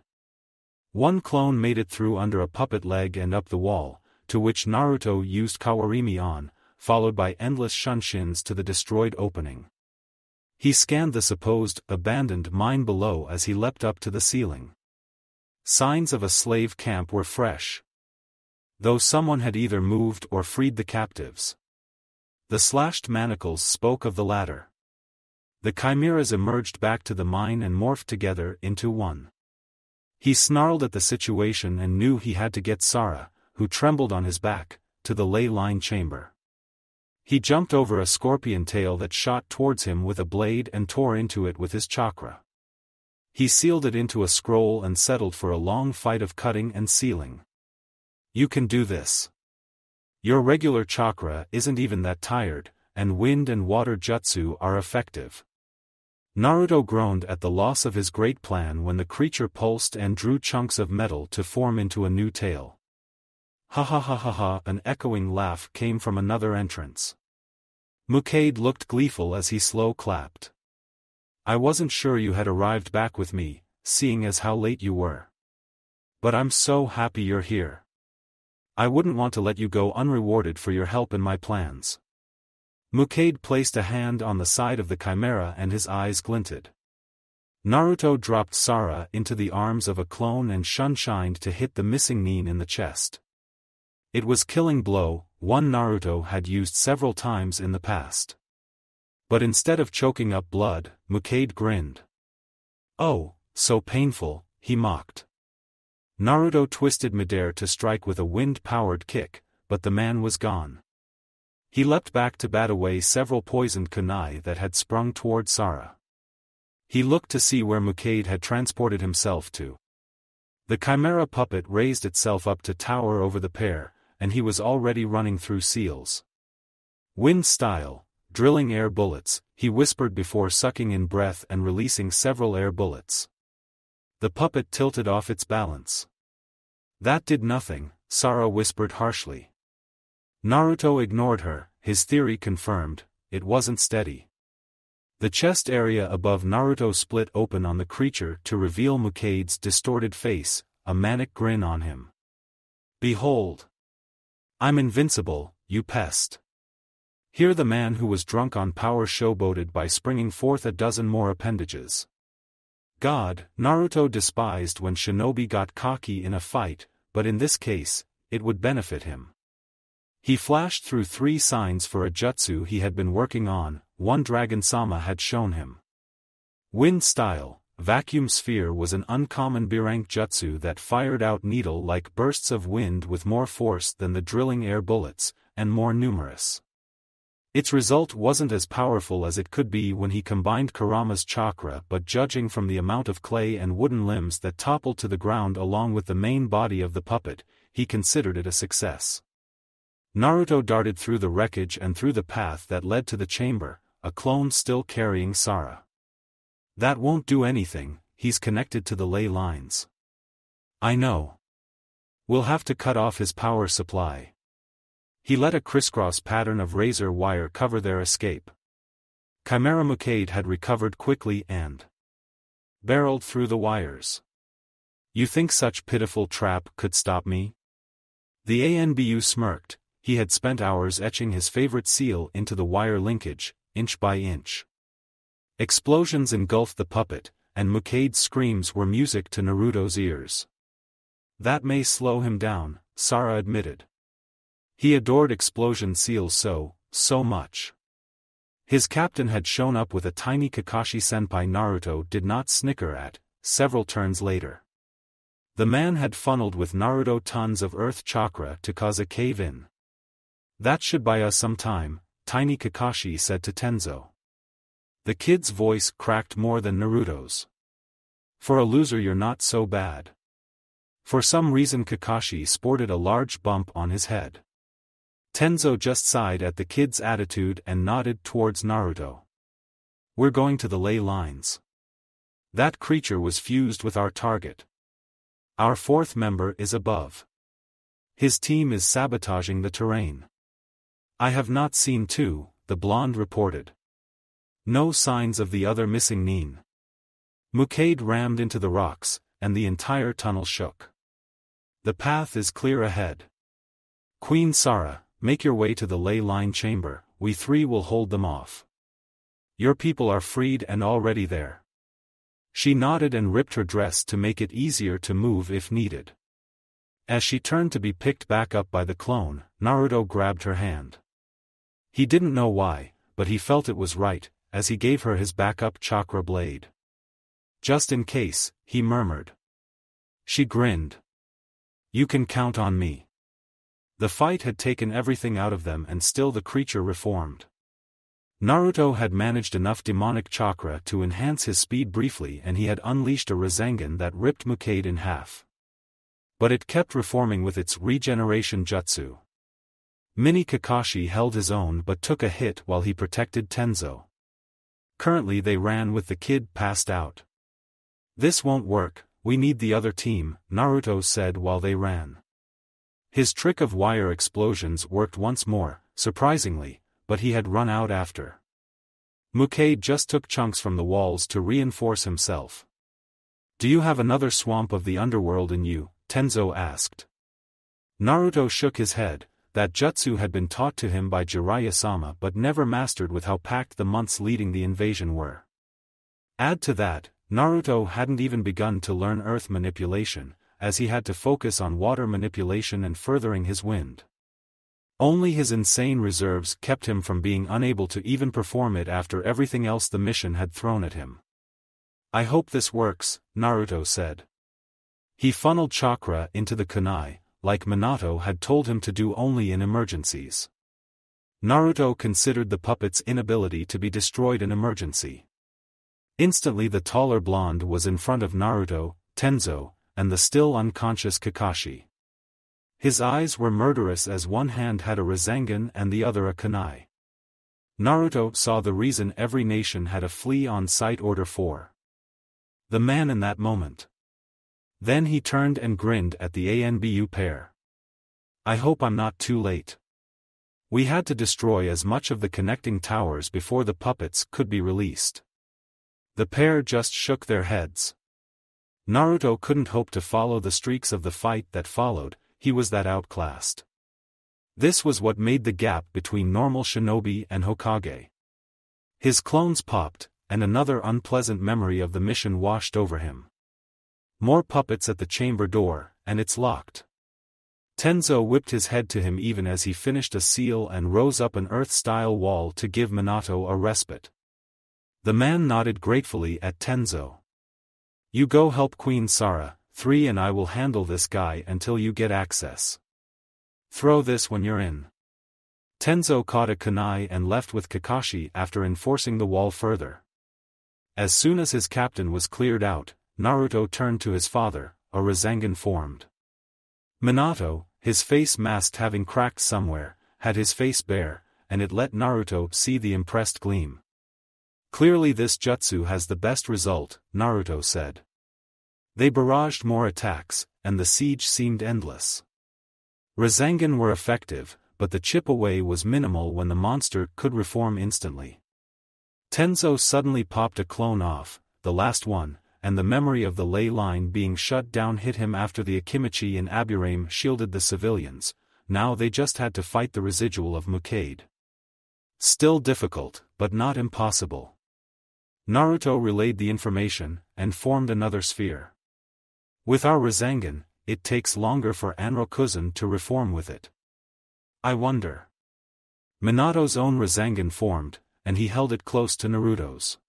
One clone made it through under a puppet leg and up the wall, to which Naruto used Kawarimi on, followed by endless shunshin to the destroyed opening. He scanned the supposed abandoned mine below as he leapt up to the ceiling. Signs of a slave camp were fresh. Though someone had either moved or freed the captives. The slashed manacles spoke of the latter. The chimeras emerged back to the mine and morphed together into one. He snarled at the situation and knew he had to get Sara, who trembled on his back, to the ley line chamber. He jumped over a scorpion tail that shot towards him with a blade and tore into it with his chakra. He sealed it into a scroll and settled for a long fight of cutting and sealing. You can do this. Your regular chakra isn't even that tired, and wind and water jutsu are effective. Naruto groaned at the loss of his great plan when the creature pulsed and drew chunks of metal to form into a new tail. Ha ha ha ha ha! An echoing laugh came from another entrance. Mukade looked gleeful as he slow clapped. I wasn't sure you had arrived back with me, seeing as how late you were. But I'm so happy you're here. I wouldn't want to let you go unrewarded for your help in my plans. Mukade placed a hand on the side of the chimera and his eyes glinted. Naruto dropped Sara into the arms of a clone and shunshined to hit the missing Nin in the chest. It was killing blow, one Naruto had used several times in the past. But instead of choking up blood, Mukade grinned. Oh, so painful, he mocked. Naruto twisted midair to strike with a wind-powered kick, but the man was gone. He leapt back to bat away several poisoned kunai that had sprung toward Sara. He looked to see where Mukade had transported himself to. The chimera puppet raised itself up to tower over the pair, and he was already running through seals. Wind style, drilling air bullets, he whispered before sucking in breath and releasing several air bullets. The puppet tilted off its balance. That did nothing, Sara whispered harshly. Naruto ignored her, his theory confirmed, it wasn't steady. The chest area above Naruto split open on the creature to reveal Mukade's distorted face, a manic grin on him. Behold! I'm invincible, you pest. Here the man who was drunk on power showboated by springing forth a dozen more appendages. God, Naruto despised when shinobi got cocky in a fight, but in this case, it would benefit him. He flashed through 3 signs for a jutsu he had been working on, one Dragon-sama had shown him. Wind style, vacuum sphere was an uncommon B-rank jutsu that fired out needle-like bursts of wind with more force than the drilling air bullets, and more numerous. Its result wasn't as powerful as it could be when he combined Kurama's chakra, but judging from the amount of clay and wooden limbs that toppled to the ground along with the main body of the puppet, he considered it a success. Naruto darted through the wreckage and through the path that led to the chamber, a clone still carrying Sara. That won't do anything, he's connected to the ley lines. I know. We'll have to cut off his power supply. He let a crisscross pattern of razor wire cover their escape. Chimera Mukade had recovered quickly and barreled through the wires. You think such pitiful trap could stop me? The ANBU smirked. He had spent hours etching his favorite seal into the wire linkage, inch by inch. Explosions engulfed the puppet, and Mukade's screams were music to Naruto's ears. That may slow him down, Sara admitted. He adored explosion seals so much. His captain had shown up with a tiny Kakashi-senpai Naruto did not snicker at, several turns later. The man had funneled with Naruto tons of earth chakra to cause a cave-in. That should buy us some time, Tiny Kakashi said to Tenzo. The kid's voice cracked more than Naruto's. For a loser you're not so bad. For some reason Kakashi sported a large bump on his head. Tenzo just sighed at the kid's attitude and nodded towards Naruto. We're going to the ley lines. That creature was fused with our target. Our 4th member is above. His team is sabotaging the terrain. I have not seen 2, the blonde reported. No signs of the other missing Nin. Mukade rammed into the rocks, and the entire tunnel shook. The path is clear ahead. Queen Sara, make your way to the ley line chamber, we 3 will hold them off. Your people are freed and already there. She nodded and ripped her dress to make it easier to move if needed. As she turned to be picked back up by the clone, Naruto grabbed her hand. He didn't know why, but he felt it was right, as he gave her his backup chakra blade. Just in case, he murmured. She grinned. You can count on me. The fight had taken everything out of them and still the creature reformed. Naruto had managed enough demonic chakra to enhance his speed briefly and he had unleashed a Rasengan that ripped Mukade in half. But it kept reforming with its regeneration jutsu. Mini Kakashi held his own but took a hit while he protected Tenzo. Concurrently they ran with the kid passed out. "This won't work, we need the other team," Naruto said while they ran. His trick of wire explosions worked once more, surprisingly, but he had run out after. Mukade just took chunks from the walls to reinforce himself. "Do you have another swamp of the underworld in you?" Tenzo asked. Naruto shook his head. That jutsu had been taught to him by Jiraiya-sama but never mastered with how packed the months leading the invasion were. Add to that, Naruto hadn't even begun to learn earth manipulation, as he had to focus on water manipulation and furthering his wind. Only his insane reserves kept him from being unable to even perform it after everything else the mission had thrown at him. "I hope this works," Naruto said. He funneled chakra into the kunai, like Minato had told him to do only in emergencies. Naruto considered the puppet's inability to be destroyed an emergency. Instantly the taller blonde was in front of Naruto, Tenzo, and the still unconscious Kakashi. His eyes were murderous as one hand had a Rasengan and the other a kunai. Naruto saw the reason every nation had a flee on sight order for the man in that moment. Then he turned and grinned at the Anbu pair. "I hope I'm not too late. We had to destroy as much of the connecting towers before the puppets could be released." The pair just shook their heads. Naruto couldn't hope to follow the streaks of the fight that followed, he was that outclassed. This was what made the gap between normal shinobi and Hokage. His clones popped, and another unpleasant memory of the mission washed over him. More puppets at the chamber door, and it's locked. Tenzo whipped his head to him even as he finished a seal and rose up an earth-style wall to give Minato a respite. The man nodded gratefully at Tenzo. "You go help Queen Sara, 3 and I will handle this guy until you get access. Throw this when you're in." Tenzo caught a kunai and left with Kakashi after enforcing the wall further. As soon as his captain was cleared out, Naruto turned to his father, a Rasengan formed. Minato, his face masked having cracked somewhere, had his face bare, and it let Naruto see the impressed gleam. "Clearly this jutsu has the best result," Naruto said. They barraged more attacks, and the siege seemed endless. Rasengan were effective, but the chip away was minimal when the monster could reform instantly. Tenzo suddenly popped a clone off, the last one, and the memory of the ley line being shut down hit him after the Akimichi and Aburame shielded the civilians. Now they just had to fight the residual of Mukade. Still difficult, but not impossible. Naruto relayed the information, and formed another sphere. "With our Rasengan, it takes longer for Anrokuzen to reform with it. I wonder." Minato's own Rasengan formed, and he held it close to Naruto's.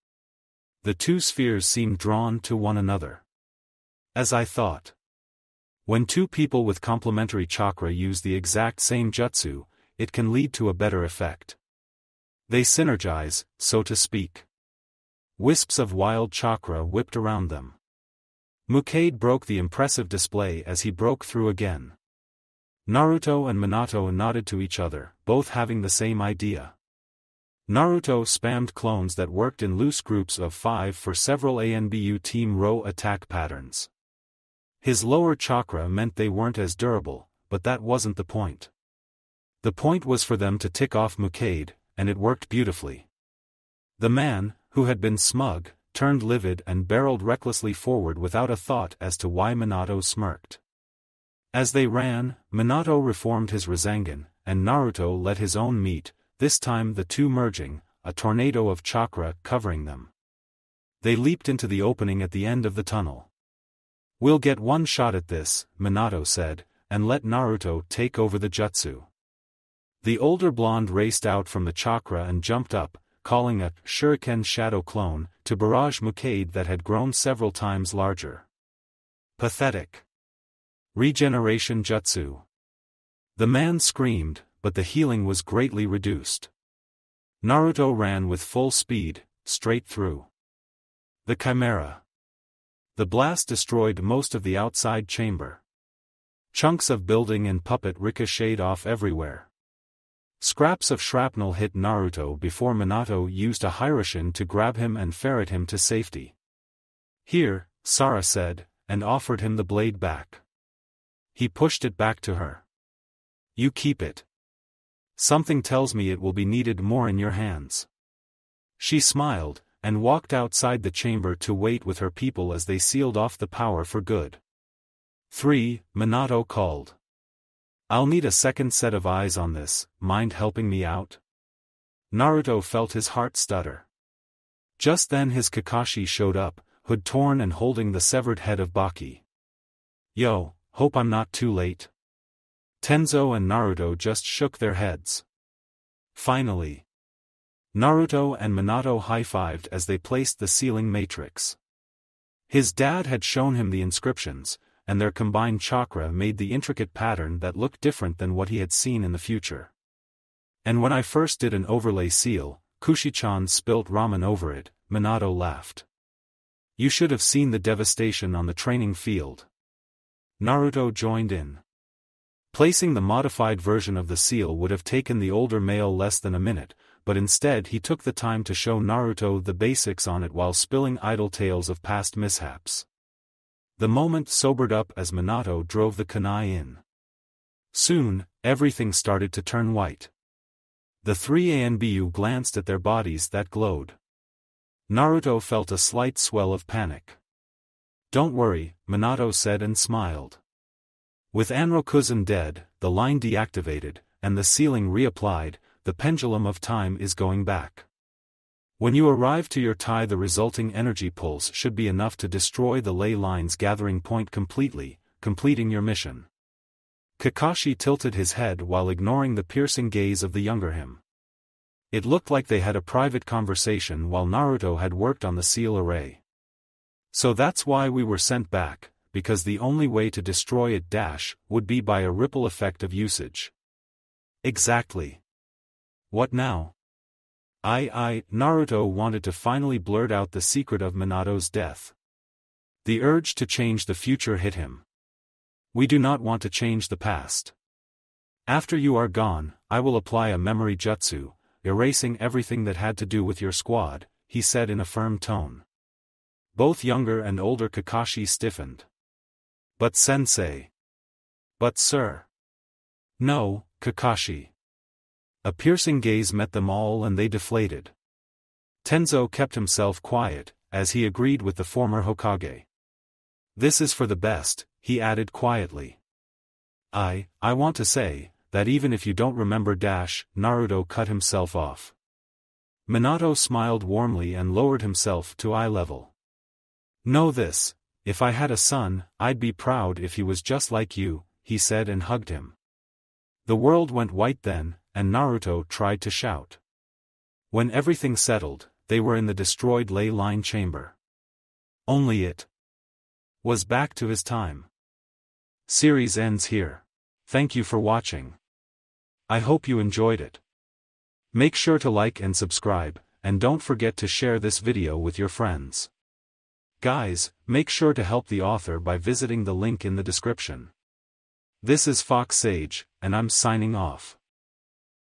The two spheres seemed drawn to one another. "As I thought. When two people with complementary chakra use the exact same jutsu, it can lead to a better effect. They synergize, so to speak." Wisps of wild chakra whipped around them. Mukade broke the impressive display as he broke through again. Naruto and Minato nodded to each other, both having the same idea. Naruto spammed clones that worked in loose groups of 5 for several Anbu team row attack patterns. His lower chakra meant they weren't as durable, but that wasn't the point. The point was for them to tick off Mukade, and it worked beautifully. The man, who had been smug, turned livid and barreled recklessly forward without a thought as to why Minato smirked. As they ran, Minato reformed his Rasengan, and Naruto let his own meet, this time the two merging, a tornado of chakra covering them. They leaped into the opening at the end of the tunnel. "We'll get one shot at this," Minato said, and let Naruto take over the jutsu. The older blonde raced out from the chakra and jumped up, calling a shuriken shadow clone, to barrage Mukade that had grown several times larger. Pathetic. Regeneration jutsu. The man screamed, but the healing was greatly reduced. Naruto ran with full speed, straight through the Chimera. The blast destroyed most of the outside chamber. Chunks of building and puppet ricocheted off everywhere. Scraps of shrapnel hit Naruto before Minato used a Hiraishin to grab him and ferret him to safety. "Here," Sara said, and offered him the blade back. He pushed it back to her. "You keep it. Something tells me it will be needed more in your hands." She smiled, and walked outside the chamber to wait with her people as they sealed off the power for good. 3. Minato called. "I'll need a second set of eyes on this, mind helping me out?" Naruto felt his heart stutter. Just then his Kakashi showed up, hood torn and holding the severed head of Baki. "Yo, hope I'm not too late." Tenzo and Naruto just shook their heads. Finally, Naruto and Minato high-fived as they placed the sealing matrix. His dad had shown him the inscriptions, and their combined chakra made the intricate pattern that looked different than what he had seen in the future. "And when I first did an overlay seal, Kushi-chan spilt ramen over it," Minato laughed. "You should have seen the devastation on the training field." Naruto joined in. Placing the modified version of the seal would have taken the older male less than a minute, but instead he took the time to show Naruto the basics on it while spilling idle tales of past mishaps. The moment sobered up as Minato drove the kunai in. Soon, everything started to turn white. The three Anbu glanced at their bodies that glowed. Naruto felt a slight swell of panic. "Don't worry," Minato said and smiled. "With Anrokuzen dead, the line deactivated, and the sealing reapplied, the pendulum of time is going back. When you arrive to your tie, the resulting energy pulse should be enough to destroy the ley line's gathering point completely, completing your mission." Kakashi tilted his head while ignoring the piercing gaze of the younger him. It looked like they had a private conversation while Naruto had worked on the seal array. "So that's why we were sent back, because the only way to destroy it would be by a ripple effect of usage." "Exactly. What now?" Naruto wanted to finally blurt out the secret of Minato's death. The urge to change the future hit him. "We do not want to change the past. After you are gone, I will apply a memory jutsu, erasing everything that had to do with your squad," he said in a firm tone. Both younger and older Kakashi stiffened. "But sensei." "But sir." "No, Kakashi." A piercing gaze met them all and they deflated. Tenzo kept himself quiet, as he agreed with the former Hokage. "This is for the best," he added quietly. I want to say, that even if you don't remember Naruto cut himself off. Minato smiled warmly and lowered himself to eye level. "Know this, if I had a son, I'd be proud if he was just like you," he said and hugged him. The world went white then, and Naruto tried to shout. When everything settled, they were in the destroyed ley line chamber. Only it was back to his time. Series ends here. Thank you for watching. I hope you enjoyed it. Make sure to like and subscribe, and don't forget to share this video with your friends. Guys, make sure to help the author by visiting the link in the description. This is Fox Sage, and I'm signing off.